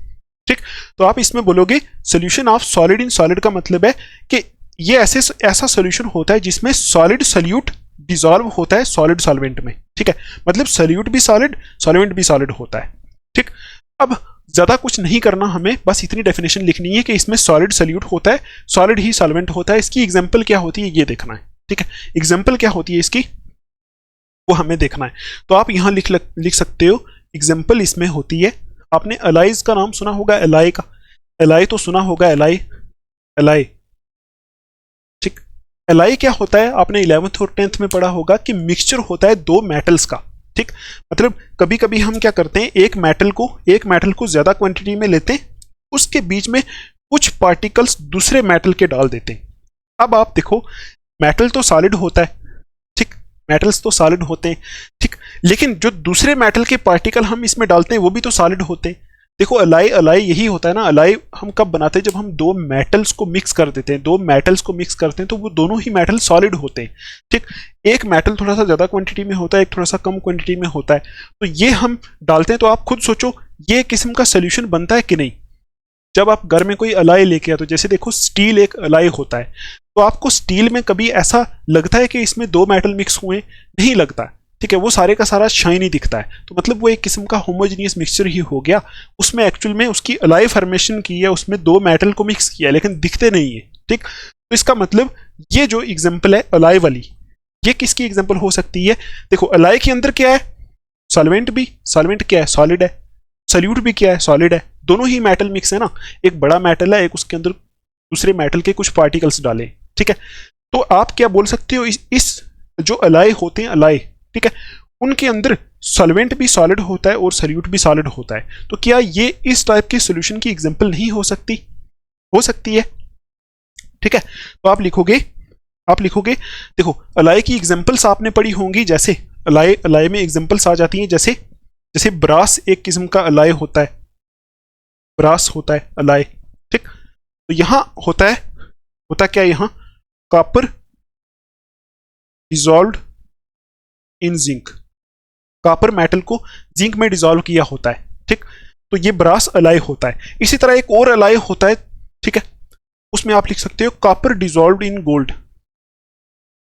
ठीक, तो आप इसमें बोलोगे solution of solid in solid का मतलब है कि ये ऐसा सोल्यूशन होता है जिसमें सॉलिड सॉल्यूट डिसॉल्व होता है सॉलिड सॉल्वेंट में। ठीक है, मतलब सॉल्यूट भी सॉलिड, सॉल्वेंट भी सॉलिड होता है। ठीक, अब ज्यादा कुछ नहीं करना हमें, बस इतनी डेफिनेशन लिखनी है कि इसमें सॉलिड सॉल्यूट होता है, सॉलिड ही सॉल्वेंट होता है। इसकी एग्जांपल क्या होती है ये देखना है। ठीक है, एग्जांपल क्या होती है इसकी वो हमें देखना है। तो आप यहां लिख सकते हो एग्जांपल इसमें होती है, आपने एलाइज का नाम सुना होगा, एलाई का, एलाई तो सुना होगा, एलाई। ठीक, एलाई क्या होता है, आपने 11th और 10th में पढ़ा होगा कि मिक्सचर होता है दो मेटल्स का। ठीक, मतलब कभी कभी हम क्या करते हैं, एक मेटल को ज्यादा क्वांटिटी में लेते हैं, उसके बीच में कुछ पार्टिकल्स दूसरे मेटल के डाल देते हैं। अब आप देखो मेटल तो सॉलिड होता है, ठीक, मेटल्स तो सॉलिड होते हैं, ठीक, लेकिन जो दूसरे मेटल के पार्टिकल हम इसमें डालते हैं वो भी तो सॉलिड होते हैं। देखो अलाई यही होता है ना, अलाई हम कब बनाते हैं, जब हम दो मेटल्स को मिक्स कर देते हैं, दो मेटल्स को मिक्स करते हैं तो वो दोनों ही मेटल सॉलिड होते हैं। ठीक, एक मेटल थोड़ा सा ज्यादा क्वांटिटी में होता है, एक थोड़ा सा कम क्वांटिटी में होता है, तो ये हम डालते हैं। तो आप खुद सोचो ये किस्म का सोल्यूशन बनता है कि नहीं। जब आप घर में कोई अलाई लेके आते हो, जैसे देखो स्टील एक अलाई होता है, तो आपको स्टील में कभी ऐसा लगता है कि इसमें दो मेटल मिक्स हुए, नहीं लगता। ठीक है, वो सारे का सारा शाइनी दिखता है, तो मतलब वो एक किस्म का होमोजीनियस मिक्सचर ही हो गया। उसमें एक्चुअल में उसकी अलाई फॉर्मेशन की है, उसमें दो मेटल को मिक्स किया, लेकिन दिखते नहीं है। ठीक, तो इसका मतलब ये जो एग्जांपल है अलाई वाली, ये किसकी एग्जांपल हो सकती है। देखो अलाई के अंदर क्या है, सॉल्वेंट क्या है, सॉलिड है, सॉल्यूट भी क्या है, सॉलिड है, दोनों ही मेटल मिक्स है ना, एक बड़ा मेटल है, एक उसके अंदर दूसरे मेटल के कुछ पार्टिकल्स डाले। ठीक है, तो आप क्या बोल सकते हो, इस जो अलाई होते हैं अलाई, ठीक है, उनके अंदर सॉल्वेंट भी सॉलिड होता है और सॉल्यूट भी सॉलिड होता है। तो क्या ये इस टाइप के सॉल्यूशन की एग्जांपल नहीं हो सकती, हो सकती है। ठीक है, तो आप लिखोगे देखो अलाई की एग्जांपल्स आपने पढ़ी होंगी, जैसे अलाय अलाय में एग्जांपल्स आ जाती हैं, जैसे जैसे ब्रास एक किस्म का अलाय होता है, ब्रास होता है अलाय, ठीक। तो यहां होता क्या यहाँ, कॉपर डिसॉल्व्ड इन जिंक, कॉपर मेटल को जिंक में डिसॉल्व किया होता है, ठीक। तो ये ब्रास अलाय होता है। इसी तरह एक और अलाय होता है, ठीक है, उसमें आप लिख सकते हो copper dissolved in gold,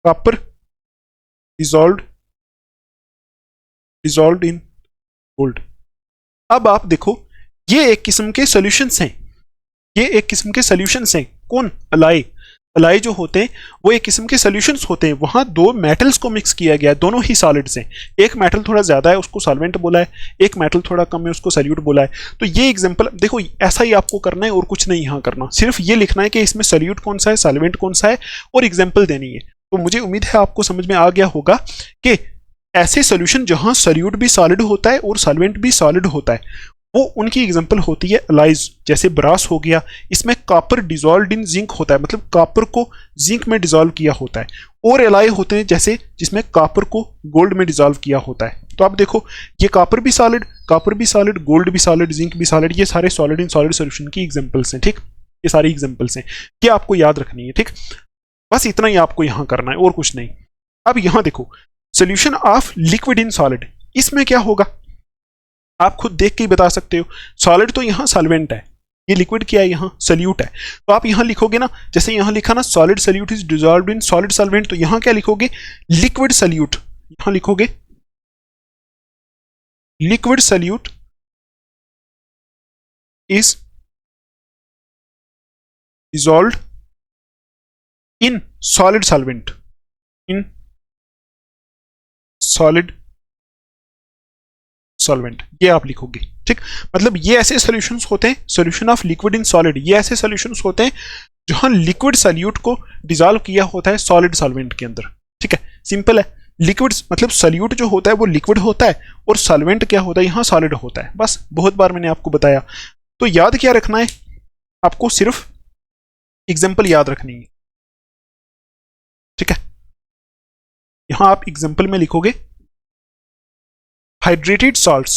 copper dissolved in gold. अब आप देखो ये एक किस्म के सॉल्यूशंस हैं, ये एक किस्म के सॉल्यूशंस हैं। कौन, अलाय, अलाय जो होते हैं वो एक किस्म के सॉल्यूशंस होते हैं। वहां दो मेटल्स को मिक्स किया गया है, दोनों ही सॉलिड्स हैं। एक मेटल थोड़ा ज्यादा है उसको सॉल्वेंट बोला है, एक मेटल थोड़ा कम है उसको सॉल्यूट बोला है। तो ये एग्जांपल देखो, ऐसा ही आपको करना है और कुछ नहीं यहाँ करना, सिर्फ ये लिखना है कि इसमें सॉल्यूट कौन सा है, सॉल्वेंट कौन सा है, और एग्जाम्पल देनी है। तो मुझे उम्मीद है आपको समझ में आ गया होगा कि ऐसे सॉल्यूशन जहां सॉल्यूट भी सॉलिड होता है और सॉल्वेंट भी सॉलिड होता है, वो उनकी एग्जांपल होती है अलाइज। जैसे ब्रास हो गया, इसमें कॉपर डिसॉल्व्ड इन जिंक होता है, मतलब कॉपर को जिंक में डिसॉल्व किया होता है। और एलाय होते हैं जैसे जिसमें कॉपर को गोल्ड में डिसॉल्व किया होता है। तो आप देखो ये कॉपर भी सॉलिड, गोल्ड भी सॉलिड, जिंक भी सॉलिड, ये सारे सॉलिड इन सॉलिड सॉल्यूशन की एग्जांपल्स हैं, ठीक। ये सारी एग्जांपल्स हैं, ये आपको याद रखनी है, ठीक। बस इतना ही आपको यहां करना है और कुछ नहीं। अब यहां देखो solution of liquid in solid, इसमें क्या होगा आप खुद देख के ही बता सकते हो। सॉलिड तो यहाँ सॉल्वेंट है, ये लिक्विड क्या है, यहाँ सॉल्यूट है। तो आप यहाँ लिखोगे ना, जैसे यहाँ लिखा ना solid solute is dissolved in solid solvent, तो यहाँ क्या लिखोगे, लिक्विड सॉल्यूट, यहाँ लिखोगे liquid solute is dissolved in solid solvent, in solid solvent, ये आप लिखोगे, ठीक। मतलब ये ऐसे सॉल्यूशंस होते हैं, solution of liquid in solid, ये ऐसे सॉल्यूशंस होते हैं जहां लिक्विड सॉल्यूट को डिसॉल्व किया होता है सॉलिड सॉल्वेंट के अंदर, ठीक है। सिंपल है, लिक्विड मतलब सॉल्यूट जो होता है वो लिक्विड होता है और सॉल्वेंट क्या होता है, यहाँ सॉलिड होता है। बस बहुत बार मैंने आपको बताया। तो याद क्या रखना है आपको, सिर्फ एग्जाम्पल याद रखनी है, ठीक है। यहां आप एग्जाम्पल में लिखोगे हाइड्रेटेड सॉल्ट्स,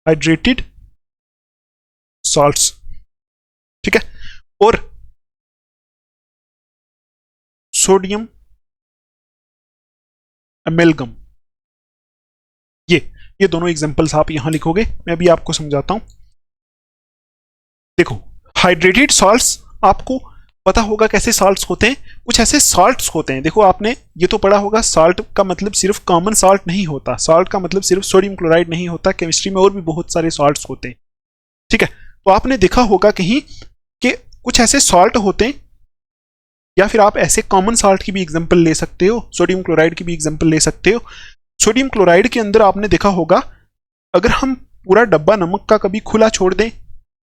हाइड्रेटेड सॉल्ट्स, ठीक है, और सोडियम अमेलगम, ये दोनों एग्जांपल्स आप यहां लिखोगे। मैं भी आपको समझाता हूं। देखो हाइड्रेटेड सॉल्ट्स आपको पता होगा कैसे सॉल्ट्स होते हैं, कुछ ऐसे सॉल्ट्स होते हैं। देखो आपने ये तो पढ़ा होगा, सॉल्ट का मतलब सिर्फ कॉमन सॉल्ट नहीं होता, सॉल्ट का मतलब सिर्फ सोडियम क्लोराइड नहीं होता, केमिस्ट्री में और भी बहुत सारे सॉल्ट्स होते हैं, ठीक है। तो आपने देखा होगा कहीं कि कुछ ऐसे सॉल्ट होते हैं, या फिर आप ऐसे कॉमन सॉल्ट की भी एग्जांपल ले सकते हो, सोडियम क्लोराइड की भी एग्जांपल ले सकते हो। सोडियम क्लोराइड के अंदर आपने देखा होगा, अगर हम पूरा डब्बा नमक का कभी खुला छोड़ दें,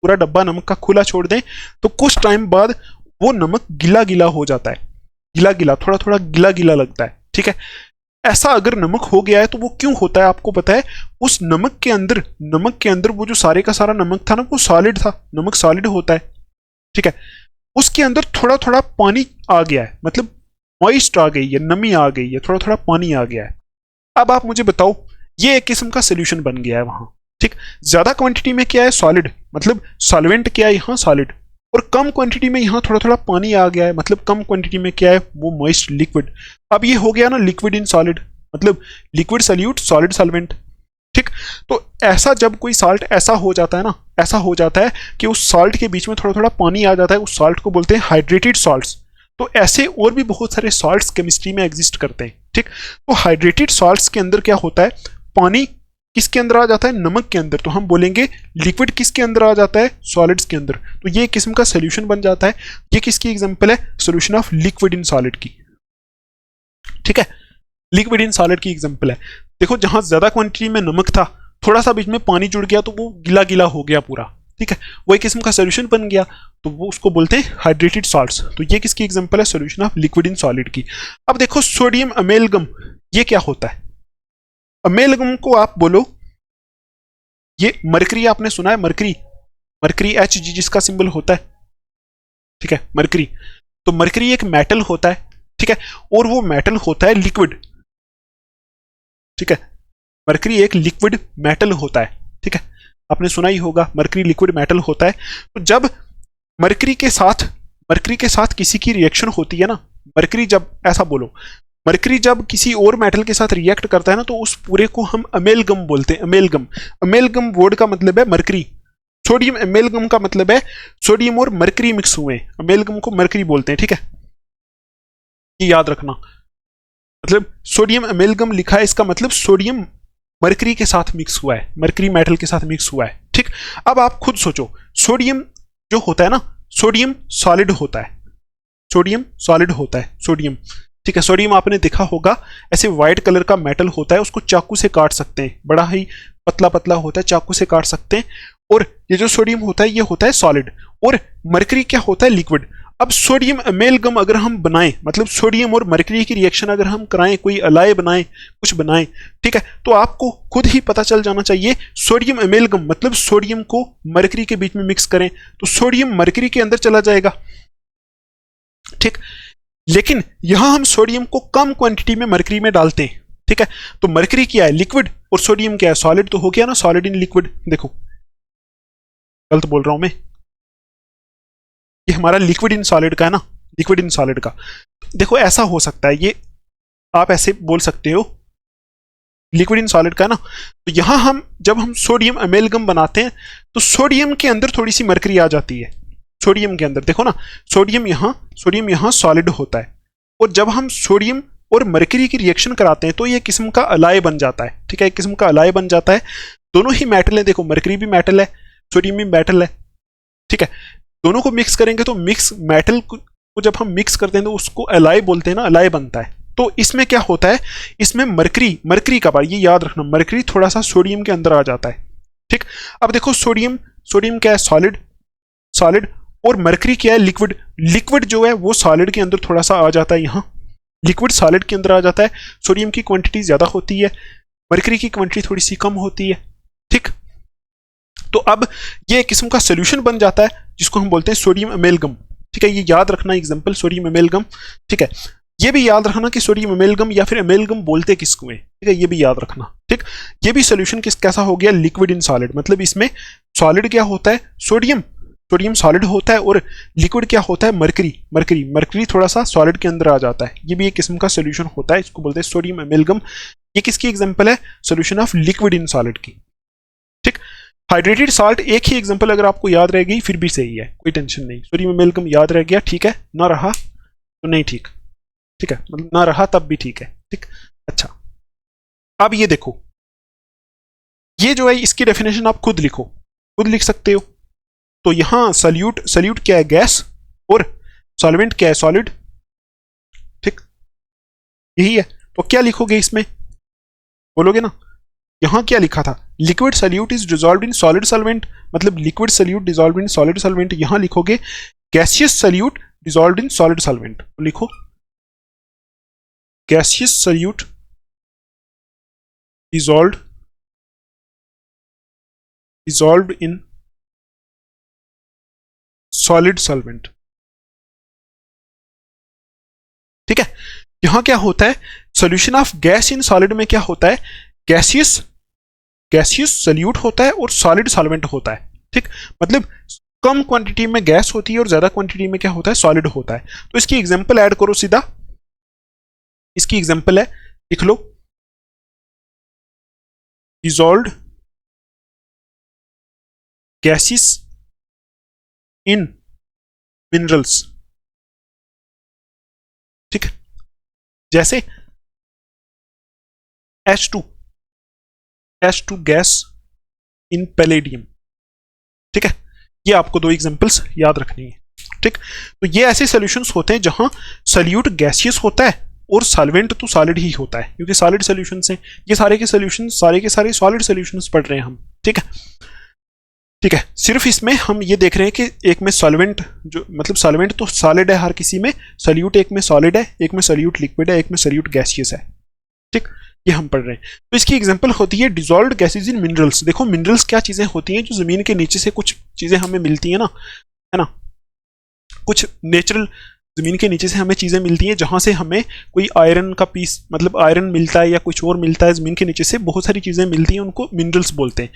पूरा डब्बा नमक का खुला छोड़ दें, तो कुछ टाइम बाद वो नमक गिला गिला हो जाता है, गिला गिला, थोड़ा थोड़ा गिला गिला लगता है, ठीक है। ऐसा अगर नमक हो गया है तो वो क्यों होता है आपको पता है, उस नमक के अंदर वो जो सारे का सारा नमक था ना, वो सॉलिड था, नमक सॉलिड होता है, ठीक है। उसके अंदर थोड़ा थोड़ा पानी आ गया है, मतलब मॉइस्ट आ गई है, नमी आ गई है, थोड़ा थोड़ा पानी आ गया है। अब आप मुझे बताओ, ये एक किस्म का सोल्यूशन बन गया है वहां, ठीक। ज्यादा क्वांटिटी में क्या है, सॉलिड, मतलब सॉल्वेंट क्या है यहाँ, सॉलिड, और कम क्वांटिटी में यहाँ थोड़ा थोड़ा पानी आ गया है, मतलब कम क्वांटिटी में क्या है, वो मॉइस्ट लिक्विड। अब ये हो गया ना लिक्विड इन सॉलिड, मतलब लिक्विड सॉल्यूट सॉलिड सॉल्वेंट, ठीक। तो ऐसा जब कोई सॉल्ट ऐसा हो जाता है ना, ऐसा हो जाता है कि उस सॉल्ट के बीच में थोड़ा थोड़ा पानी आ जाता है, उस सॉल्ट को बोलते हैं हाइड्रेटेड सॉल्ट्स। तो ऐसे और भी बहुत सारे सॉल्ट्स केमिस्ट्री में एग्जिस्ट करते हैं, ठीक। तो हाइड्रेटेड सॉल्ट्स के अंदर क्या होता है, पानी किसके अंदर आ जाता है, नमक के अंदर, तो हम बोलेंगे लिक्विड किसके अंदर आ जाता है, सॉलिड्स के अंदर। तो ये किस्म का सोल्यूशन बन जाता है। ये किसकी एग्जांपल है, solution of liquid in solid की, ठीक है। लिक्विड इन सॉलिड की एग्जांपल है। देखो जहां ज्यादा क्वांटिटी में नमक था, थोड़ा सा बीच में पानी जुड़ गया तो वो गिला गिला हो गया पूरा, ठीक है, वो एक किस्म का सोल्यूशन बन गया, तो वो उसको बोलते हैं हाइड्रेटेड सॉल्ट्स। तो ये किसकी एग्जांपल है, solution of liquid in solid की। अब देखो सोडियम अमेलगम, ये क्या होता है, अमेलगम को आप बोलो, ये मरकरी आपने सुना है, मरकरी, मरकरी Hg जिसका सिंबल होता है, ठीक है, मरकरी। तो मरकरी एक मेटल होता है, ठीक है, और वो मेटल होता है लिक्विड, ठीक है, मरकरी एक लिक्विड मेटल होता है, ठीक है, आपने सुना ही होगा मरकरी लिक्विड मेटल होता है। तो जब मरकरी के साथ किसी की रिएक्शन होती है ना, मरकरी जब, ऐसा बोलो, मरकरी जब किसी और मेटल के साथ रिएक्ट करता है ना, तो उस पूरे को हम अमेलगम बोलते हैं। अमेलगम, अमेलगम वर्ड का मतलब है मरकरी। सोडियम अमेलगम का मतलब है सोडियम और मरकरी मिक्स हुए, अमेलगम को मरकरी बोलते हैं, ठीक है, ये याद रखना। मतलब सोडियम अमेलगम लिखा है, इसका मतलब सोडियम मरकरी के साथ मिक्स हुआ है, मरकरी मेटल के साथ मिक्स हुआ है, ठीक। अब आप खुद सोचो, सोडियम जो होता है ना, सोडियम सॉलिड होता है, सोडियम सॉलिड होता है, सोडियम, ठीक है। सोडियम आपने देखा होगा ऐसे व्हाइट कलर का मेटल होता है, उसको चाकू से काट सकते हैं, बड़ा ही पतला पतला होता है, चाकू से काट सकते हैं। और ये जो सोडियम होता है ये होता है सॉलिड, और मरकरी क्या होता है, लिक्विड। अब सोडियम अमेलगम अगर हम बनाएं, मतलब सोडियम और मरकरी की रिएक्शन अगर हम कराएं, कोई अलाय बनाएं, कुछ बनाएं, ठीक है, तो आपको खुद ही पता चल जाना चाहिए सोडियम अमेलगम मतलब सोडियम को मरकरी के बीच में मिक्स करें तो सोडियम मरकरी के अंदर चला जाएगा, ठीक। लेकिन यहां हम सोडियम को कम क्वांटिटी में मरकरी में डालते हैं, ठीक है, तो मरकरी क्या है, लिक्विड, और सोडियम क्या है, सॉलिड। तो हो गया ना सॉलिड इन लिक्विड। देखो गलत बोल रहा हूं मैं, ये हमारा लिक्विड इन सॉलिड का है ना, लिक्विड इन सॉलिड का। देखो ऐसा हो सकता है, ये आप ऐसे बोल सकते हो लिक्विड इन सॉलिड का है ना। तो यहां हम जब हम सोडियम अमेलगम बनाते हैं तो सोडियम के अंदर थोड़ी सी मरकरी आ जाती है, सोडियम के अंदर देखो ना, सोडियम यहां सॉलिड होता है, और जब हम सोडियम और मरकरी की रिएक्शन कराते हैं तो ये किस्म का अलाय बन जाता है, ठीक है, एक किस्म का अलाय बन जाता है। दोनों ही मेटल है, देखो मरकरी भी मेटल है, सोडियम भी मेटल है, ठीक है। दोनों को मिक्स करेंगे तो मिक्स मेटल को जब हम मिक्स करते हैं तो उसको अलाय बोलते हैं ना, अलाय बनता है। तो इसमें क्या होता है, इसमें मरकरी का बार, ये याद रखना, मरकरी थोड़ा सा सोडियम के अंदर आ जाता है, ठीक। अब देखो सोडियम क्या है, सॉलिड, और मरकरी क्या है, लिक्विड जो है वो सॉलिड के अंदर थोड़ा सा आ जाता है, यहाँ लिक्विड सॉलिड के अंदर आ जाता है। सोडियम की क्वांटिटी ज्यादा होती है, मरकरी की क्वांटिटी थोड़ी सी कम होती है, ठीक। तो अब ये एक किस्म का सोल्यूशन बन जाता है जिसको हम बोलते हैं सोडियम अमेलगम, ठीक है, ये याद रखना एग्जांपल सोडियम अमेलगम, ठीक है। ये भी याद रखना कि सोडियम अमेलगम या फिर अमेलगम बोलते किसको है, ठीक है, ये भी याद रखना, ठीक। ये भी सोल्यूशन कैसा हो गया, लिक्विड इन सॉलिड, मतलब इसमें सॉलिड क्या होता है, सोडियम सॉलिड होता है, और लिक्विड क्या होता है, मरकरी थोड़ा सा सॉलिड के अंदर आ जाता है। ये भी एक किस्म का सोल्यूशन होता है, इसको बोलते हैं सोडियम अमेलगम। ये किसकी एग्जांपल है, solution of liquid in solid की, ठीक। हाइड्रेटेड साल्ट एक ही एग्जांपल अगर आपको याद रह गई फिर भी सही है, कोई टेंशन नहीं। सोडियम अमेलगम याद रह गया, ठीक है, ना रहा तो नहीं, ठीक है, मतलब ना रहा तब भी ठीक है, ठीक। अच्छा, अब ये देखो, ये जो है इसकी डेफिनेशन आप खुद लिखो, खुद लिख सकते हो। तो यहां सल्यूट क्या है, गैस, और सॉल्वेंट क्या है, सॉलिड, ठीक, यही है। तो क्या लिखोगे इसमें, बोलोगे ना, यहां क्या लिखा था, liquid solute is dissolved in solid solvent, मतलब liquid solute dissolved in solid solvent. यहां लिखोगे gaseous solute dissolved in solid solvent, तो लिखो gaseous solute dissolved in solid solvent, ठीक है। यहां क्या होता है, solution of gas in solid में क्या होता है, गैसियस सल्यूट होता है और सॉलिड सॉल्वेंट होता है, ठीक। मतलब कम क्वांटिटी में गैस होती है और ज्यादा क्वांटिटी में क्या होता है, सॉलिड होता है। तो इसकी एग्जांपल ऐड करो सीधा, इसकी एग्जांपल है, लिख लो, dissolved gases in minerals, ठीक है, जैसे H2 गैस इन पैलेडियम, ठीक है। ये आपको दो एग्जांपल्स याद रखनी है, ठीक। तो ये ऐसे सॉल्यूशंस होते हैं जहां सल्यूट गैसियस होता है और सॉल्वेंट तो सॉलिड ही होता है, क्योंकि सॉलिड सॉल्यूशंस हैं ये सारे के सारे सॉलिड सॉल्यूशंस पढ़ रहे हैं हम, ठीक है, ठीक है। सिर्फ इसमें हम ये देख रहे हैं कि एक में सॉल्वेंट जो, मतलब सॉल्वेंट तो सॉलिड है हर किसी में, सल्यूट एक में सॉलिड है, एक में सल्यूट लिक्विड है, एक में सल्यूट गैसियस है, ठीक, ये हम पढ़ रहे हैं। तो इसकी एग्जांपल होती है डिसॉल्व्ड गैसेस इन मिनरल्स। देखो मिनरल्स क्या चीजें होती हैं, जो जमीन के नीचे से कुछ चीजें हमें मिलती है ना, कुछ नेचुरल जमीन के नीचे से हमें चीजें मिलती हैं, जहां से हमें कोई आयरन का पीस, मतलब आयरन मिलता है या कुछ और मिलता है, जमीन के नीचे से बहुत सारी चीजें मिलती हैं, उनको मिनरल्स बोलते हैं।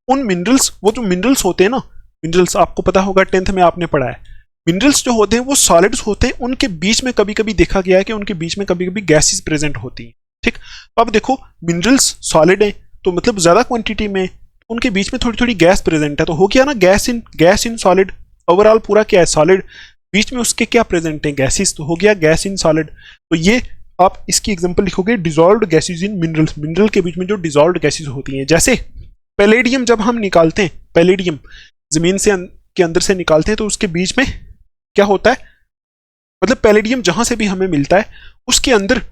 उन मिनरल्स, वो जो मिनरल्स होते हैं ना, मिनरल्स आपको पता होगा 10th में आपने पढ़ा है, मिनरल्स जो होते हैं वो सॉलिड्स होते हैं, उनके बीच में कभी कभी देखा गया है कि उनके बीच में कभी कभी गैसेस प्रेजेंट होती हैं। ठीक, अब देखो मिनरल्स सॉलिड है तो मतलब ज्यादा क्वांटिटी में, उनके बीच में थोड़ी थोड़ी गैस प्रेजेंट है, तो हो गया ना गैस इन सॉलिड। ओवरऑल पूरा क्या है, सॉलिड, बीच में उसके क्या प्रेजेंट है, गैसेस, तो हो गया गैस इन सॉलिड। तो ये आप इसकी एग्जांपल लिखोगे, dissolved gases in minerals, mineral के बीच में जो डिसॉल्व्ड गैसेस होती हैं। जैसे पैलेडियम जब हम निकालते हैं, पैलेडियम जमीन से के अंदर से निकालते हैं, तो उसके बीच में क्या होता है, मतलब पैलेडियम जहां से भी हमें मिलता है उसके अंदर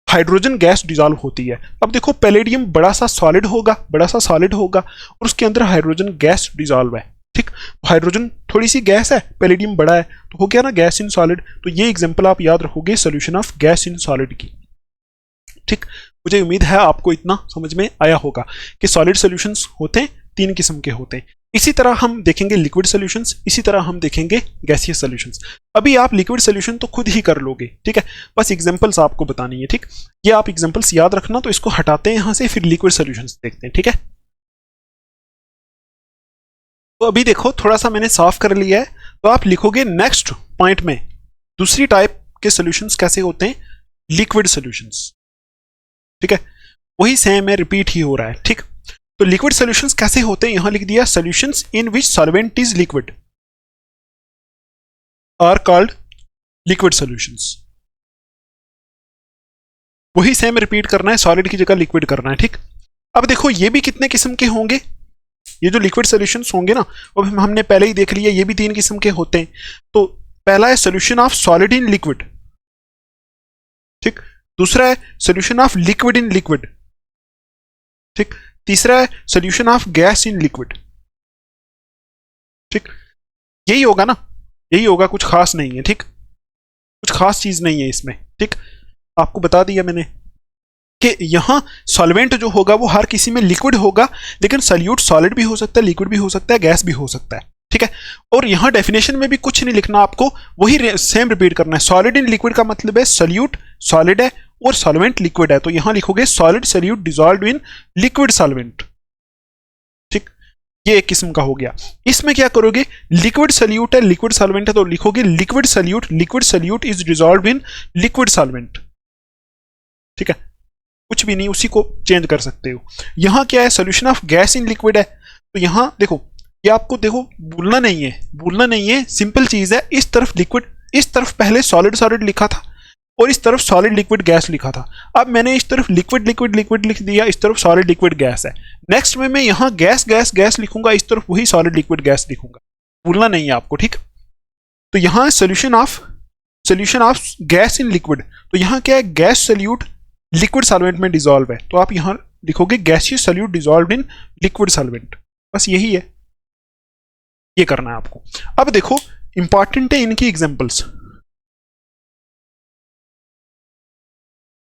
हाइड्रोजन गैस डिसॉल्व होती है। अब देखो पैलेडियम बड़ा सा सॉलिड होगा, और उसके अंदर हाइड्रोजन गैस डिसॉल्व है। ठीक, हाइड्रोजन थोड़ी सी गैस है, पैलेडियम बड़ा है, तो हो गया ना गैस इन सॉलिड। तो ये एग्जांपल आप याद रखोगे solution of gas in solid की। ठीक, मुझे उम्मीद है आपको इतना समझ में आया होगा कि सॉलिड सॉल्यूशंस होते हैं, 3 किस्म के होते हैं। इसी तरह हम देखेंगे लिक्विड सॉल्यूशंस, इसी तरह हम देखेंगे गैसियस सॉल्यूशंस। अभी आप लिक्विड सॉल्यूशन तो खुद ही कर लोगे, ठीक है, बस एग्जांपल्स आपको बतानी है। ठीक, ये आप एग्जांपल्स याद रखना, तो इसको हटाते हैं यहां से, फिर लिक्विड सॉल्यूशंस देखते हैं। ठीक है, तो अभी देखो थोड़ा सा मैंने साफ कर लिया है, तो आप लिखोगे नेक्स्ट पॉइंट में दूसरी टाइप के सॉल्यूशंस कैसे होते हैं, लिक्विड सॉल्यूशंस। ठीक है, वही सेम है, रिपीट ही हो रहा है। ठीक, तो लिक्विड सॉल्यूशंस कैसे होते हैं, यहां लिख दिया, solutions in which solvent is liquid are called liquid solutions. वही सेम रिपीट करना है, सॉलिड की जगह लिक्विड करना है। ठीक, अब देखो ये भी कितने किस्म के होंगे, ये जो लिक्विड सॉल्यूशंस होंगे ना, वो हमने पहले ही देख लिया, ये भी 3 किस्म के होते हैं। तो पहला है solution of solid in liquid, ठीक, दूसरा है solution of liquid in liquid, ठीक, तीसरा है solution of gas in liquid. ठीक, यही होगा ना, यही होगा, कुछ खास नहीं है। ठीक, कुछ खास चीज नहीं है इसमें। ठीक, आपको बता दिया मैंने कि यहां सॉल्वेंट जो होगा वो हर किसी में लिक्विड होगा, लेकिन सॉल्यूट सॉलिड भी हो सकता है, लिक्विड भी हो सकता है, गैस भी हो सकता है। ठीक है, और यहां डेफिनेशन में भी कुछ नहीं लिखना आपको, वही सेम रिपीट करना है। सॉलिड इन लिक्विड का मतलब है सॉल्यूट सॉलिड है और सॉल्वेंट लिक्विड है, तो यहां लिखोगे solid solute dissolved in liquid solvent. ठीक, ये एक किस्म का हो गया। इसमें क्या करोगे, लिक्विड सॉल्यूट है, लिक्विड सॉल्वेंट है, तो लिखोगे liquid solute is dissolved in liquid solvent. ठीक है, कुछ भी नहीं, उसी को चेंज कर सकते हो। यहां क्या है, solution of gas in liquid है, तो यहां देखो, ये आपको देखो भूलना नहीं है, सिंपल चीज है। इस तरफ लिक्विड, इस तरफ पहले सॉलिड सॉलिड लिखा था और इस तरफ सॉलिड लिक्विड गैस लिखा था। अब मैंने इस तरफ लिक्विड लिक्विड लिक्विड लिख दिया, इस तरफ सॉलिड लिक्विड गैस है। नेक्स्ट में मैं यहां गैस गैस गैस लिखूंगा, इस तरफ वही सॉलिड लिक्विड गैस लिखूंगा, भूलना नहीं है आपको। ठीक, तो यहां solution of gas in liquid, तो यहां क्या है, गैस सॉल्यूट लिक्विड सॉल्वेंट में डिसॉल्व है, तो आप यहां लिखोगे gaseous solute dissolved in liquid solvent. बस यही है, ये करना है आपको। अब देखो इंपॉर्टेंट है इनकी एग्जांपल्स।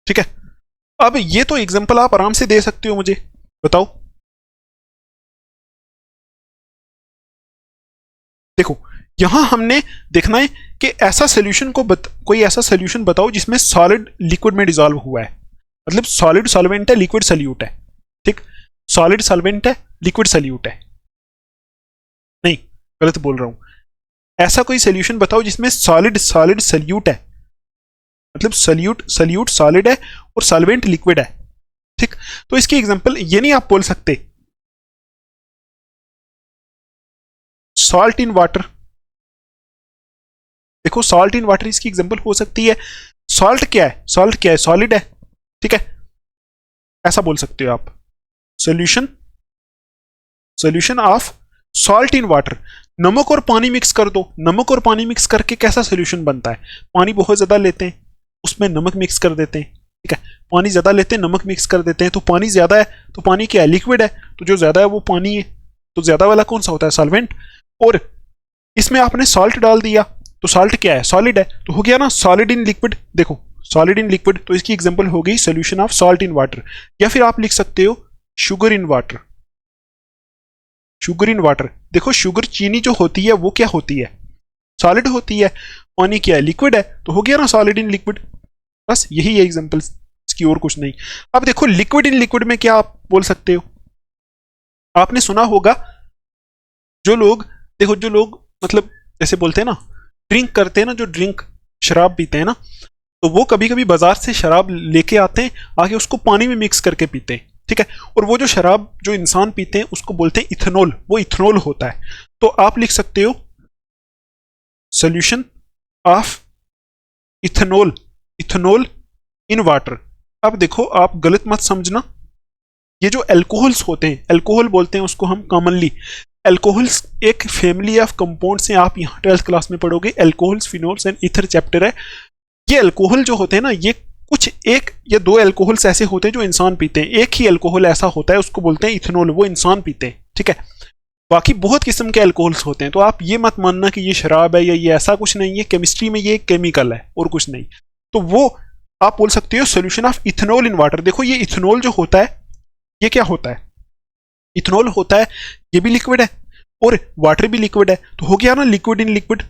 ठीक है, अब ये तो एग्जांपल आप आराम से दे सकते हो, मुझे बताओ। देखो यहां हमने देखना है कि ऐसा सॉल्यूशन को कोई ऐसा सॉल्यूशन बताओ जिसमें सॉलिड लिक्विड में डिसॉल्व हुआ है, मतलब सॉलिड सॉल्वेंट है, लिक्विड सॉल्यूट है। ठीक, सॉलिड सॉल्वेंट है, लिक्विड सॉल्यूट है, नहीं गलत बोल रहा हूं, ऐसा कोई सॉल्यूशन बताओ जिसमें सॉलिड सॉल्यूट है, मतलब सॉल्यूट सॉलिड है और सॉल्वेंट लिक्विड है। ठीक, तो इसकी एग्जांपल ये नहीं आप बोल सकते सॉल्ट इन वाटर। देखो सॉल्ट इन वाटर इसकी एग्जांपल हो सकती है। सॉल्ट क्या है, सॉलिड है। ठीक है, ऐसा बोल सकते हो आप, solution of salt in water. नमक और पानी मिक्स कर दो, नमक और पानी मिक्स करके कैसा सॉल्यूशन बनता है, पानी बहुत ज्यादा लेते हैं, उसमें नमक मिक्स कर देते हैं। ठीक है, पानी ज्यादा लेते हैं, नमक मिक्स कर देते हैं, तो पानी ज्यादा है, तो पानी क्या है, लिक्विड है, तो जो ज्यादा है वो पानी है, तो ज्यादा वाला कौन सा होता है, सॉल्वेंट। और इसमें आपने सॉल्ट डाल दिया, तो सॉल्ट क्या है, सॉलिड है, तो हो गया ना सॉलिड इन लिक्विड। देखो सॉलिड इन लिक्विड, तो इसकी एग्जांपल हो गई solution of salt in water. या फिर आप लिख सकते हो sugar in water. Sugar in water, देखो शुगर चीनी जो होती है वो क्या होती है, सॉलिड होती है, पानी क्या है, लिक्विड है, तो हो गया ना सॉलिड इन लिक्विड। बस यही है एग्जांपल, इसकी और कुछ नहीं। अब देखो लिक्विड इन लिक्विड में क्या आप बोल सकते हो, आपने सुना होगा जो लोग, देखो जो लोग मतलब जैसे बोलते हैं ना, ड्रिंक करते हैं ना, जो ड्रिंक शराब पीते हैं ना, तो वो कभी कभी बाजार से शराब लेके आते हैं, आके उसको पानी में मिक्स करके पीते हैं, ठीक है। और वो जो शराब जो इंसान पीते हैं उसको बोलते हैं इथेनॉल, वो इथेनॉल होता है। तो आप लिख सकते हो solution of ethanol, ethanol in water. अब देखो आप गलत मत समझना, ये जो एल्कोहल्स होते हैं, एल्कोहल बोलते हैं उसको हम कॉमनली, एल्कोहल्स एक फैमिली ऑफ कंपाउंड से, आप यहाँ 12th क्लास में पढ़ोगे, alcohols, phenols and ether chapter है। ये अल्कोहल जो होते हैं ना, ये कुछ एक या दो अल्कोहल्स ऐसे होते हैं जो इंसान पीते हैं, एक ही अल्कोहल ऐसा होता है उसको बोलते हैं इथेनॉल, वो इंसान पीते हैं, ठीक है। बाकी बहुत किस्म के अल्कोहल्स होते हैं, तो आप ये मत मानना कि ये शराब है या ये ऐसा कुछ नहीं है, केमिस्ट्री में ये केमिकल है और कुछ नहीं। तो वो आप बोल सकते हो solution of ethanol in water. देखो ये इथेनॉल जो होता है ये क्या होता है, इथेनॉल होता है, ये भी लिक्विड है और वाटर भी लिक्विड है, तो हो गया ना लिक्विड इन लिक्विड।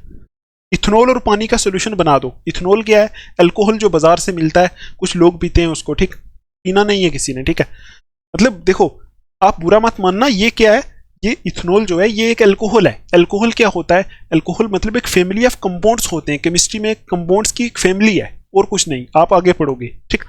इथेनॉल और पानी का सोल्यूशन बना दो। इथेनॉल क्या है, अल्कोहल जो बाजार से मिलता है, कुछ लोग पीते हैं उसको, ठीक, पीना नहीं है किसी ने, ठीक है। मतलब देखो आप बुरा मत मानना, ये क्या है, ये इथेनॉल जो है ये एक अल्कोहल है। अल्कोहल क्या होता है, अल्कोहल मतलब एक फैमिली ऑफ कंपाउंड्स होते हैं, केमिस्ट्री में कंपाउंड्स की एक फैमिली है और कुछ नहीं, आप आगे पढ़ोगे, ठीक।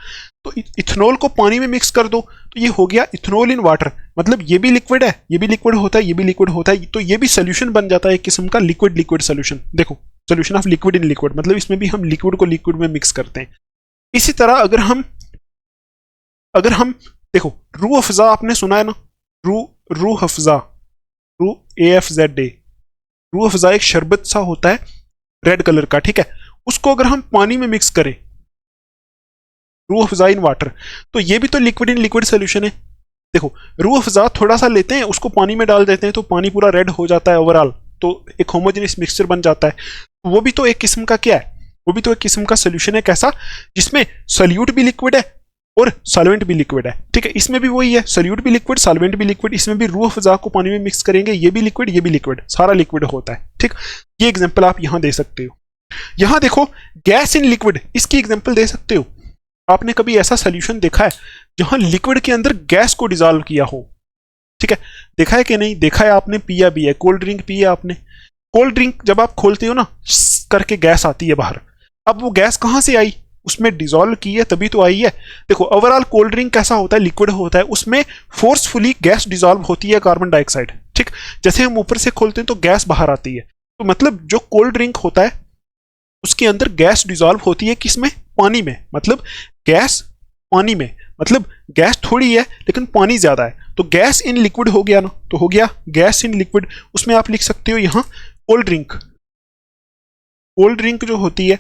तो इथेनॉल को पानी में मिक्स कर दो तो ये हो गया इथेनॉल इन वाटर, मतलब ये भी लिक्विड है, ये भी लिक्विड होता है, ये भी लिक्विड होता है, तो ये भी सोल्यूशन बन जाता है एक किस्म का लिक्विड लिक्विड सोल्यूशन। देखो solution of liquid in liquid, मतलब इसमें भी हम लिक्विड को लिक्विड में मिक्स करते हैं। इसी तरह अगर हम देखो रूह अफ़ज़ा आपने सुना है ना, रूह अफ़ज़ा, AFZA, रूह अफ़ज़ा एक शरबत सा होता है रेड कलर का, ठीक है। उसको अगर हम पानी में मिक्स करें, रूह अफ़ज़ा इन वाटर, तो ये भी तो लिक्विड इन लिक्विड सोल्यूशन है। देखो रूह अफ़ज़ा थोड़ा सा लेते हैं, उसको पानी में डाल देते हैं, तो पानी पूरा रेड हो जाता है ओवरऑल, तो एक होमोजेनियस मिक्सचर बन जाता है। वो भी तो एक किस्म का क्या है, वो भी तो एक किस्म का सोल्यूशन है, कैसा, जिसमें सोल्यूट भी लिक्विड है और सॉल्वेंट भी लिक्विड है, ठीक है। इसमें भी वही है, सोल्यूट भी लिक्विड, सॉल्वेंट भी लिक्विड, इसमें भी रूह अफ़ज़ा को पानी में मिक्स करेंगे, ये भी लिक्विड, ये भी लिक्विड, सारा लिक्विड होता है, ठीक। ये एग्जांपल आप यहां दे सकते हो। यहां देखो गैस इन लिक्विड, इसकी एग्जांपल दे सकते हो। आपने कभी ऐसा सोल्यूशन देखा है जहां लिक्विड के अंदर गैस को डिजॉल्व किया हो, ठीक है, देखा है कि नहीं, देखा है आपने, पिया भी है, कोल्ड ड्रिंक पी है आपने। कोल्ड ड्रिंक जब आप खोलते हो ना करके गैस आती है बाहर, अब वो गैस कहां से आई, उसमें डिजोल्व की है तभी तो आई है। देखो ओवरऑल कोल्ड ड्रिंक कैसा होता है, लिक्विड होता है, उसमें फोर्सफुली गैस डिजोल्व होती है, कार्बन डाइऑक्साइड, ठीक। जैसे हम ऊपर से खोलते हैं तो गैस बाहर आती है, तो मतलब जो कोल्ड ड्रिंक होता है उसके अंदर गैस डिजोल्व होती है, किसमें, पानी में, मतलब गैस पानी में, मतलब गैस थोड़ी है लेकिन पानी ज्यादा है, तो गैस इन लिक्विड हो गया ना, तो हो गया गैस इन लिक्विड। उसमें आप लिख सकते हो यहां कोल्ड ड्रिंक, कोल्ड ड्रिंक जो होती है,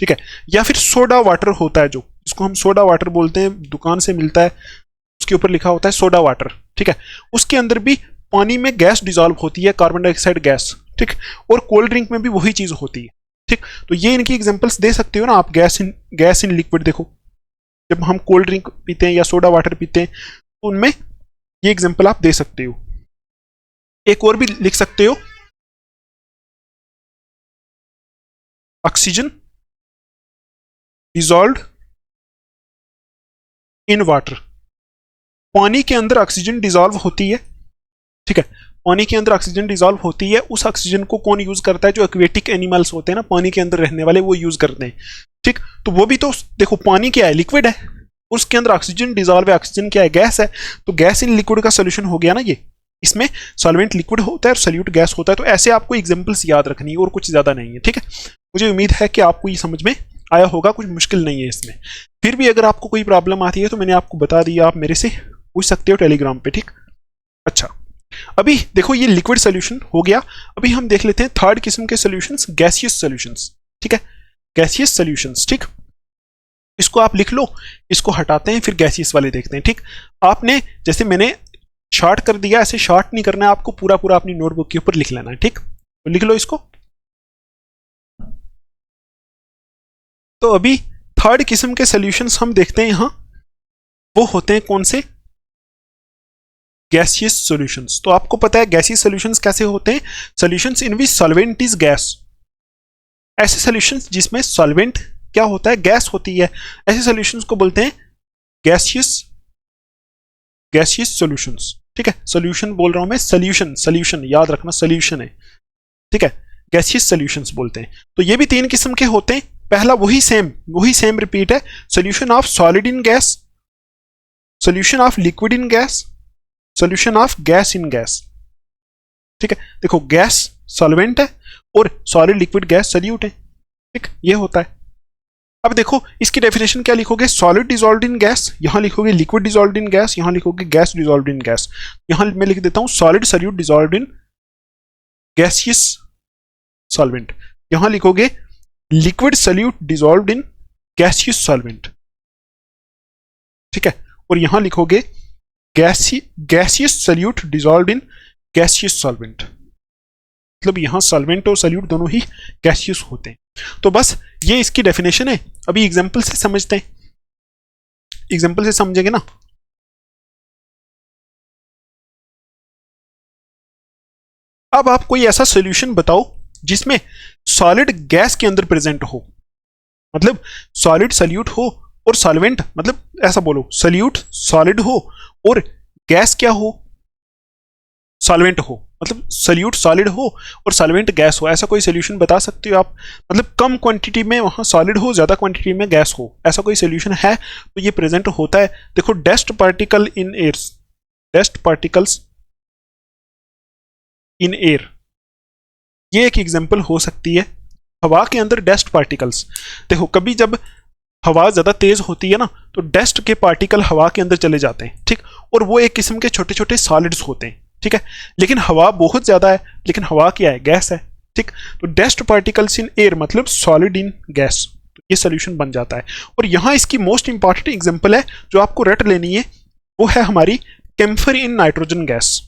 ठीक है, या फिर सोडा वाटर होता है, जो जिसको हम सोडा वाटर बोलते हैं, दुकान से मिलता है, उसके ऊपर लिखा होता है सोडा वाटर, ठीक है। उसके अंदर भी पानी में गैस डिजोल्व होती है, कार्बन डाइऑक्साइड गैस, ठीक। और कोल्ड ड्रिंक में भी वही चीज होती है, ठीक। तो ये इनकी एग्जांपल्स दे सकते हो ना आप, गैस इन लिक्विड। देखो जब हम कोल्ड ड्रिंक पीते हैं या सोडा वाटर पीते हैं तो उनमें ये एग्जांपल आप दे सकते हो। एक और भी लिख सकते हो, ऑक्सीजन डिजॉल्व्ड इन वाटर, पानी के अंदर ऑक्सीजन डिजॉल्व होती है, ठीक है, पानी के अंदर ऑक्सीजन डिजॉल्व होती है। उस ऑक्सीजन को कौन यूज करता है, जो एक्वेटिक एनिमल्स होते हैं ना, पानी के अंदर रहने वाले, वो यूज करते हैं, ठीक। तो वो भी तो देखो पानी क्या है, लिक्विड है, उसके अंदर ऑक्सीजन डिजॉल्व है, ऑक्सीजन क्या है, गैस है, तो गैस इन लिक्विड का सोल्यूशन हो गया ना ये। इसमें सॉल्वेंट लिक्विड होता है और सोल्यूट गैस होता है। तो ऐसे आपको एग्जांपल्स याद रखनी है और कुछ ज्यादा नहीं है, ठीक है। मुझे उम्मीद है कि आपको ये समझ में आया होगा, कुछ मुश्किल नहीं है इसमें। फिर भी अगर आपको कोई प्रॉब्लम आती है तो मैंने आपको बता दिया, आप मेरे से पूछ सकते हो टेलीग्राम पे, ठीक। अच्छा अभी देखो ये लिक्विड सोल्यूशन हो गया, अभी हम देख लेते हैं थर्ड किस्म के सोल्यूशंस, गैसियस सोल्यूशंस, ठीक है, गैसियस सोल्यूशंस, ठीक। इसको आप लिख लो, इसको हटाते हैं, फिर गैसियस वाले देखते हैं, ठीक। आपने जैसे मैंने शॉर्ट कर दिया, ऐसे शॉर्ट नहीं करना है आपको, पूरा पूरा अपनी नोटबुक के ऊपर लिख लेना है, ठीक। तो लिख लो इसको। तो अभी थर्ड किस्म के सॉल्यूशंस हम देखते हैं यहां, वो होते हैं कौन से, गैसियस सॉल्यूशंस। तो आपको पता है गैसियस सॉल्यूशंस कैसे होते हैं, solutions in which solvent is gas. ऐसे सॉल्यूशंस जिसमें सॉल्वेंट क्या होता है, गैस होती है, ऐसे सॉल्यूशंस को बोलते हैं गैसियस सॉल्यूशंस। ठीक है, सॉल्यूशन बोल रहा हूं मैं, सॉल्यूशन याद रखना, सॉल्यूशन है। ठीक है, गैसियस सॉल्यूशंस बोलते हैं। तो ये भी 3 किस्म के होते हैं। पहला वही सेम रिपीट है, solution of solid in gas, solution of liquid in gas, solution of gas in gas. ठीक है, देखो गैस सॉल्वेंट है और सॉलिड लिक्विड गैस सॉल्यूट है। ठीक, ये होता है। अब देखो इसकी डेफिनेशन क्या लिखोगे, सॉलिड डिसॉल्व्ड इन गैस, यहां लिखोगे लिक्विड डिसॉल्व्ड इन गैस, यहां लिखोगे गैस डिसॉल्व्ड इन गैस। यहां मैं लिख देता हूं solid solute dissolved in gaseous solvent, यहां लिखोगे liquid solute dissolved in gaseous solvent. ठीक है, और यहां लिखोगे gaseous solute dissolved in gaseous solvent. मतलब यहां सॉल्वेंट और सॉल्यूट दोनों ही गैसियस होते हैं। तो बस ये इसकी डेफिनेशन है। अभी एग्जांपल से समझते हैं, एग्जांपल से समझेंगे ना। अब आप कोई ऐसा सॉल्यूशन बताओ जिसमें सॉलिड गैस के अंदर प्रेजेंट हो, मतलब सॉलिड सॉल्यूट हो और सॉल्वेंट, मतलब ऐसा बोलो सॉल्यूट सॉलिड हो और गैस क्या हो, सॉल्वेंट हो, मतलब सॉल्यूट सॉलिड हो और सॉल्वेंट गैस हो। ऐसा कोई सॉल्यूशन बता सकते हो आप, मतलब कम क्वांटिटी में वहां सॉलिड हो, ज्यादा क्वांटिटी में गैस हो, ऐसा कोई सॉल्यूशन है तो ये प्रेजेंट होता है। देखो dust particle in air, dust particles in air, ये एक एग्जांपल हो सकती है। हवा के अंदर डस्ट पार्टिकल्स, देखो कभी जब हवा ज्यादा तेज होती है ना तो डस्ट के पार्टिकल हवा के अंदर चले जाते हैं। ठीक, और वो एक किस्म के छोटे छोटे सॉलिड्स होते हैं। ठीक है, लेकिन हवा बहुत ज्यादा है, लेकिन हवा क्या है, गैस है। ठीक, तो डस्ट पार्टिकल्स इन एयर मतलब सॉलिड इन गैस, तो ये सोल्यूशन बन जाता है। और यहां इसकी मोस्ट इंपॉर्टेंट एग्जांपल है जो आपको रट लेनी है, वो है हमारी camphor in nitrogen gas.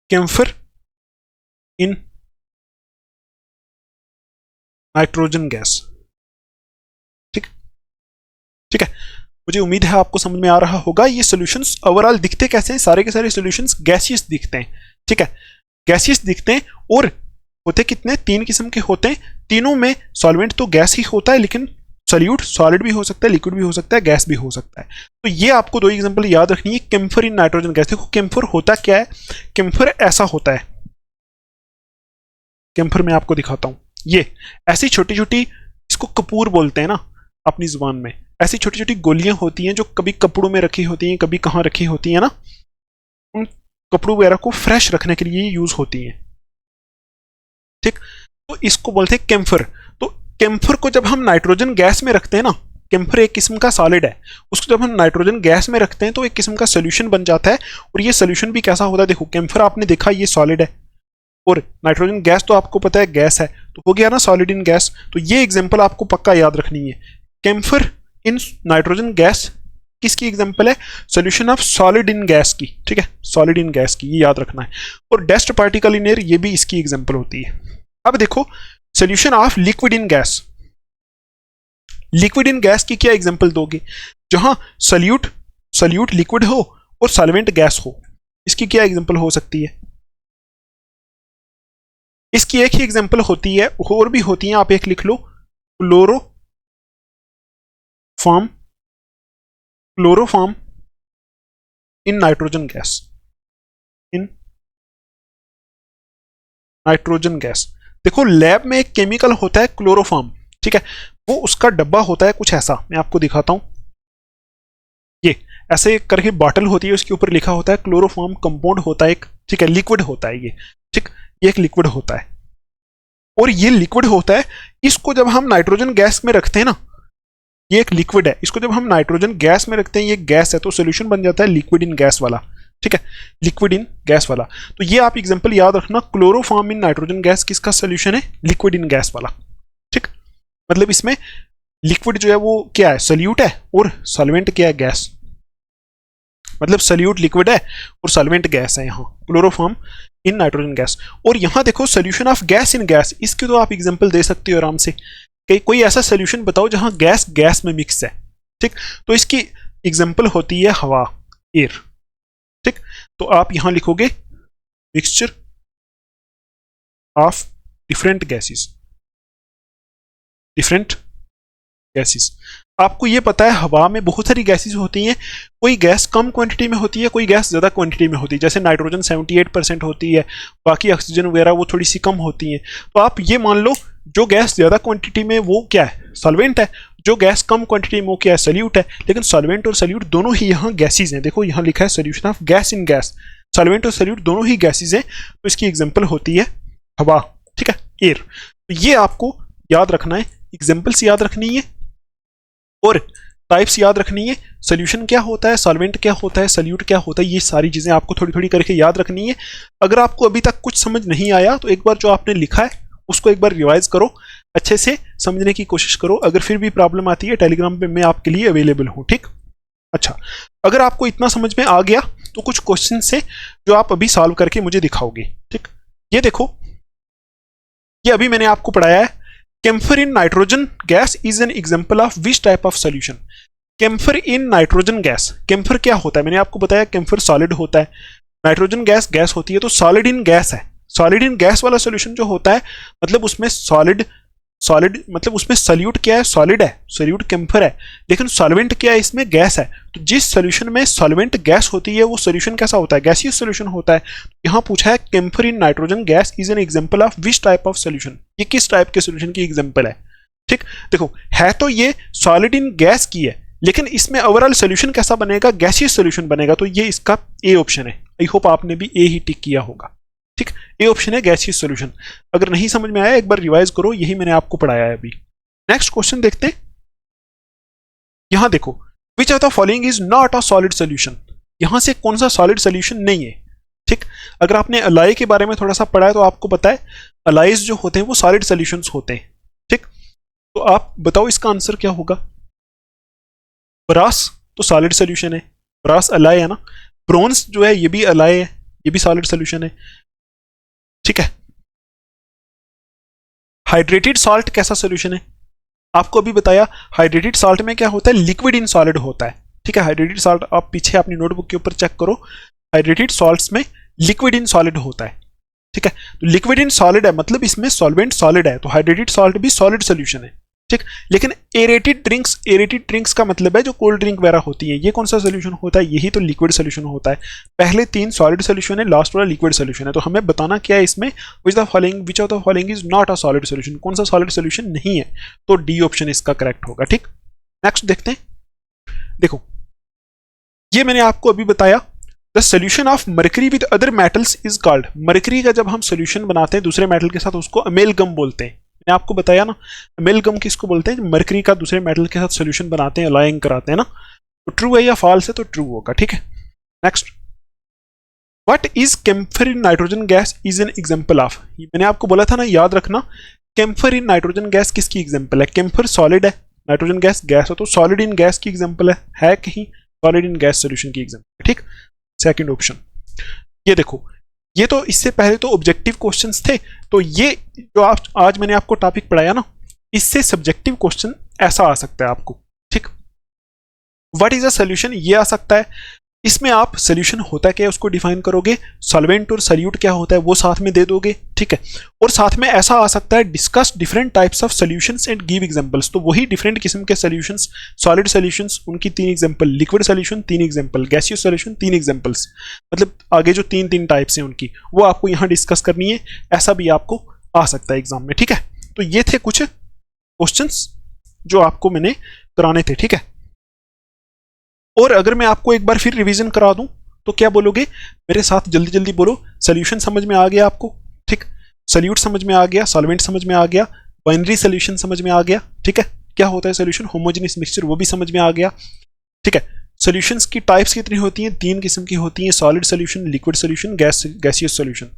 Camphor in nitrogen gas. ठीक, ठीक है, मुझे उम्मीद है आपको समझ में आ रहा होगा। ये सॉल्यूशंस ओवरऑल दिखते कैसे हैं, सारे के सारे सॉल्यूशंस गैसियस दिखते हैं। ठीक है, गैसियस दिखते हैं और होते कितने, 3 किस्म के होते हैं। तीनों में सॉल्वेंट तो गैस ही होता है, लेकिन सॉल्यूट सॉलिड भी हो सकता है, लिक्विड भी हो सकता है, गैस भी हो सकता है। तो ये आपको 2 एग्जांपल याद रखनी है। कैम्फर इन नाइट्रोजन गैस, देखो कैम्फर होता क्या है, कैम्फर ऐसा होता है, कैम्फर मैं आपको दिखाता हूं। ये ऐसी छोटी छोटी, इसको कपूर बोलते हैं ना अपनी जुबान में, ऐसी छोटी छोटी गोलियां होती हैं जो कभी कपड़ों में रखी होती हैं, कभी कहाँ रखी होती हैं ना, उन कपड़ों वगैरह को फ्रेश रखने के लिए यूज होती हैं। ठीक, तो इसको बोलते हैं कैम्फर। तो कैम्फर को जब हम नाइट्रोजन गैस में रखते हैं ना, कैम्फर एक किस्म का सॉलिड है, उसको जब हम नाइट्रोजन गैस में रखते हैं तो एक किस्म का सोल्यूशन बन जाता है। और ये सोल्यूशन भी कैसा होता है, देखो कैम्फर आपने देखा ये सॉलिड है और नाइट्रोजन गैस तो आपको पता है गैस है, तो हो गया ना सॉलिड इन गैस। तो ये एग्जांपल आपको पक्का याद रखनी है। कैम्फर इन नाइट्रोजन गैस किसकी एग्जांपल है, solution of solid in gas की। ठीक है, सॉलिड इन गैस की, ये याद रखना है। और डस्ट पार्टिकल इन एयर, ये भी इसकी एग्जांपल होती है। अब देखो solution of liquid in gas, liquid in gas की क्या एग्जांपल दोगे, जहां सॉल्यूट लिक्विड हो और सॉल्वेंट गैस हो, इसकी क्या एग्जांपल हो सकती है। इसकी एक ही एग्जांपल होती है, और भी होती हैं, आप एक लिख लो, chloroform in nitrogen gas, in nitrogen gas. देखो लैब में एक केमिकल होता है क्लोरोफॉर्म, ठीक है, वो उसका डब्बा होता है कुछ ऐसा, मैं आपको दिखाता हूं। ये ऐसे करके बॉटल होती है, उसके ऊपर लिखा होता है क्लोरोफॉर्म कंपाउंड होता है एक, ठीक है, लिक्विड होता है ये, ठीक, ये एक लिक्विड होता है। और ये लिक्विड होता है, इसको जब हम नाइट्रोजन गैस में रखते हैं ना, ये एक लिक्विड है, इसको जब हम नाइट्रोजन गैस में रखते हैं, ये गैस है, तो सोल्यूशन बन जाता है लिक्विड इन गैस वाला। ठीक है, लिक्विड इन गैस वाला। तो ये आप एग्जांपल याद रखना, क्लोरोफॉर्म इन नाइट्रोजन गैस किसका सोल्यूशन है, लिक्विड इन गैस वाला। ठीक, मतलब इसमें लिक्विड जो है वो क्या है, सोल्यूट है, और सॉल्वेंट क्या है, गैस। मतलब सोल्यूट लिक्विड है और सॉल्वेंट गैस है यहाँ, क्लोरोफॉर्म इन नाइट्रोजन गैस। और यहाँ देखो solution of gas in gas, इसकी तो आप एग्जांपल दे सकते हो आराम से, कोई ऐसा सोल्यूशन बताओ जहां गैस गैस में मिक्स है। ठीक, तो इसकी एग्जांपल होती है हवा, एयर। तो आप यहां लिखोगे mixture of different gases, different gases. आपको ये पता है हवा में बहुत सारी गैसेस होती हैं, कोई गैस कम क्वांटिटी में होती है, कोई गैस ज़्यादा क्वांटिटी में होती है। जैसे नाइट्रोजन 78% होती है, बाकी ऑक्सीजन वगैरह वो थोड़ी सी कम होती हैं। तो आप ये मान लो जो गैस ज़्यादा क्वांटिटी में वो क्या है, सॉल्वेंट है, जो गैस कम क्वांटिटी में वो क्या है, सॉल्यूट है। लेकिन सॉल्वेंट और सॉल्यूट दोनों ही यहाँ गैसेज हैं। देखो यहाँ लिखा है solution of gas in gas, solvent और सॉल्यूट दोनों ही गैसेज हैं। तो इसकी एग्जाम्पल होती है हवा, ठीक है, एयर। तो ये आपको याद रखना है, एग्जाम्पल्स याद रखनी है और टाइप्स याद रखनी है। सोल्यूशन क्या होता है, सॉल्वेंट क्या होता है, सॉल्यूट क्या होता है, ये सारी चीज़ें आपको थोड़ी थोड़ी करके याद रखनी है। अगर आपको अभी तक कुछ समझ नहीं आया तो एक बार जो आपने लिखा है उसको एक बार रिवाइज करो, अच्छे से समझने की कोशिश करो। अगर फिर भी प्रॉब्लम आती है टेलीग्राम पे मैं आपके लिए अवेलेबल हूँ, ठीक। अच्छा, अगर आपको इतना समझ में आ गया तो कुछ क्वेश्चन से जो आप अभी सॉल्व करके मुझे दिखाओगे, ठीक। ये देखो, ये अभी मैंने आपको पढ़ाया है, camphor in nitrogen gas is an example of which type of solution. Camphor in nitrogen gas, camphor क्या होता है, मैंने आपको बताया कैम्फर सॉलिड होता है, नाइट्रोजन गैस गैस होती है, तो सॉलिड इन गैस है। सॉलिड इन गैस वाला सोल्यूशन जो होता है मतलब उसमें सॉलिड मतलब उसमें सॉल्यूट क्या है, सॉलिड है, सॉल्यूट कैम्फर है, लेकिन सॉल्वेंट क्या है, इसमें गैस है। तो जिस सोल्यूशन में सॉल्वेंट गैस होती है वो सोल्यूशन कैसा होता है, गैसियस सोल्यूशन होता है। यहाँ पूछा है camphor in nitrogen gas is an example of which type of solution, ये किस टाइप के सोल्यूशन की एग्जांपल है, ठीक। देखो है तो ये सॉलिड इन गैस की है, लेकिन इसमें ओवरऑल सोल्यूशन कैसा बनेगा, गैसियस सोल्यूशन बनेगा। तो ये इसका ए ऑप्शन है। आई होप आपने भी ए ही टिक किया होगा, ठीक। ए ऑप्शन है गैसियस सोल्यूशन। अगर नहीं समझ में आया एक बार रिवाइज करो, यही मैंने आपको पढ़ाया है अभी। नेक्स्ट क्वेश्चन देखते हैं। यहां देखो, which of the following is not a solid solution, यहां से कौन सा सॉलिड सोल्यूशन नहीं है, ठीक। अगर आपने अलाई के बारे में थोड़ा सा पढ़ा है तो आपको पता है अलाइज जो होते हैं वो सॉलिड सोल्यूशंस होते हैं, ठीक। तो आप बताओ इसका आंसर क्या होगा। ब्रास तो सॉलिड सोल्यूशन है, ब्रास अलाई है ना। ब्रोंज जो है ये भी अलाई है, ये भी सॉलिड सोल्यूशन है, ठीक है। हाइड्रेटेड सॉल्ट कैसा सोल्यूशन है, आपको अभी बताया हाइड्रेटेड सॉल्ट में क्या होता है, लिक्विड इन सॉलिड होता है, ठीक है। हाइड्रेटेड सॉल्ट आप पीछे अपनी नोटबुक के ऊपर चेक करो, हाइड्रेटेड सॉल्ट्स में लिक्विड इन सॉलिड होता है, ठीक है। तो लिक्विड इन सॉलिड है मतलब इसमें सॉल्वेंट सॉलिड है, तो हाइड्रेटेड सॉल्ट भी सॉलिड सोल्यूशन है, ठीक। लेकिन एरेटेड ड्रिंक्स का मतलब है जो कोल्ड ड्रिंक वगैरह होती है, ये कौन सा सोल्यूशन होता है, यही तो लिक्विड सोल्यूशन होता है। पहले तीन सॉलिड सोल्यूशन है, लास्ट वाला लिक्विड सोल्यूशन है। तो हमें बताना क्या है इसमें, which of the following is not a solid solution, कौन सा सॉलिड सोल्यूशन नहीं है। तो डी ऑप्शन इसका करेक्ट होगा, ठीक। नेक्स्ट देखते हैं। देखो ये मैंने आपको अभी बताया, the solution of mercury with other metals is called. Mercury का जब हम सोल्यूशन बनाते हैं दूसरे मेटल के साथ उसको अमेलगम बोलते हैं। मैंने आपको बताया ना अमेलगम किसको बोलते हैं, मरकरी का दूसरे मेटल के साथ सोल्यूशन बनाते हैं, अलाइंग कराते हैं ना। तो ट्रू है या फॉल्स है, तो ट्रू होगा, ठीक है। Next, what is camphor in nitrogen gas is an example of. मैंने आपको बोला था ना, याद रखना, कैम्फर इन नाइट्रोजन गैस किसकी एग्जांपल है, कैम्फर सॉलिड है, नाइट्रोजन गैस गैस है, तो सॉलिड इन गैस की एग्जांपल है कहीं सॉलिड इन गैस सोल्यूशन की एग्जांपल, ठीक। Second option. ये देखो, ये तो इससे पहले तो ऑब्जेक्टिव क्वेश्चंस थे, तो ये जो आज मैंने आपको टॉपिक पढ़ाया ना, इससे सब्जेक्टिव क्वेश्चन ऐसा आ सकता है आपको, ठीक। व्हाट इज अ सोल्यूशन, ये आ सकता है। इसमें आप सोल्यूशन होता क्या है उसको डिफाइन करोगे, सॉल्वेंट और सॉल्यूट क्या होता है वो साथ में दे दोगे, ठीक है। और साथ में ऐसा आ सकता है, discuss different types of solutions and give examples. तो वही डिफरेंट किस्म के सोल्यूशंस, सॉलिड सोल्यूशंस उनकी 3 example, liquid solution 3 example, gaseous solution 3 examples, मतलब आगे जो 3 टाइप्स हैं उनकी वो आपको यहाँ डिस्कस करनी है। ऐसा भी आपको आ सकता है एग्जाम में, ठीक है। तो ये थे कुछ क्वेश्चंस जो आपको मैंने कराने थे, ठीक है। और अगर मैं आपको एक बार फिर रिवीजन करा दूं तो क्या बोलोगे, मेरे साथ जल्दी जल्दी बोलो। सोल्यूशन समझ में आ गया आपको, ठीक। सॉल्यूट समझ में आ गया, सॉल्वेंट समझ में आ गया, बाइनरी सोल्यूशन समझ में आ गया, ठीक है। क्या होता है सोल्यूशन, होमोजेनियस मिक्सचर, वो भी समझ में आ गया, ठीक है। सोल्यूशंस की टाइप्स कितनी होती हैं, 3 किस्म की होती हैं, solid solution, liquid solution, gaseous solution.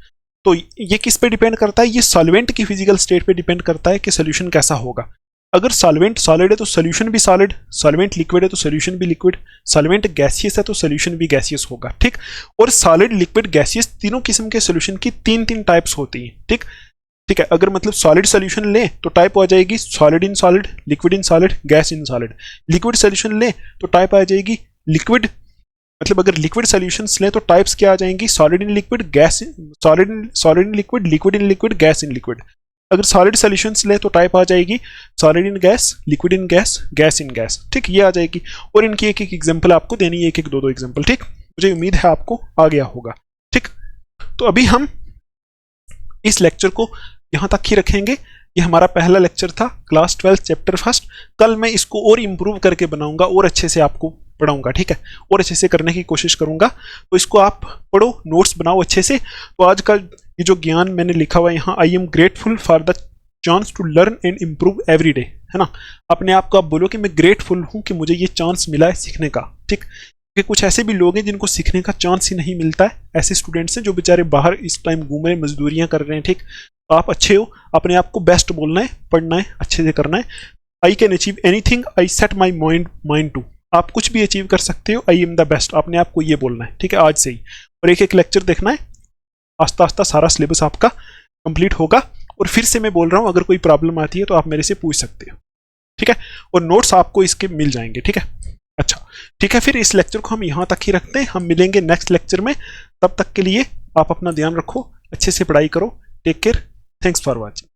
तो ये किस पे डिपेंड करता है, ये सॉल्वेंट की फिजिकल स्टेट पे डिपेंड करता है कि सोल्यूशन कैसा होगा। अगर सॉल्वेंट सॉलिड है तो सोल्यूशन भी सॉलिड, सॉल्वेंट लिक्विड है तो सोल्यूशन भी लिक्विड, सॉल्वेंट गैसियस है तो सोल्यूशन भी गैसियस होगा, ठीक। और सॉलिड, लिक्विड, गैसियस तीनों किस्म के सोल्यूशन की 3 टाइप्स होती हैं, ठीक। ठीक है, अगर मतलब सॉलिड सोल्यूशन लें तो टाइप आ जाएगी solid in solid, liquid in solid, gas in solid. Liquid solution लें तो टाइप आ जाएगी लिक्विड, मतलब अगर लिक्विड सॉल्यूशंस लें तो टाइप्स क्या आ जाएंगी, solid in liquid, gas, solid in liquid, liquid in liquid, gas in liquid. अगर सॉलिड सॉल्यूशंस लें तो टाइप आ जाएगी solid in gas, liquid in gas, gas in gas. ठीक, ये आ जाएगी। और इनकी एक एक एग्जांपल आपको देनी है, एक एक दो एग्जांपल। ठीक, मुझे उम्मीद है आपको आ गया होगा। ठीक, तो अभी हम इस लेक्चर को यहां तक ही रखेंगे। ये हमारा पहला लेक्चर था क्लास 12 चैप्टर फर्स्ट। कल मैं इसको और इम्प्रूव करके बनाऊंगा और अच्छे से आपको पढ़ाऊंगा। ठीक है, और अच्छे से करने की कोशिश करूंगा। तो इसको आप पढ़ो, नोट्स बनाओ अच्छे से। तो आज का ये जो ज्ञान मैंने लिखा हुआ है यहाँ, I am grateful for the chance to learn and improve every day, है ना। अपने आप को आप बोलो कि मैं ग्रेटफुल हूँ कि मुझे ये चांस मिला है सीखने का। ठीक, कि कुछ ऐसे भी लोग हैं जिनको सीखने का चांस ही नहीं मिलता है। ऐसे स्टूडेंट्स हैं जो बेचारे बाहर इस टाइम घूम रहे, मजदूरियां कर रहे हैं। ठीक, तो आप अच्छे हो, अपने आप को बेस्ट बोलना है, पढ़ना है, अच्छे से करना है। I can achieve anything I set my mind to. आप कुछ भी अचीव कर सकते हो, आई एम द बेस्ट, अपने आप को ये बोलना है। ठीक है, आज से ही। और एक एक लेक्चर देखना है, आस्ता आस्ता सारा सिलेबस आपका कंप्लीट होगा। और फिर से मैं बोल रहा हूँ, अगर कोई प्रॉब्लम आती है तो आप मेरे से पूछ सकते हो। ठीक है, और नोट्स आपको इसके मिल जाएंगे। ठीक है, अच्छा ठीक है, फिर इस लेक्चर को हम यहाँ तक ही रखते हैं। हम मिलेंगे नेक्स्ट लेक्चर में। तब तक के लिए आप अपना ध्यान रखो, अच्छे से पढ़ाई करो। Take care, thanks for watching.